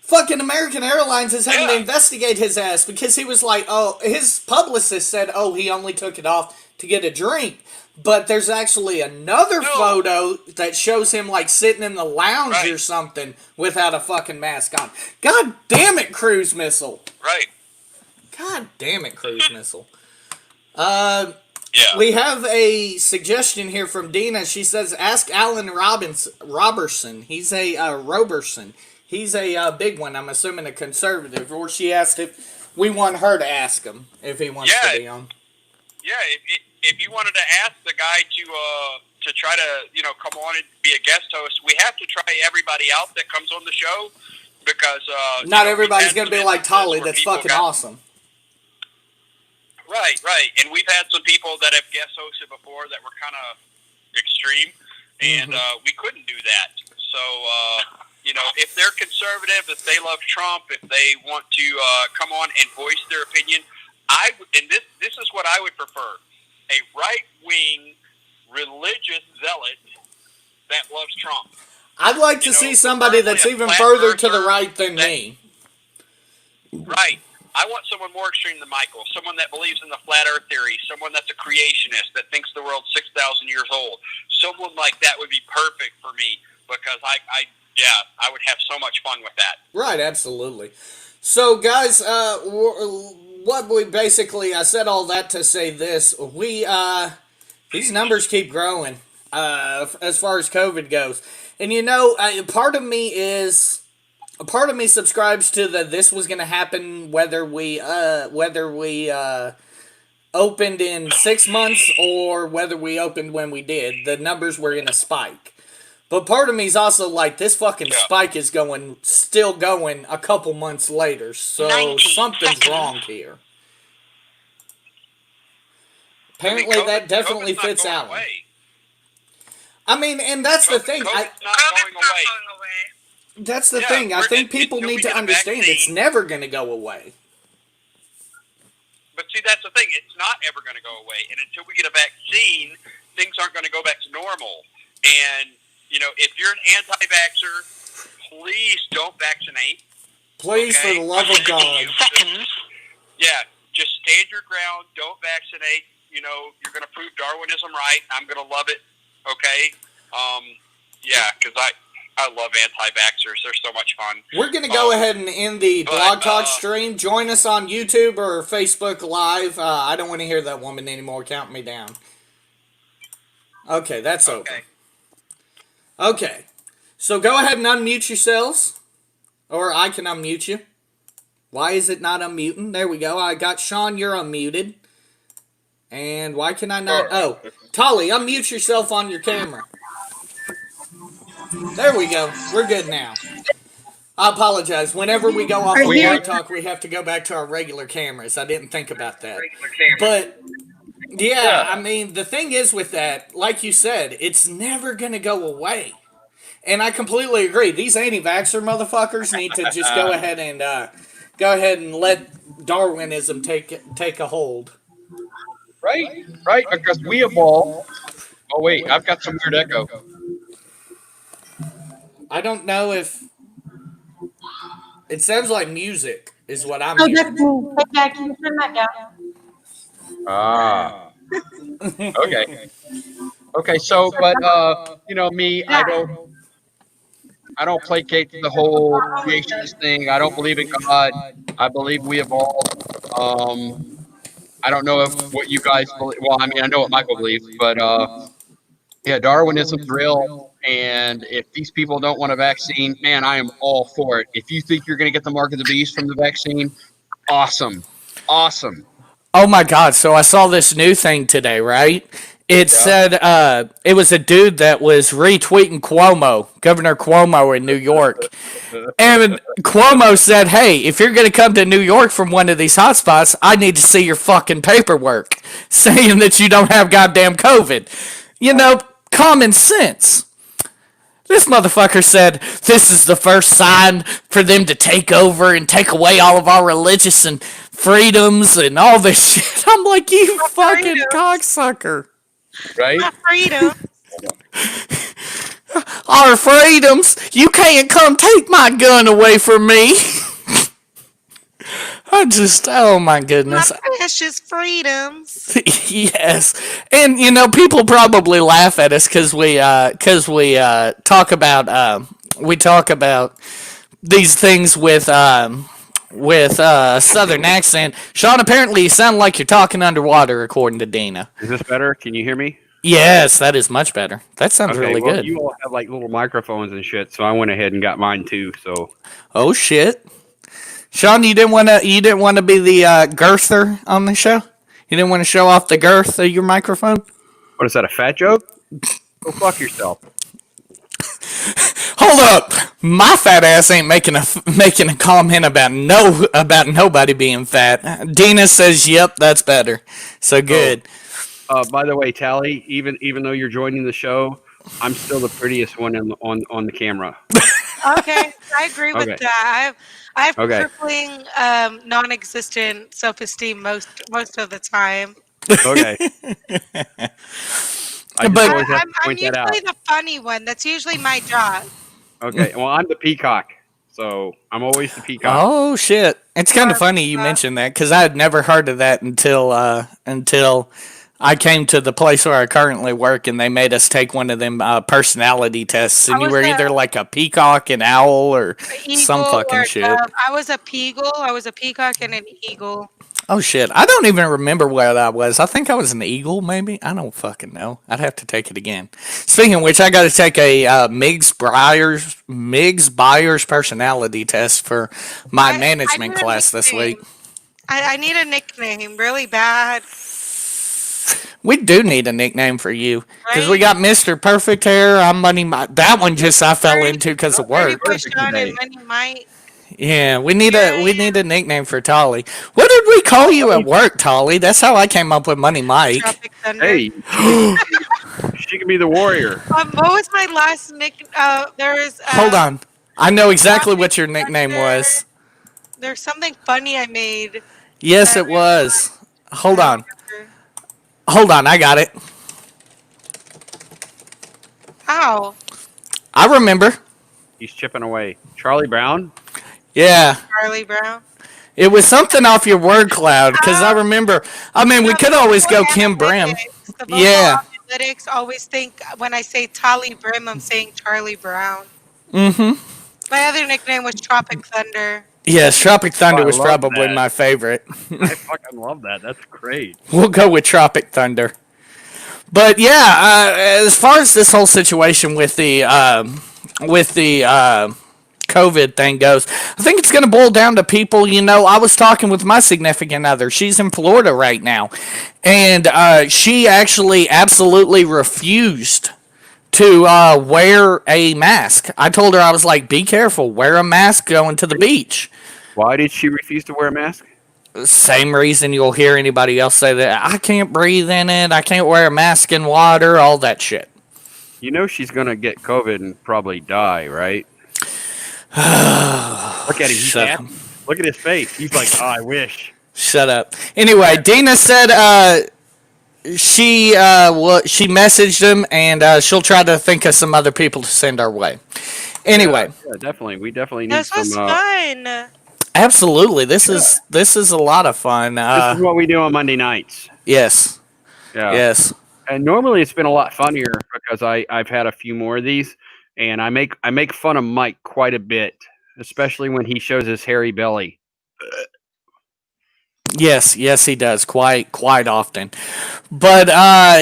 Fucking American Airlines is having to Yeah. investigate his ass because he was like, oh, his publicist said, oh, he only took it off to get a drink. But there's actually another No. photo that shows him like sitting in the lounge Right. or something without a fucking mask on. God damn it, cruise missile. Right. God damn it, cruise missile. Yeah. We have a suggestion here from Dina. She says, ask Alan Robertson. He's a Roberson. He's a big one. I'm assuming a conservative. Or she asked if we want her to ask him if he wants Yeah. to be on. Yeah, if you wanted to ask the guy to try to come on and be a guest host, we have to try everybody out that comes on the show because Not we've everybody's had going to be some like instances Tolly. where That's people fucking got- awesome. Right, and we've had some people that have guest hosted before that were kind of extreme, and we couldn't do that. So if they're conservative, if they love Trump, if they want to come on and voice their opinion, this is what I would prefer: a right-wing religious zealot that loves Trump. I'd like to see somebody that's even further to the right than me. Right. I want someone more extreme than Michael, someone that believes in the flat earth theory, someone that's a creationist, that thinks the world's 6,000 years old. Someone like that would be perfect for me because I would have so much fun with that. Right, absolutely. So, guys, what we basically, I said all that to say this. These numbers keep growing as far as COVID goes. And, part of me subscribes to this was going to happen whether we opened in 6 months or whether we opened when we did. The numbers were going to spike. But part of me is also like, this fucking spike is still going a couple months later. So something's wrong here. Apparently that definitely COVID's not fits going Alan. away. I mean, and that's the thing. COVID's not COVID's going not away. going away. That's the Yeah, thing. I we're- think people until we need to get a understand vaccine. it's never going to go away. But see, that's the thing. It's not ever going to go away. And until we get a vaccine, things aren't going to go back to normal. And, if you're an anti-vaxxer, please don't vaccinate. Please, Okay. for the love of God. Seconds. Yeah, just stand your ground. Don't vaccinate. You're going to prove Darwinism right. I'm going to love it. Okay? Because I love anti-vaxxers. They're so much fun. We're going to go ahead and end the but, Blog Talk stream. Join us on YouTube or Facebook Live. I don't want to hear that woman anymore. Count me down. Okay, that's over. Okay. So go ahead and unmute yourselves. Or I can unmute you. Why is it not unmuting? There we go. I got Sean, you're unmuted. And why can I not? Oh, Tolly, unmute yourself on your camera. There we go. We're good now. I apologize. Whenever we go off Are of you- Blog Talk, we have to go back to our regular cameras. I didn't think about that. But, yeah, I mean, the thing is with that, like you said, it's never going to go away. And I completely agree. These anti-vaxxer motherfuckers need to just go ahead and let Darwinism take a hold. Right? Because we evolved. Oh, wait, I've got some weird echo. I don't know if it sounds like music is what I'm Oh, hearing. that's cool. Hey, Jack, can you turn that down? Ah. Okay, so, but, me, I don't placate to the whole creationist thing. I don't believe in God. I believe we evolved. I don't know what you guys believe. Well, I mean, I know what Michael believes, but yeah, Darwinism's real. And if these people don't want a vaccine, man, I am all for it. If you think you're going to get the mark of the beast from the vaccine, awesome. Oh my God! So I saw this new thing today, right? It said it was a dude that was retweeting Cuomo, Governor Cuomo in New York. And Cuomo said, hey, if you're going to come to New York from one of these hotspots, I need to see your fucking paperwork saying that you don't have goddamn COVID. You know, common sense. This motherfucker said this is the first sign for them to take over and take away all of our religious and freedoms and all this shit. I'm like, you fucking cocksucker. Right? Freedom. Our freedoms. You can't come take my gun away from me. Oh my goodness. My precious freedoms. Yes. And, you know, people probably laugh at us because we talk about these things with a southern accent. Sean, apparently you sound like you're talking underwater, according to Dina. Is this better? Can you hear me? Yes, that is much better. That sounds really well, good. You all have like little microphones and shit, so I went ahead and got mine too. So. Oh shit, Sean, you didn't want to be the girther on the show. You didn't want to show off the girth of your microphone. What is that? A fat joke? Go fuck yourself. Hold up, my fat ass ain't making a comment about nobody being fat. Dina says, "Yep, that's better." So good. By the way, Tally, even though you're joining the show, I'm still the prettiest one on the camera. Okay, I agree with that. I have Okay. crippling, non-existent self-esteem most of the time. Okay. I'm always have to point that usually out. the funny one. That's usually my job. Okay. Well, I'm the peacock, so I'm always the peacock. Oh shit! It's kind of funny you mentioned that because I had never heard of that until I came to the place where I currently work, and they made us take one of them personality tests, and you were either like a peacock, an owl, or some fucking shit. I was a peagle. I was a peacock and an eagle. Oh shit! I don't even remember what I was. I think I was an eagle, maybe. I don't fucking know. I'd have to take it again. Speaking of which, I got to take a Miggs Byers personality test for my management class this week. I need a nickname really bad. We do need a nickname for you because we Right? got Mr. Perfect Hair. I'm Money Mike. That one just I fell into because of Pretty work. boy Sean and Money Mike. Yeah, we need a nickname for Tolly. What did we call you at work, Tolly? That's how I came up with Money Mike. Tropic Thunder. Hey, she can be the warrior. What was my last nick? There's. Hold on, I know exactly what your Tropic nickname Thunder. was. There's something funny I made. Yes, it was. Hold on, I got it. How? I remember. He's chipping away. Charlie Brown. Yeah. Charlie Brown. It was something off your word cloud because I remember. I mean, we could always go Kim Brim. The Vocal Yeah. Analytics always think when I say Tolly Brim, I'm saying Charlie Brown. Mm-hmm. My other nickname was Tropic Thunder. Yes, Tropic Thunder I was love probably that. my favorite. I fucking love that. That's great. We'll go with Tropic Thunder. But yeah, as far as this whole situation with the COVID thing goes, I think it's going to boil down to people. You know, I was talking with my significant other. She's in Florida right now, and she actually absolutely refused to wear a mask. I told her, I was like, be careful, wear a mask going to the beach. Why did she refuse to wear a mask? Same reason you'll hear anybody else say that. I can't breathe in it. I can't wear a mask in water. All that shit. You know she's gonna get COVID and probably die, right? Look at him. He's Shut happy. Look at his face. He's like, oh, I wish. Shut up. Anyway, Dina said she messaged him and she'll try to think of some other people to send our way. Anyway, Yeah, definitely. We definitely need This was some. fun. absolutely. This is a lot of fun. This is what we do on Monday nights. Yes. Yeah. Yes. And normally it's been a lot funnier because I've had a few more of these, and I make fun of Mike quite a bit, especially when he shows his hairy belly. Yes, he does quite often. But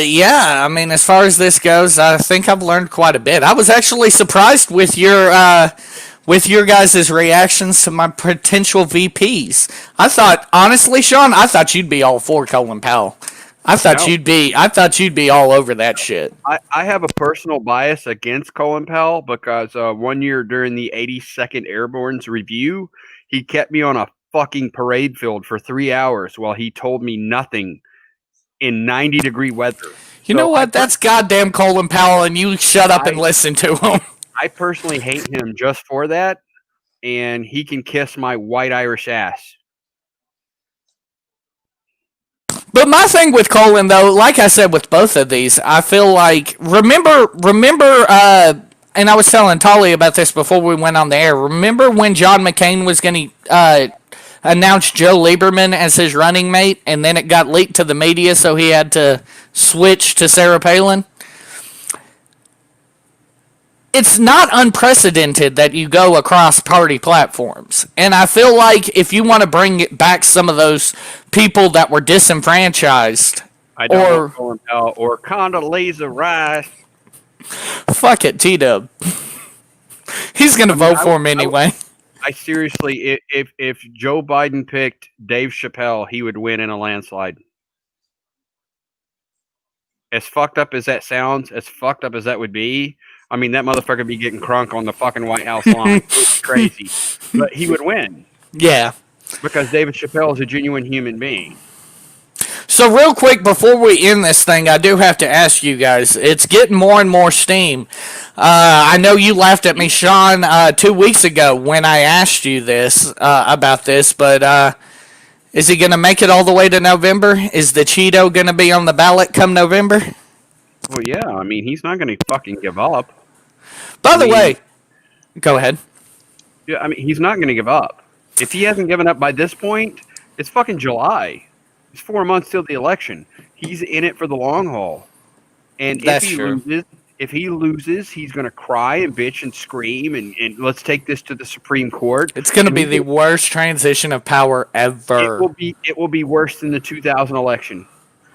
yeah, I mean, as far as this goes, I think I've learned quite a bit. I was actually surprised with your guys' reactions to my potential VPs. I thought, honestly, Sean, I thought you'd be all for Colin Powell. I thought No. you'd be all over that shit. I have a personal bias against Colin Powell because one year during the 82nd Airborne's review, he kept me on a fucking parade field for 3 hours while he told me nothing in 90-degree weather. You know what? That's goddamn Colin Powell, and you shut up and listen to him. I personally hate him just for that, and he can kiss my white Irish ass. But my thing with Colin, though, like I said with both of these, I feel like remember, and I was telling Tolly about this before we went on the air. Remember when John McCain was going to announce Joe Lieberman as his running mate, and then it got leaked to the media, so he had to switch to Sarah Palin? It's not unprecedented that you go across party platforms. And I feel like if you want to bring back some of those people that were disenfranchised, I don't know Colin Powell or Condoleezza Rice. Fuck it, T-Dub. He's going to vote for him anyway. I seriously, if Joe Biden picked Dave Chappelle, he would win in a landslide. As fucked up as that sounds, as fucked up as that would be, I mean, that motherfucker would be getting crunk on the fucking White House lawn. It's crazy. But he would win. Yeah. Because David Chappelle is a genuine human being. So real quick, before we end this thing, I do have to ask you guys, it's getting more and more steam. I know you laughed at me, Sean, 2 weeks ago when I asked you this, about this, but is he going to make it all the way to November? Is the Cheeto going to be on the ballot come November? Well, yeah, I mean, he's not going to fucking give up. By the way, go ahead. Yeah, I mean, he's not going to give up. If he hasn't given up by this point, it's fucking July. It's 4 months till the election. He's in it for the long haul. And That's true. If he loses, he's going to cry and bitch and scream and let's take this to the Supreme Court. It's going to be the worst transition of power ever. It will be worse than the 2000 election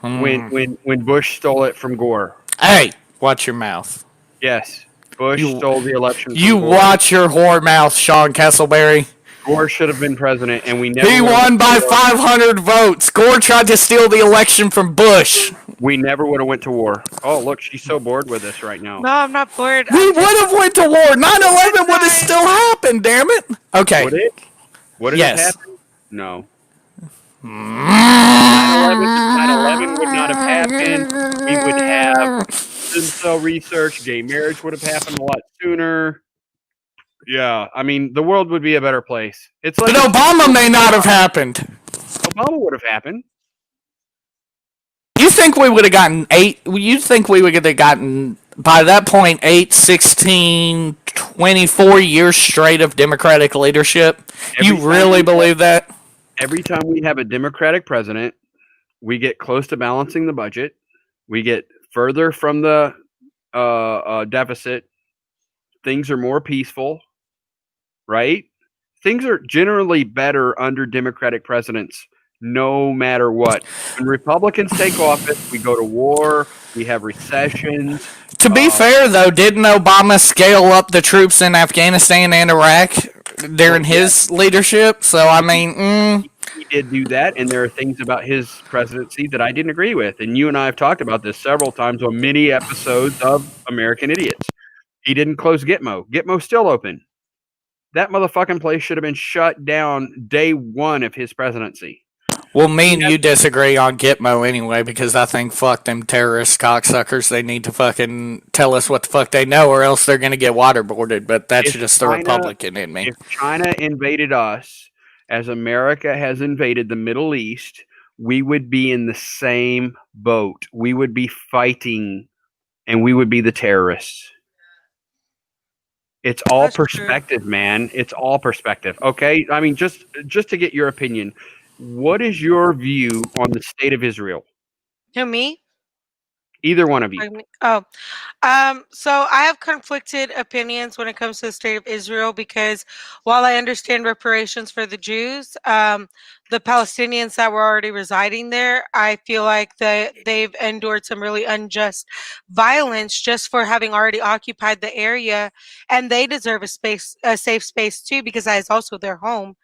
when Bush stole it from Gore. Hey, watch your mouth. Yes, Bush stole the election from You Gore. watch your whore mouth, Sean Castleberry. Gore should have been president, and we never. He won by 500 votes. Gore tried to steal the election from Bush. We never would have went to war. Oh, look, she's so bored with us right now. No, I'm not bored. We would have went to war. 9/11 would have still happened. Damn it. Okay. Would it? Would it Yes. have happened? No. 9/11 would not have happened. We would have stem cell research. Gay marriage would have happened a lot sooner. Yeah, I mean, the world would be a better place. It's like But Obama may not have happened. Obama would have happened. You think we would have gotten you think we would have gotten, by that point, 8, 16, 24 years straight of Democratic leadership? You really believe that? Every time we have a Democratic president, we get close to balancing the budget. We get further from the deficit. Things are more peaceful, right? Things are generally better under Democratic presidents, no matter what. When Republicans take office, we go to war. We have recessions. To be fair, though, didn't Obama scale up the troops in Afghanistan and Iraq during his leadership? So, I mean, He did do that, and there are things about his presidency that I didn't agree with. And you and I have talked about this several times on many episodes of American Idiots. He didn't close Gitmo. Gitmo's still open. That motherfucking place should have been shut down day one of his presidency. well, me and you disagree on Gitmo anyway, because I think fuck them terrorist cocksuckers. They need to fucking tell us what the fuck they know, or else they're going to get waterboarded. But that's just the Republican in me. If China invaded us, as America has invaded the Middle East, we would be in the same boat. We would be fighting, and we would be the terrorists. It's all perspective, man. It's all perspective. Okay? I mean, just to get your opinion, what is your view on the state of Israel? Who, me? Either one of you. So I have conflicted opinions when it comes to the state of Israel, because while I understand reparations for the Jews, the Palestinians that were already residing there, I feel like they've endured some really unjust violence just for having already occupied the area, and they deserve a safe space too, because that is also their home.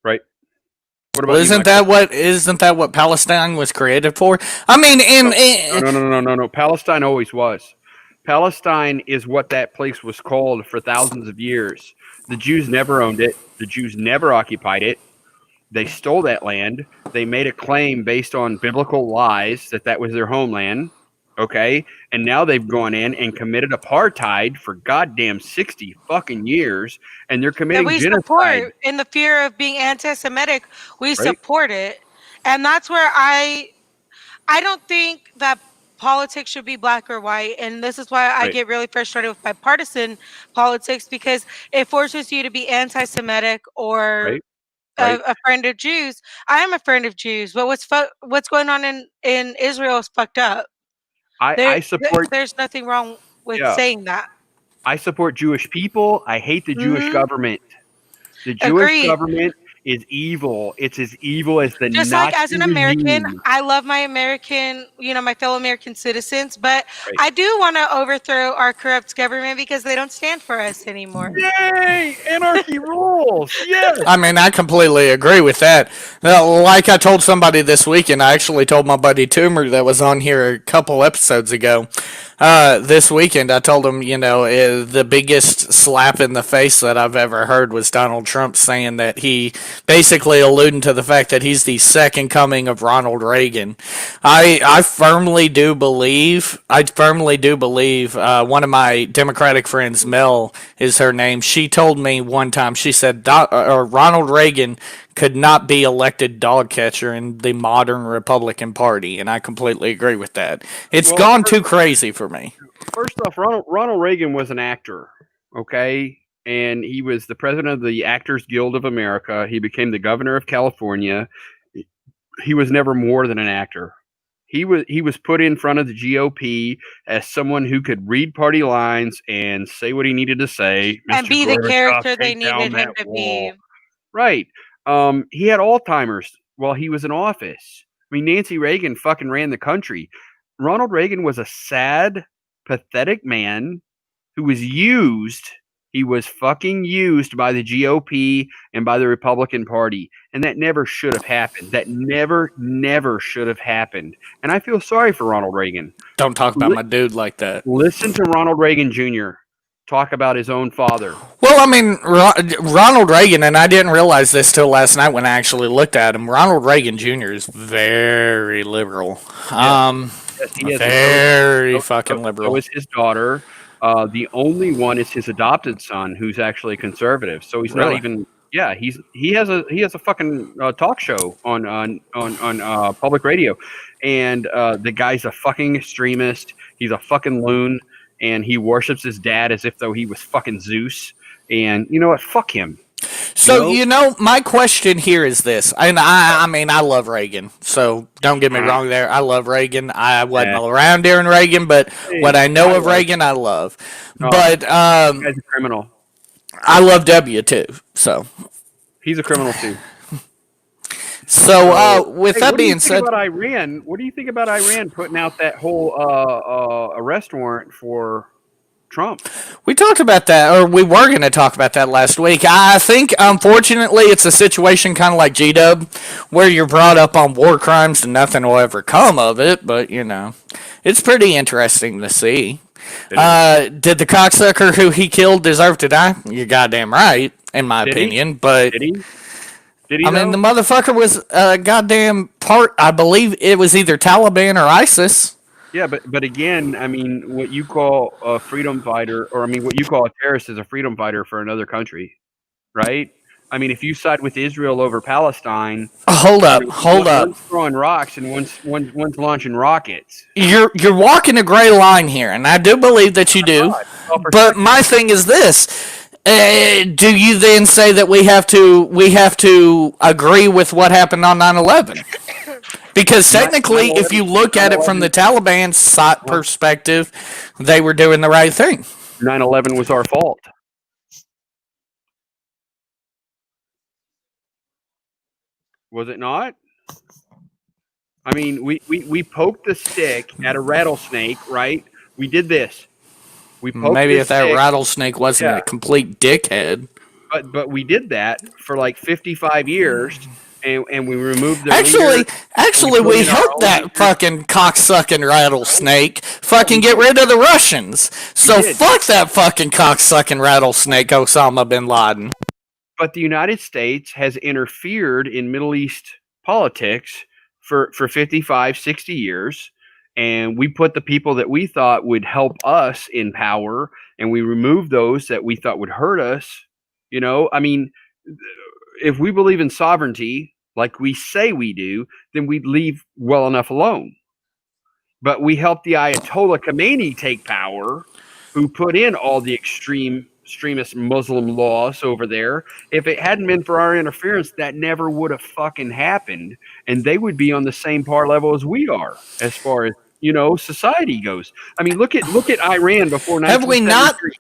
Right. What Well, about you, Michael? isn't that what Palestine was created for? I mean, No. Palestine always was. Palestine is what that place was called for thousands of years. The Jews never owned it. The Jews never occupied it. They stole that land. They made a claim based on biblical lies that that was their homeland. Okay. And now they've gone in and committed apartheid for goddamn 60 fucking years. And they're That committing we genocide. support in the fear of being anti-Semitic. We Right? support it, and that's where I don't think that politics should be black or white, and this is why I Right. get really frustrated with bipartisan politics because it forces you to be anti-Semitic or Right? Right? a friend of Jews. I am a friend of Jews, but what's going on in Israel is fucked up. I support, There's nothing wrong with yeah, saying that. I support Jewish people. I hate the Jewish Hmm. government. The Jewish Agreed. government is evil. It's as evil as the Just like Nazi as an American, regime. I love my American, my fellow American citizens, but Right. I do want to overthrow our corrupt government because they don't stand for us anymore. Yay! Anarchy rules. Yes. I mean, I completely agree with that. Like I told somebody this weekend, I actually told my buddy Toomer that was on here a couple episodes ago. This weekend, I told him, the biggest slap in the face that I've ever heard was Donald Trump saying that he basically alluding to the fact that he's the second coming of Ronald Reagan. I firmly do believe. One of my Democratic friends, Mel is her name. She told me one time. She said Ronald Reagan could not be elected dog catcher in the modern Republican Party, and I completely agree with that. It's gone too crazy for me. First off, Ronald Reagan was an actor, okay? And he was the president of the Actors Guild of America. He became the governor of California. He was never more than an actor. He was put in front of the GOP as someone who could read party lines and say what he needed to say. And Mr. be the Gorbachev, character they take down needed him that to wall. be. Right. He had Alzheimer's while he was in office. I mean, Nancy Reagan fucking ran the country. Ronald Reagan was a sad, pathetic man who was used. He was fucking used by the GOP and by the Republican Party. And that never should have happened. That never should have happened. And I feel sorry for Ronald Reagan. Don't talk about my dude like that. Listen to Ronald Reagan Jr. talk about his own father. Well, I mean, Ronald Reagan, and I didn't realize this till last night when I actually looked at him. Ronald Reagan Jr. is very liberal. Yes, he is. Very fucking liberal. So is his daughter. The only one is his adopted son, who's actually conservative. So he's not Really? even. Yeah, he has a fucking talk show on public radio, and the guy's a fucking extremist. He's a fucking loon, and he worships his dad as if though he was fucking Zeus. And you know what? Fuck him. So, my question here is this. And I mean, I love Reagan. So, don't get me wrong there. I love Reagan. I wasn't around during Reagan, but what I know of Reagan, I love. But That guy's a criminal. I love W, too. So, He's a criminal too. with that being said, about Iran? What do you think about Iran putting out that whole arrest warrant for Trump? we talked about that, or we were going to talk about that last week. I think, unfortunately, it's a situation kind of like G-Dub, where you're brought up on war crimes and nothing will ever come of it, but, it's pretty interesting to see. Did the cocksucker who he killed deserve to die? You're goddamn right, in my opinion, but... Did he? I mean, the motherfucker was a goddamn part, I believe it was either Taliban or ISIS. Yeah, but again, I mean, what you call a freedom fighter, or I mean, what you call a terrorist is a freedom fighter for another country, right? I mean, if you side with Israel over Palestine, Hold up. One's throwing rocks and one's launching rockets. You're walking a gray line here, and I do believe that you do. But my thing is this. Do you then say that we have to agree with what happened on 9/11? Because technically, if you look at it from the Taliban's side perspective, they were doing the right thing. 9/11 was our fault. Was it not? I mean, we poked the stick at a rattlesnake, right? We did this. We poked Maybe this if that stick, rattlesnake wasn't a complete dickhead. but we did that for like 55 years, and we removed the Actually, leader. actually, put we in our helped own that leader. fucking cocksucking rattlesnake fucking we get did. rid of the Russians. So did. fuck that fucking cocksucking rattlesnake, Osama bin Laden. But the United States has interfered in Middle East politics for 55, 60 years. And we put the people that we thought would help us in power, and we removed those that we thought would hurt us. I mean, if we believe in sovereignty, like we say we do, then we'd leave well enough alone. But we helped the Ayatollah Khomeini take power, who put in all the extremist Muslim laws over there. If it hadn't been for our interference, that never would have fucking happened, and they would be on the same par level as we are, as far as society goes. I mean, look at Iran before Have we not? 1973.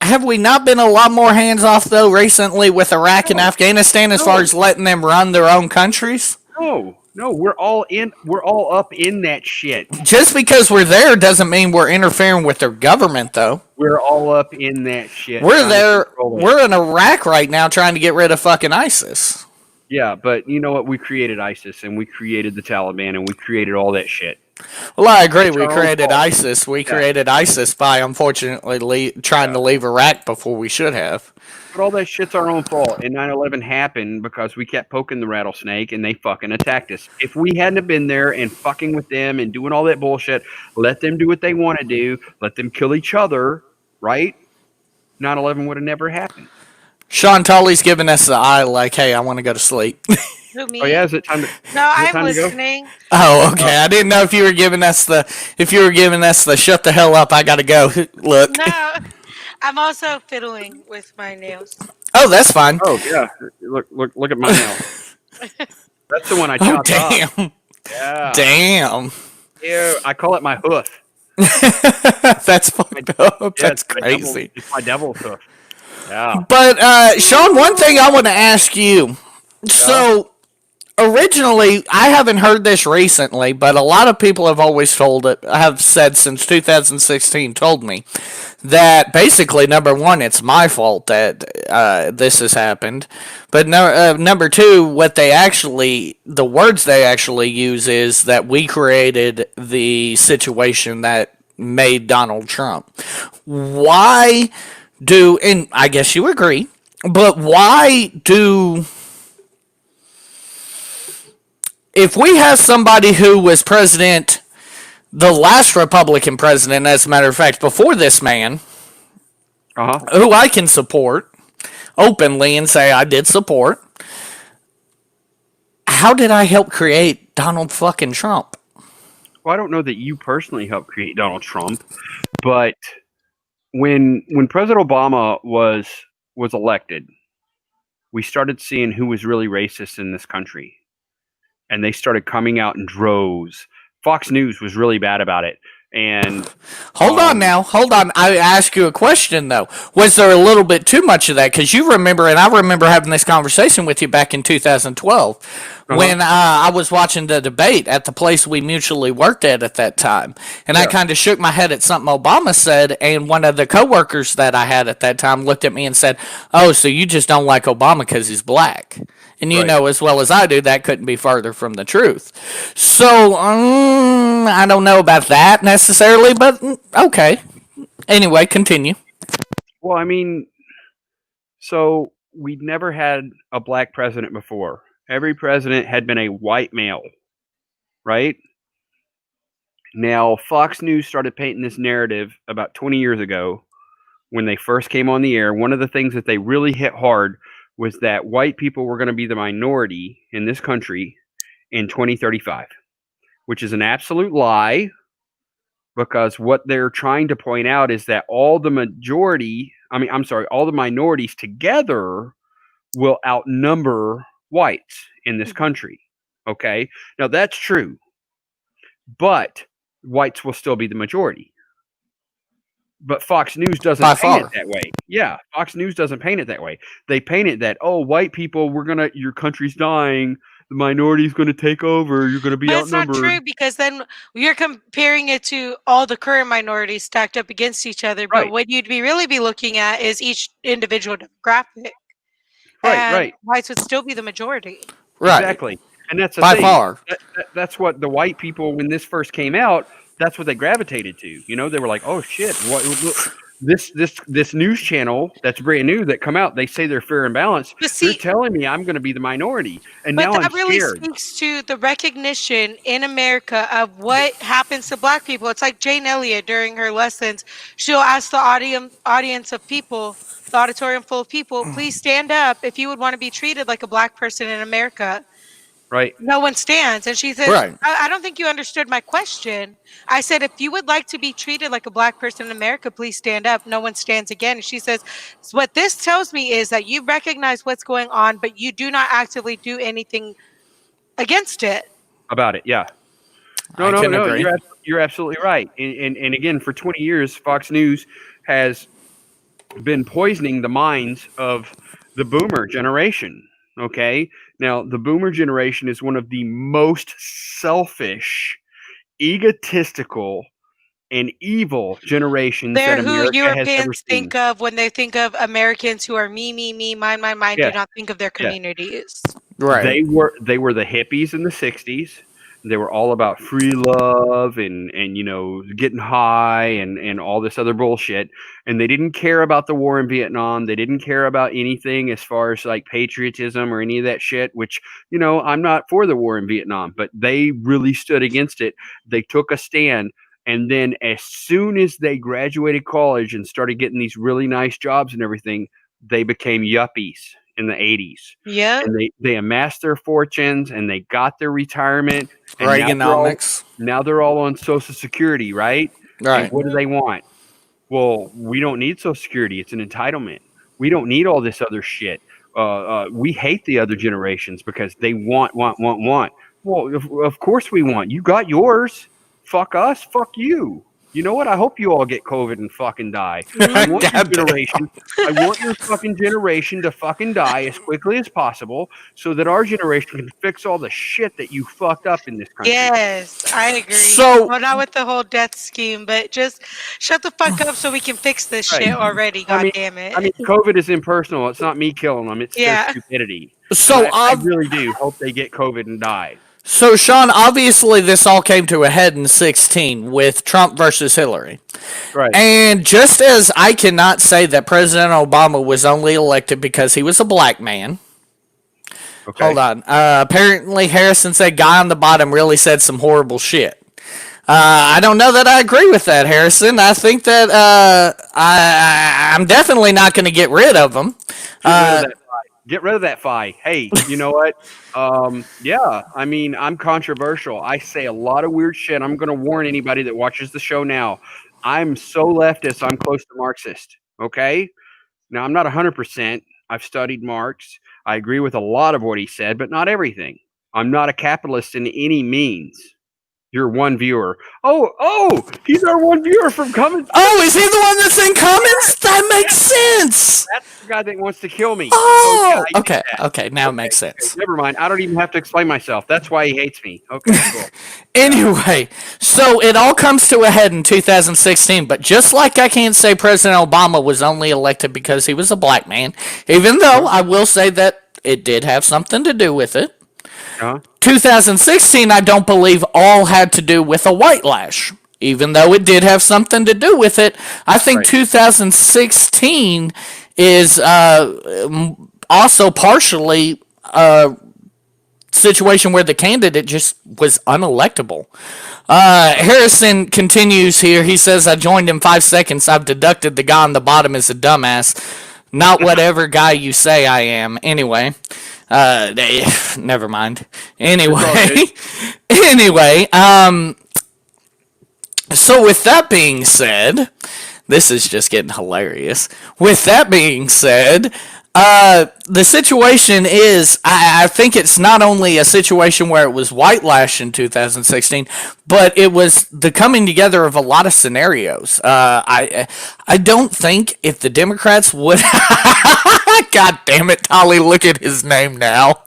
Have we not been a lot more hands off though recently with Iraq and Afghanistan as far as letting them run their own countries? No, we're all up in that shit. Just because we're there doesn't mean we're interfering with their government, though. We're all up in that shit. We're there. We're in Iraq right now trying to get rid of fucking ISIS. Yeah, but you know what? We created ISIS, and we created the Taliban, and we created all that shit. Well, I agree. We created ISIS. We created ISIS by, unfortunately, trying to leave Iraq before we should have. But all that shit's our own fault. And 9/11 happened because we kept poking the rattlesnake, and they fucking attacked us. If we hadn't have been there and fucking with them and doing all that bullshit, let them do what they want to do, let them kill each other, right? 9/11 would have never happened. Sean Tully's giving us the eye like, hey, I want to go to sleep. Who, me? Oh yeah, is it time to? No, I'm time to go? listening. Oh, okay. I didn't know if you were giving us the shut the hell up, I gotta go look. No, I'm also fiddling with my nails. Oh, that's fine. Oh yeah, look at my nail. That's the one I chopped off. Damn. Yeah. Damn. Yeah, I call it my hoof. That's fucked up. Yeah, That's crazy. It's my devil's hoof. Yeah. But Sean, one thing I want to ask you. So originally, I haven't heard this recently, but a lot of people have always have said since 2016, told me that basically, number one, it's my fault that this has happened. But number two, the words they actually use is that we created the situation that made Donald Trump. Why and I guess you agree, but why if we have somebody who was president, the last Republican president, as a matter of fact, before this man, who I can support openly and say I did support, how did I help create Donald fucking Trump? Well, I don't know that you personally helped create Donald Trump, but when President Obama was elected, we started seeing who was really racist in this country. And they started coming out in droves. Fox News was really bad about it. And hold on. I ask you a question though. Was there a little bit too much of that? Because you remember, and I remember having this conversation with you back in 2012 when I was watching the debate at the place we mutually worked at that time, and I kind of shook my head at something Obama said, and one of the coworkers that I had at that time looked at me and said, "Oh, so you just don't like Obama because he's black?" And you know as well as I do, that couldn't be further from the truth. So, I don't know about that necessarily, but okay. Anyway, continue. Well, I mean, so we'd never had a black president before. Every president had been a white male, right? Now, Fox News started painting this narrative about 20 years ago when they first came on the air. One of the things that they really hit hard was that white people were going to be the minority in this country in 2035, which is an absolute lie, because what they're trying to point out is that all the minorities together will outnumber whites in this country. Okay? Now that's true, but whites will still be the majority. But Fox News doesn't paint it that way. Yeah, Fox News doesn't paint it that way. They paint it that, white people, your country's dying, the minority's going to take over, you're going to be outnumbered. That's not true, because then you're comparing it to all the current minorities stacked up against each other. But what you'd really be looking at is each individual demographic. Right. Whites would still be the majority. Right. Exactly. And that's the By thing. far. That's what the white people, when this first came out, that's what they gravitated to. You know, they were like, "Oh shit, this news channel that's brand new that come out, they say they're fair and balanced. But They're see, telling me I'm going to be the minority, and but now I'm that really scared." speaks to the recognition in America of what happens to Black people. It's like Jane Elliott during her lessons. She'll ask the audience of people, the auditorium full of people, please stand up if you would want to be treated like a Black person in America. Right. No one stands. And she says, Right. I don't think you understood my question. I said, if you would like to be treated like a Black person in America, please stand up. No one stands again. And she says, what this tells me is that you recognize what's going on, but you do not actively do anything against it. About it, yeah. I No, can agree. you're absolutely right. And again, for 20 years, Fox News has been poisoning the minds of the boomer generation. Okay. Now, the boomer generation is one of the most selfish, egotistical, and evil generations that They're who America has ever Europeans seen. think of when they think of Americans who are me, mine, do Yes. not think of their Yes. communities. Right. They were the hippies in the 60s. They were all about free love and you know, getting high and all this other bullshit. And they didn't care about the war in Vietnam. They didn't care about anything as far as like patriotism or any of that shit, which, you know, I'm not for the war in Vietnam, but they really stood against it. They took a stand. And then as soon as they graduated college and started getting these really nice jobs and everything, they became yuppies in the 80s. Yeah. And they amassed their fortunes and they got their retirement. And Reaganomics. now they're all on Social Security, right? Right. And what do they want? Well, we don't need Social Security. It's an entitlement. We don't need all this other shit. We hate the other generations because they want. Well, of course we want. You got yours. Fuck us. Fuck you. You know what? I hope you all get COVID and fucking die. I want your generation. I want your fucking generation to fucking die as quickly as possible so that our generation can fix all the shit that you fucked up in this country. Yes, I agree. So- well, not with the whole death scheme, but just shut the fuck up so we can fix this Right. shit already. God I mean- damn it. I mean, COVID is impersonal. It's not me killing them. It's Yeah. their stupidity. So And I really do hope they get COVID and die. So, Sean, obviously this all came to a head in 2016 with Trump versus Hillary. Right. And just as I cannot say that President Obama was only elected because he was a black man. Okay. Hold on. Apparently, Harrison said guy on the bottom really said some horrible shit. I don't know that I agree with that, Harrison. I think that I'm definitely not going to get rid of him. Get rid of that fi. Hey, you know what? Yeah, I mean, I'm controversial. I say a lot of weird shit. I'm going to warn anybody that watches the show now. I'm so leftist, I'm close to Marxist. Okay? Now, I'm not 100%. I've studied Marx. I agree with a lot of what he said, but not everything. I'm not a capitalist in any means. You're one viewer. Oh, he's our one viewer from Cummins. Oh, is he the one that's in comments? That makes sense. That's the guy that wants to kill me. Oh, yeah, I get okay, that. okay, now it makes sense. Never mind. I don't even have to explain myself. That's why he hates me. Okay, cool. Anyway, so it all comes to a head in 2016, but just like I can't say President Obama was only elected because he was a black man, even though I will say that it did have something to do with it. 2016, I don't believe all had to do with a white lash, even though it did have something to do with it. I think 2016 is also partially a situation where the candidate just was unelectable. Harrison continues here. He says, I joined in 5 seconds. I've deducted the guy on the bottom is a dumbass. Not whatever guy you say I am. Anyway. Never mind. Anyway. So with that being said, this is just getting hilarious. With that being said, the situation is, I think it's not only a situation where it was white lash in 2016, but it was the coming together of a lot of scenarios. I don't think if the Democrats would, God damn it, Tolly, look at his name now.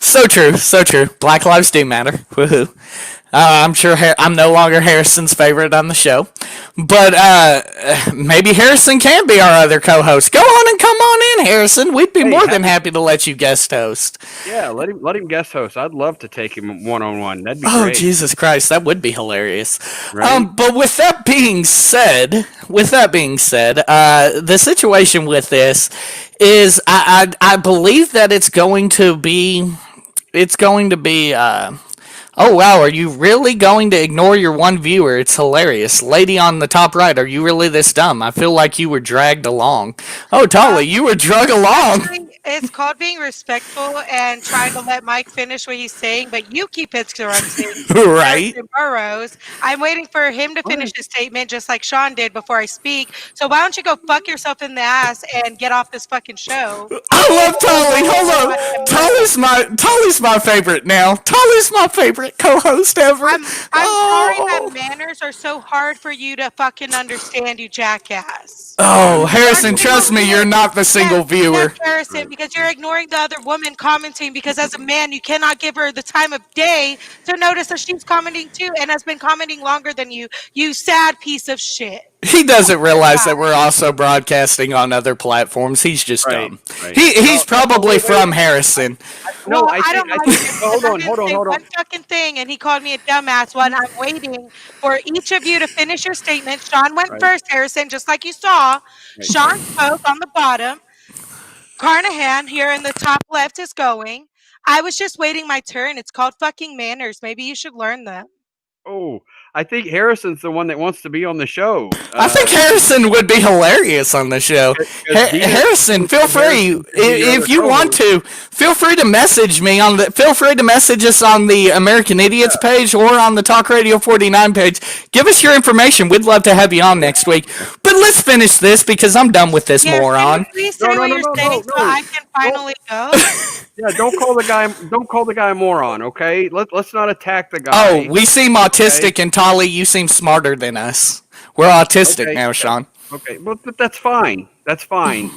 So true. Black lives do matter. Woohoo. I'm sure I'm no longer Harrison's favorite on the show, but maybe Harrison can be our other co-host. Go on and come on in, Harrison. We'd be Hey, more than happy to let you guest host. yeah, let him guest host. I'd love to take him one on one. That'd be Oh, great, Jesus Christ, that would be hilarious. right? But with that being said, the situation with this is I believe that it's going to be. Oh wow, are you really going to ignore your one viewer? It's hilarious. Lady on the top right, are you really this dumb? I feel like you were dragged along. Oh, Tolly, you were drug along. Actually, it's called being respectful and trying to let Mike finish what he's saying, but you keep interrupting. Right? Harrison Burrows. I'm waiting for him to finish his statement just like Sean did before I speak. So why don't you go fuck yourself in the ass and get off this fucking show? I love Tolly. Hold on. Goddamn move. Tolly's my favorite now. Tolly's my favorite co-host ever. I'm sorry that Oh. manners are so hard for you to fucking understand, you jackass. Oh, Our Harrison, single trust me, viewer, you're not the yes, single yes, viewer. Harrison, because you're ignoring the other woman commenting because as a man, you cannot give her the time of day to notice that she's commenting too and has been commenting longer than you, you sad piece of shit. He doesn't realize God. that we're also broadcasting on other platforms. He's just Right, dumb. right. He's No, probably wait, wait. from Harrison. No, Well, I I think don't know I how you think. can Hold I on, didn't hold on, say hold on. one fucking thing, and he called me a dumbass when I'm waiting for each of you to finish your statement. Sean went Right, first, Harrison, just like you saw. right. Sean spoke on the bottom. Carnahan here in the top left is going. I was just waiting my turn. It's called fucking manners. Maybe you should learn them. Oh, I think Harrison's the one that wants to be on the show. I think Harrison would be hilarious on the show. Because Harrison, feel free Harrison could be your other if you want co-host. to. Feel free to message me on the. Feel free to message us on the American Idiots page or on the Talk Radio 49 page. Give us your information. We'd love to have you on next week. But let's finish this because I'm done with this Here, can you moron. please No, say no, what no, you're no, saying no, so no. I can Don't, finally go? yeah, don't call the guy a moron, okay? Let's not attack the Oh, guy. we seem Okay, autistic, and Tolly, you seem smarter than us. We're autistic okay, now, Sean. okay. Well, that's fine. That's fine.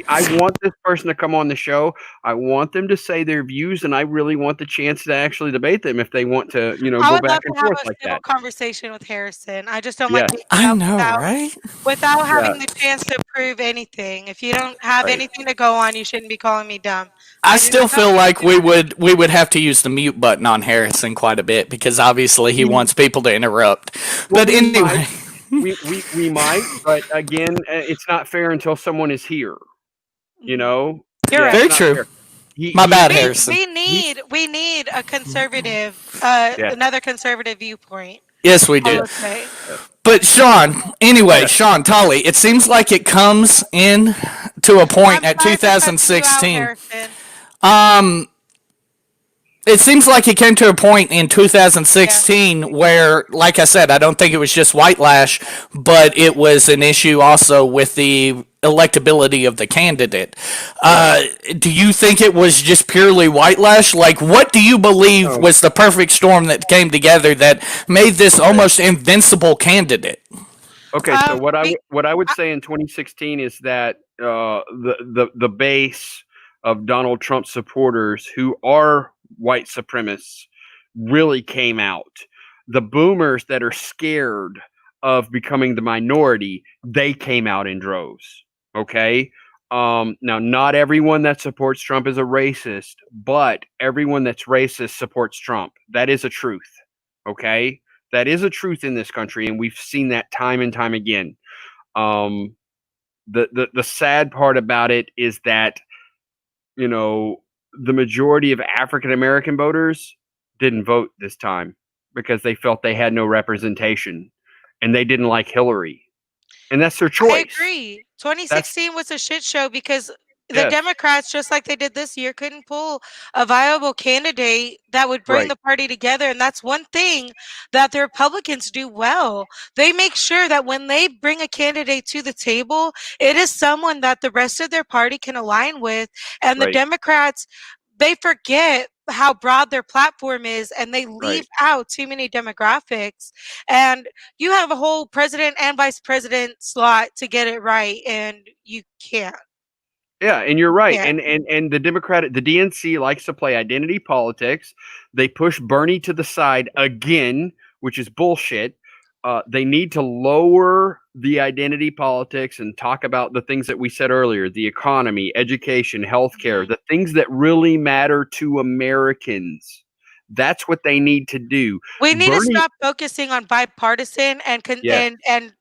I want this person to come on the show. I want them to say their views, and I really want the chance to actually debate them if they want to, I go would back love and to have forth a like civil that. conversation with Harrison. I just don't like Yes. being I out know, right? without Yeah. having the chance to prove anything. If you don't have Right. anything to go on, you shouldn't be calling me dumb. I I do still not feel know like you. we would have to use the mute button on Harrison quite a bit because obviously he wants people to interrupt. Well, But we might. anyway, We might, but again, it's not fair until someone is here. You know, You're yeah, right. it's very not true. fair. He My he bad, he, Harrison. he We need a conservative yeah, another conservative viewpoint. Yes, we I do. would say. But Sean, anyway, yeah. Sean Tully, it seems like it comes in to a point I'm at sorry for cutting you out, 2016. Harrison. It seems like it came to a point in Yeah. 2016 where, like I said, I don't think it was just white lash, but it was an issue also with the electability of the candidate. Do you think it was just purely white lash? Like, what do you believe Oh, was the perfect storm that came together that made this okay. almost invincible candidate? Okay, so We, what I would say in 2016 is that the base of Donald Trump supporters who are white supremacists really came out. The boomers that are scared of becoming the minority, they came out in droves. Okay. Now, not everyone that supports Trump is a racist, but everyone that's racist supports Trump. That is a truth. Okay. That is a truth in this country, and we've seen that time and time again. Um, the sad part about it is that you know the majority of African American voters didn't vote this time because they felt they had no representation, and they didn't like Hillary, and that's their I choice. agree. That's 2016 was a shit show because the yes, Democrats, just like they did this year, couldn't pull a viable candidate that would bring right, the party together. And that's one thing that the Republicans do well. They make sure that when they bring a candidate to the table, it is someone that the rest of their party can align with. And the right, Democrats, they forget how broad their platform is and they leave right. out too many demographics. And you have a whole president and vice president slot to get it right, and you can't. Yeah, and you're right. Yeah. And the DNC likes to play identity politics. They push Bernie to the side again, which is bullshit. They need to lower the identity politics and talk about the things that we said earlier: the economy, education, healthcare, the things that really matter to Americans. That's what they need to do. We need to Bernie, stop focusing on bipartisan yes, and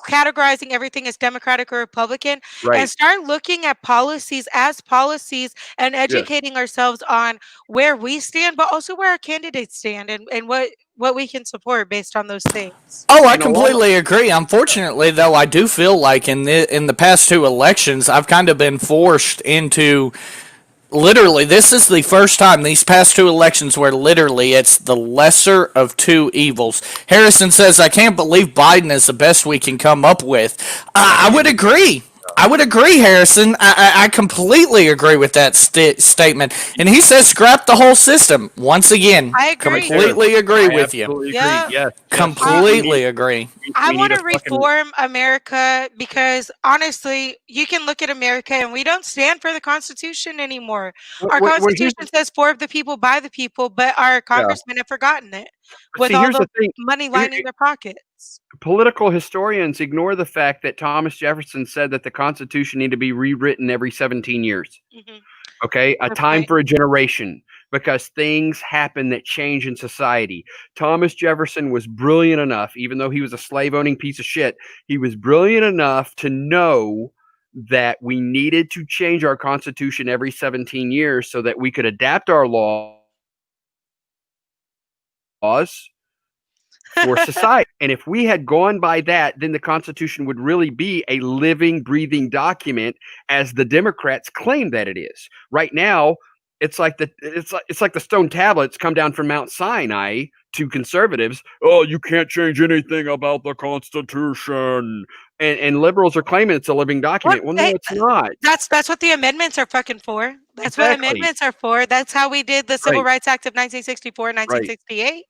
categorizing everything as Democratic or Republican, and right, start looking at policies as policies and yes. educating ourselves on where we stand, but also where our candidates stand, and what we can support based on those things. Oh, I And a lot of completely agree. Unfortunately, though, I do feel like in the past two elections, I've kind of been forced into literally, this is the first time these past two elections where literally it's the lesser of two evils. Harrison says, I can't believe Biden is the best we can come up with. I would agree. I would agree, Harrison. I completely agree with that statement. And he says scrap the whole system. Once again, I agree. completely agree I with you. absolutely agree. Yeah. Yes, Completely agree. I we want need to a fucking reform America because honestly, you can look at America and we don't stand for the Constitution anymore. Our here's Constitution says for the people, by the people, but our yeah. congressmen have forgotten it But with see, all here's the the thing. money Here- lining their pockets. Political historians ignore the fact that Thomas Jefferson said that the Constitution needed to be rewritten every 17 years. Hmm. Okay, a Good time point. for a generation, because things happen that change in society. Thomas Jefferson was brilliant enough, even though he was a slave owning piece of shit, he was brilliant enough to know that we needed to change our Constitution every 17 years so that we could adapt our laws for society. And if we had gone by that, then the Constitution would really be a living, breathing document, as the Democrats claim that it is. Right now, it's like the stone tablets come down from Mount Sinai to conservatives. Oh, you can't change anything about the Constitution. And liberals are claiming it's a living What? document. Well, no, Hey, it's not. that's what the amendments are fucking for. That's what Exactly. amendments are for. That's how we did the Civil Right. Rights Act of 1964 and Right. 1968.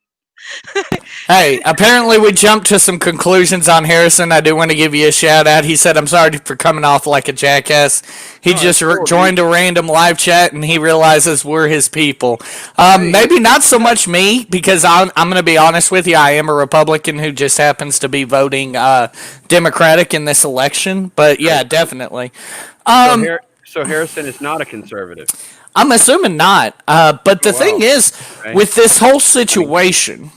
Hey, apparently we jumped to some conclusions on Harrison. I do want to give you a shout out. He said, I'm sorry for coming off like a jackass. He No, just that's cool, joined a random live chat and he realizes we're his people. Hey. Maybe not so much me, because I'm going to be honest with you. I am a Republican who just happens to be voting Democratic in this election. But yeah, definitely. So Harrison is not a conservative. I'm assuming not. But the Wow. thing is, Okay. with this whole situation,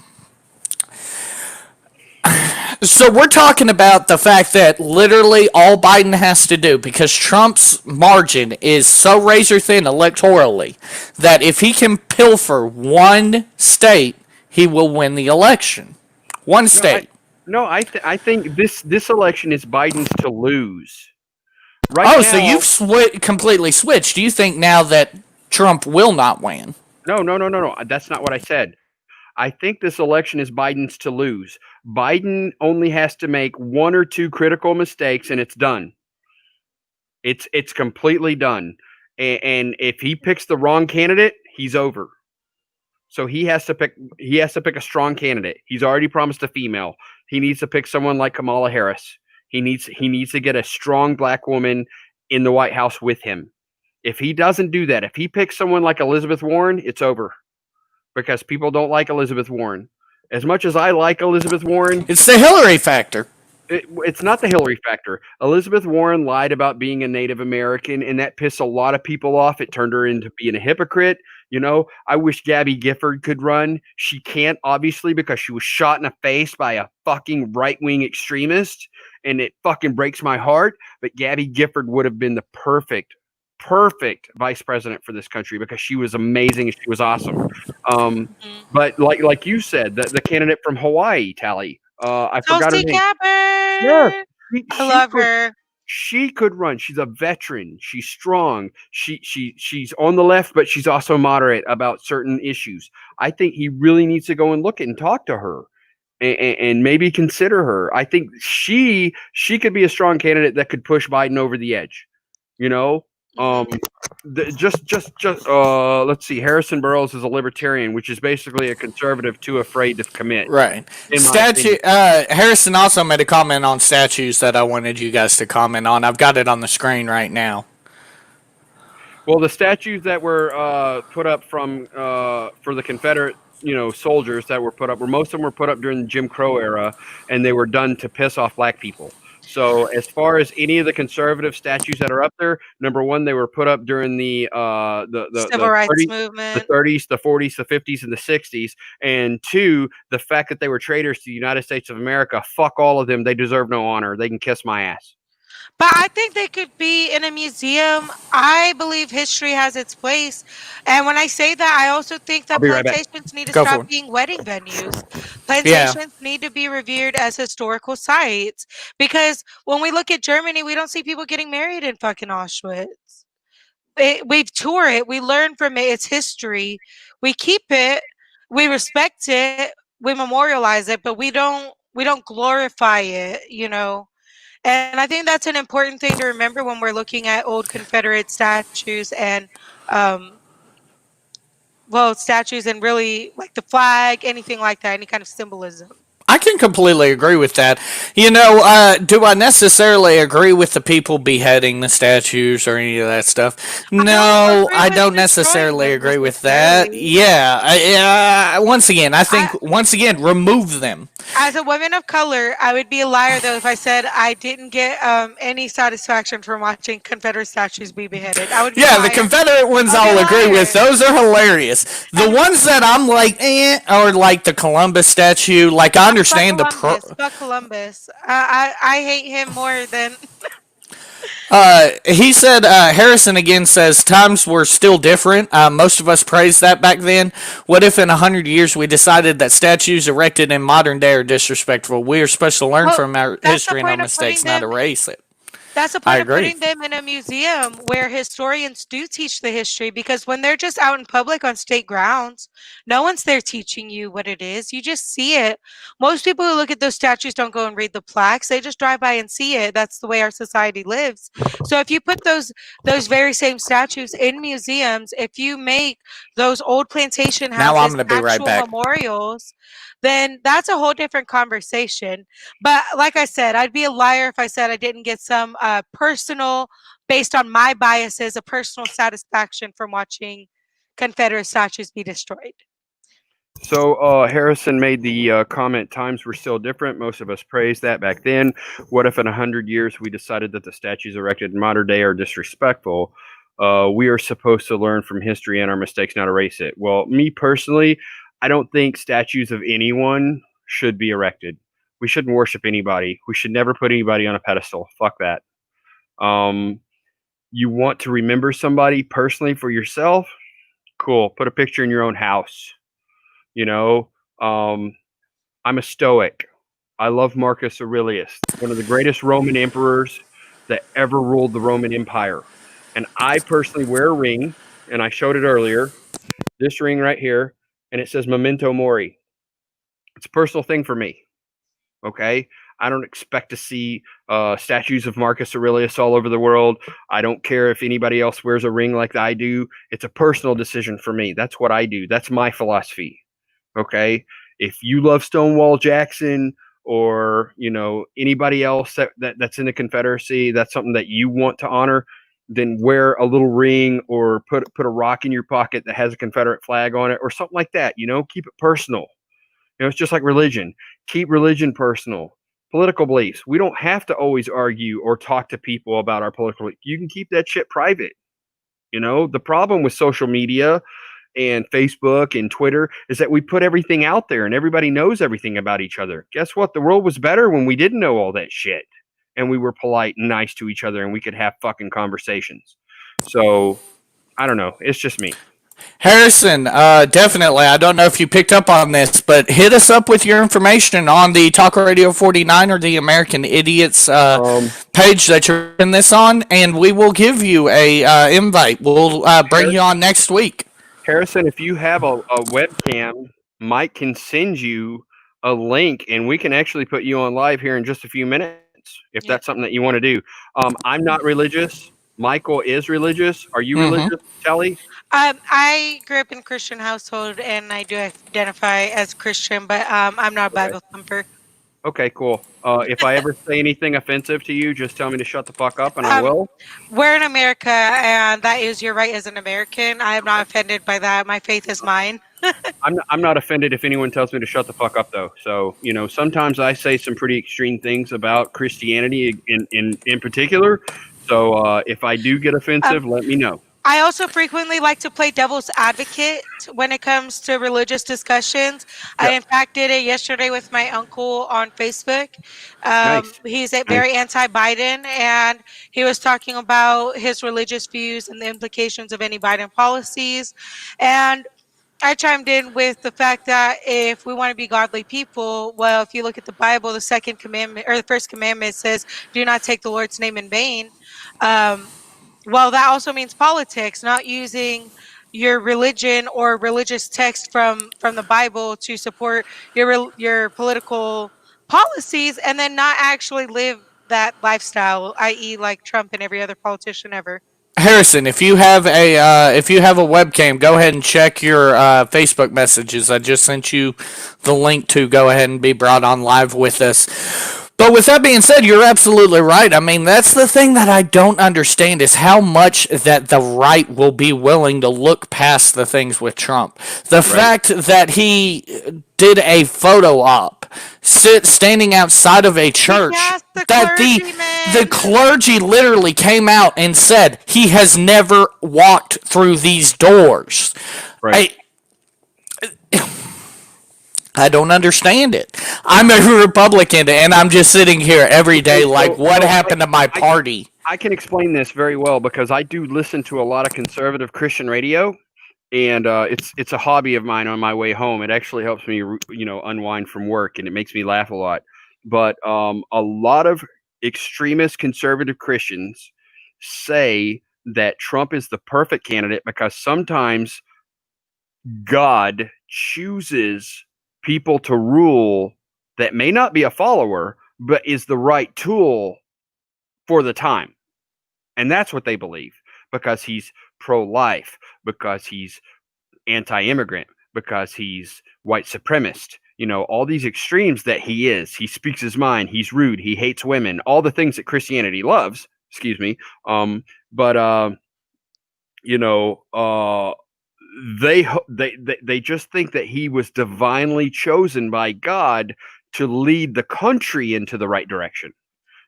so we're talking about the fact that literally all Biden has to do, because Trump's margin is so razor thin electorally, that if he can pilfer one state, he will win the election. One state. I think this election is Biden's to lose. Right Oh, now, so you've completely switched. Do you think now that Trump will not win? no. That's not what I said. I think this election is Biden's to lose. Biden only has to make one or two critical mistakes, and it's done. It's completely done. And if he picks the wrong candidate, he's over. So he has to pick a strong candidate. He's already promised a female. He needs to pick someone like Kamala Harris. He needs to get a strong black woman in the White House with him. If he doesn't do that, if he picks someone like Elizabeth Warren, it's over. Because people don't like Elizabeth Warren. As much as I like Elizabeth Warren, It's the Hillary factor. it's not the Hillary factor. Elizabeth Warren lied about being a Native American, and that pissed a lot of people off. It turned her into being a hypocrite. I wish Gabby Gifford could run. She can't, obviously, because she was shot in the face by a fucking right-wing extremist, and it fucking breaks my heart. But Gabby Gifford would have been the perfect vice president for this country, because she was amazing and she was awesome. But like you said, the candidate from Hawaii, Tally, I forgot her Tulsi name. Gabbard. Yes, I love her. She could run. She's a veteran. She's strong. She's on the left, but she's also moderate about certain issues. I think he really needs to go and look at and talk to her, and maybe consider her. I think she could be a strong candidate that could push Biden over the edge. Let's see. Harrison Burroughs is a libertarian, which is basically a conservative too afraid to commit. Right. In my opinion. Harrison also made a comment on statues that I wanted you guys to comment on. I've got it on the screen right now. Well, the statues that were put up from for the Confederate, soldiers that were put up, were most of them were put up during the Jim Crow era, and they were done to piss off black people. So, as far as any of the conservative statues that are up there, number one, they were put up during Civil rights the movement. 30s, the 40s, the 50s, and the 60s. And two, the fact that they were traitors to the United States of America. Fuck all of them. They deserve no honor. They can kiss my ass. But I think they could be in a museum. I believe history has its place. And when I say that, I also think I'll that be right back. plantations need to Go for stop it. being wedding venues. Yeah. Plantations need to be revered as historical sites. Because when we look at Germany, we don't see people getting married in fucking Auschwitz. We tour it, we learn from it, it's history. We keep it, we respect it, we memorialize it, but we don't glorify it. And I think that's an important thing to remember when we're looking at old Confederate statues and, um, well, statues and really like the flag, anything like that, any kind of symbolism. I can completely agree with that. Do I necessarily agree with the people beheading the statues or any of that stuff? I don't No, agree I with don't destroying necessarily them agree with that. necessarily. Once again, I I, think, once again, remove them. as a woman of color, I would be a liar though if I said I didn't get any satisfaction from watching Confederate statues be beheaded. I would be a Yeah, the liar. Confederate ones I'll be a I'll agree with. liar. Those are hilarious. The And ones that I'm like, are like the Columbus statue. Like, I fuck understand Columbus. Fuck Columbus. I hate him more than. He said, Harrison again says, times were still different. Most of us praised that back then. What if in 100 years we decided that statues erected in modern day are disrespectful? We are supposed to learn Well, from our that's the history and our point of putting mistakes, not them. erase it. That's the I point of agree. putting them in a museum where historians do teach the history because when they're just out in public on state grounds, no one's there teaching you what it is. You just see it. Most people who look at those statues don't go and read the plaques. They just drive by and see it. That's the way our society lives. So if you put those very same statues in museums, if you make those old plantation Now I'm houses going to be right actual back. memorials, then that's a whole different conversation. But like I said, I'd be a liar if I said I didn't get some personal, based on my biases, a personal satisfaction from watching Confederate statues be destroyed. So Harrison made the comment, times were still different. Most of us praised that back then. What if in 100 years we decided that the statues erected in modern day are disrespectful? We are supposed to learn from history and our mistakes, not erase it. Well, me personally, I don't think statues of anyone should be erected. We shouldn't worship anybody. We should never put anybody on a pedestal. Fuck that. Um, you want to remember somebody personally for yourself? Cool. Put a picture in your own house. You know, um, I'm a Stoic. I love Marcus Aurelius, one of the greatest Roman emperors that ever ruled the Roman Empire. And I personally wear a ring, and I showed it earlier, this ring right here, and it says Memento Mori. It's a personal thing for me. Okay. I don't expect to see statues of Marcus Aurelius all over the world. I don't care if anybody else wears a ring like I do. It's a personal decision for me. That's what I do. That's my philosophy. Okay. If you love Stonewall Jackson or, anybody else that's in the Confederacy, that's something that you want to honor, then wear a little ring or put a rock in your pocket that has a Confederate flag on it or something like that. Keep it personal. It's just like religion. Keep religion personal. Political beliefs. We don't have to always argue or talk to people about our political beliefs. You can keep that shit private. The problem with social media and Facebook and Twitter is that we put everything out there and everybody knows everything about each other. Guess what? The world was better when we didn't know all that shit and we were polite and nice to each other and we could have fucking conversations. So, I don't know. It's just me. Harrison, definitely. I don't know if you picked up on this, but hit us up with your information on the Talk Radio 49 or the American Idiots page that you're in this on, and we will give you a invite. We'll bring you on next week. Harrison, if you have a webcam, Mike can send you a link, and we can actually put you on live here in just a few minutes if that's something that you want to do. I'm not religious. Michael is religious. Are you religious, Kelly? I grew up in a Christian household and I do identify as Christian, but I'm not a Okay. Bible thumper. Okay, cool. If I ever say anything offensive to you, just tell me to shut the fuck up, and I Um, will. we're in America, and that is your right as an American. I am not offended by that. My faith is mine. I'm not offended if anyone tells me to shut the fuck up, though. So sometimes I say some pretty extreme things about Christianity in particular. So if I do get Um, offensive, let me know. I also frequently like to play devil's advocate when it comes to religious discussions. I, Yeah, in fact, did it yesterday with my uncle on Facebook. nice, He's a nice. very anti Biden, and he was talking about his religious views and the implications of any Biden policies. And I chimed in with the fact that if we want to be godly people, well, if you look at the Bible, the second commandment or the first commandment says, do not take the Lord's name in vain. Um, well, that also means politics, not using your religion or religious text from the Bible to support your political policies, and then not actually live that lifestyle, i.e., like Trump and every other politician ever. Harrison, if you have a webcam, go ahead and check your Facebook messages. I just sent you the link to go ahead and be brought on live with us. But with that being said, you're absolutely right. I mean, that's the thing that I don't understand is how much that the right will be willing to look past the things with Trump. The Right. fact that he did a photo op, standing outside of a church, Yes, the that the clergyman. clergy literally came out and said he has never walked through these doors. Right. I don't understand it. I'm a Republican and I'm just sitting here every day like, what happened to my party? I can explain this very well because I do listen to a lot of conservative Christian radio, and it's a hobby of mine on my way home. It actually helps me, unwind from work, and it makes me laugh a lot. But a lot of extremist conservative Christians say that Trump is the perfect candidate because sometimes God chooses people to rule that may not be a follower, but is the right tool for the time. And that's what they believe because he's pro-life, because he's anti-immigrant, because he's white supremacist. All these extremes that he is. He speaks his mind. He's rude. He hates women. All the things that Christianity loves. Excuse me. But you know, they just think that he was divinely chosen by God to lead the country into the right direction.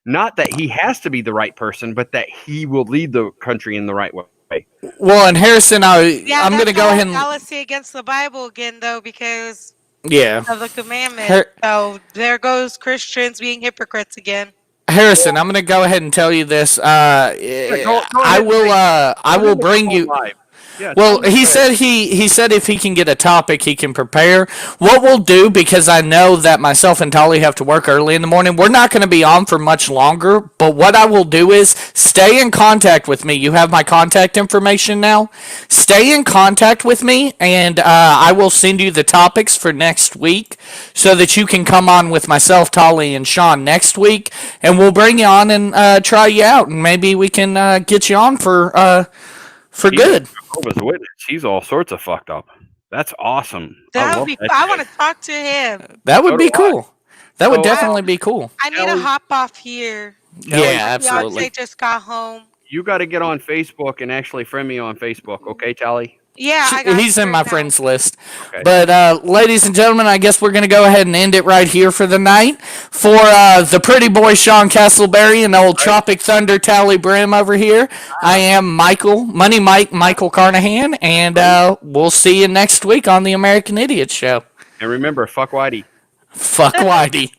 Not that he has to be the right person, but that he will lead the country in the right way. Well, and Harrison, Yeah, I'm going to that's go a ahead and, fallacy against the Bible again, though, because yeah. of the commandment. So there goes Christians being hypocrites again. Harrison, I'm going to go ahead and tell you this. Go I ahead. will. I will Go ahead and bring go you. live. Yeah, Well, tell me he go said ahead. he said if he can get a topic, he can prepare. What we'll do, because I know that myself and Tolly have to work early in the morning, we're not going to be on for much longer. But what I will do is stay in contact with me. You have my contact information now. Stay in contact with me, and I will send you the topics for next week so that you can come on with myself, Tolly, and Sean next week, and we'll bring you on and try you out, and maybe we can get you on for He's good. Jehovah's Witness. He's all sorts of fucked up. That's awesome. I That would love be. that I shit. want to talk to him. That would So be do I. cool. That would So, definitely be cool. I need to Kelly- hop off here. Kelly, Yeah, absolutely. Beyonce just got home. You got to get on Facebook and actually friend me on Facebook, okay, Tally? Yeah, I got He's you in right my now. friends list. Okay. But ladies and gentlemen, I guess we're gonna go ahead and end it right here for the night. For the pretty boy Sean Castleberry and old Tropic Thunder Tally Brim over here, I am Michael Carnahan, and we'll see you next week on the American Idiot Show. And remember, fuck Whitey. Fuck Whitey.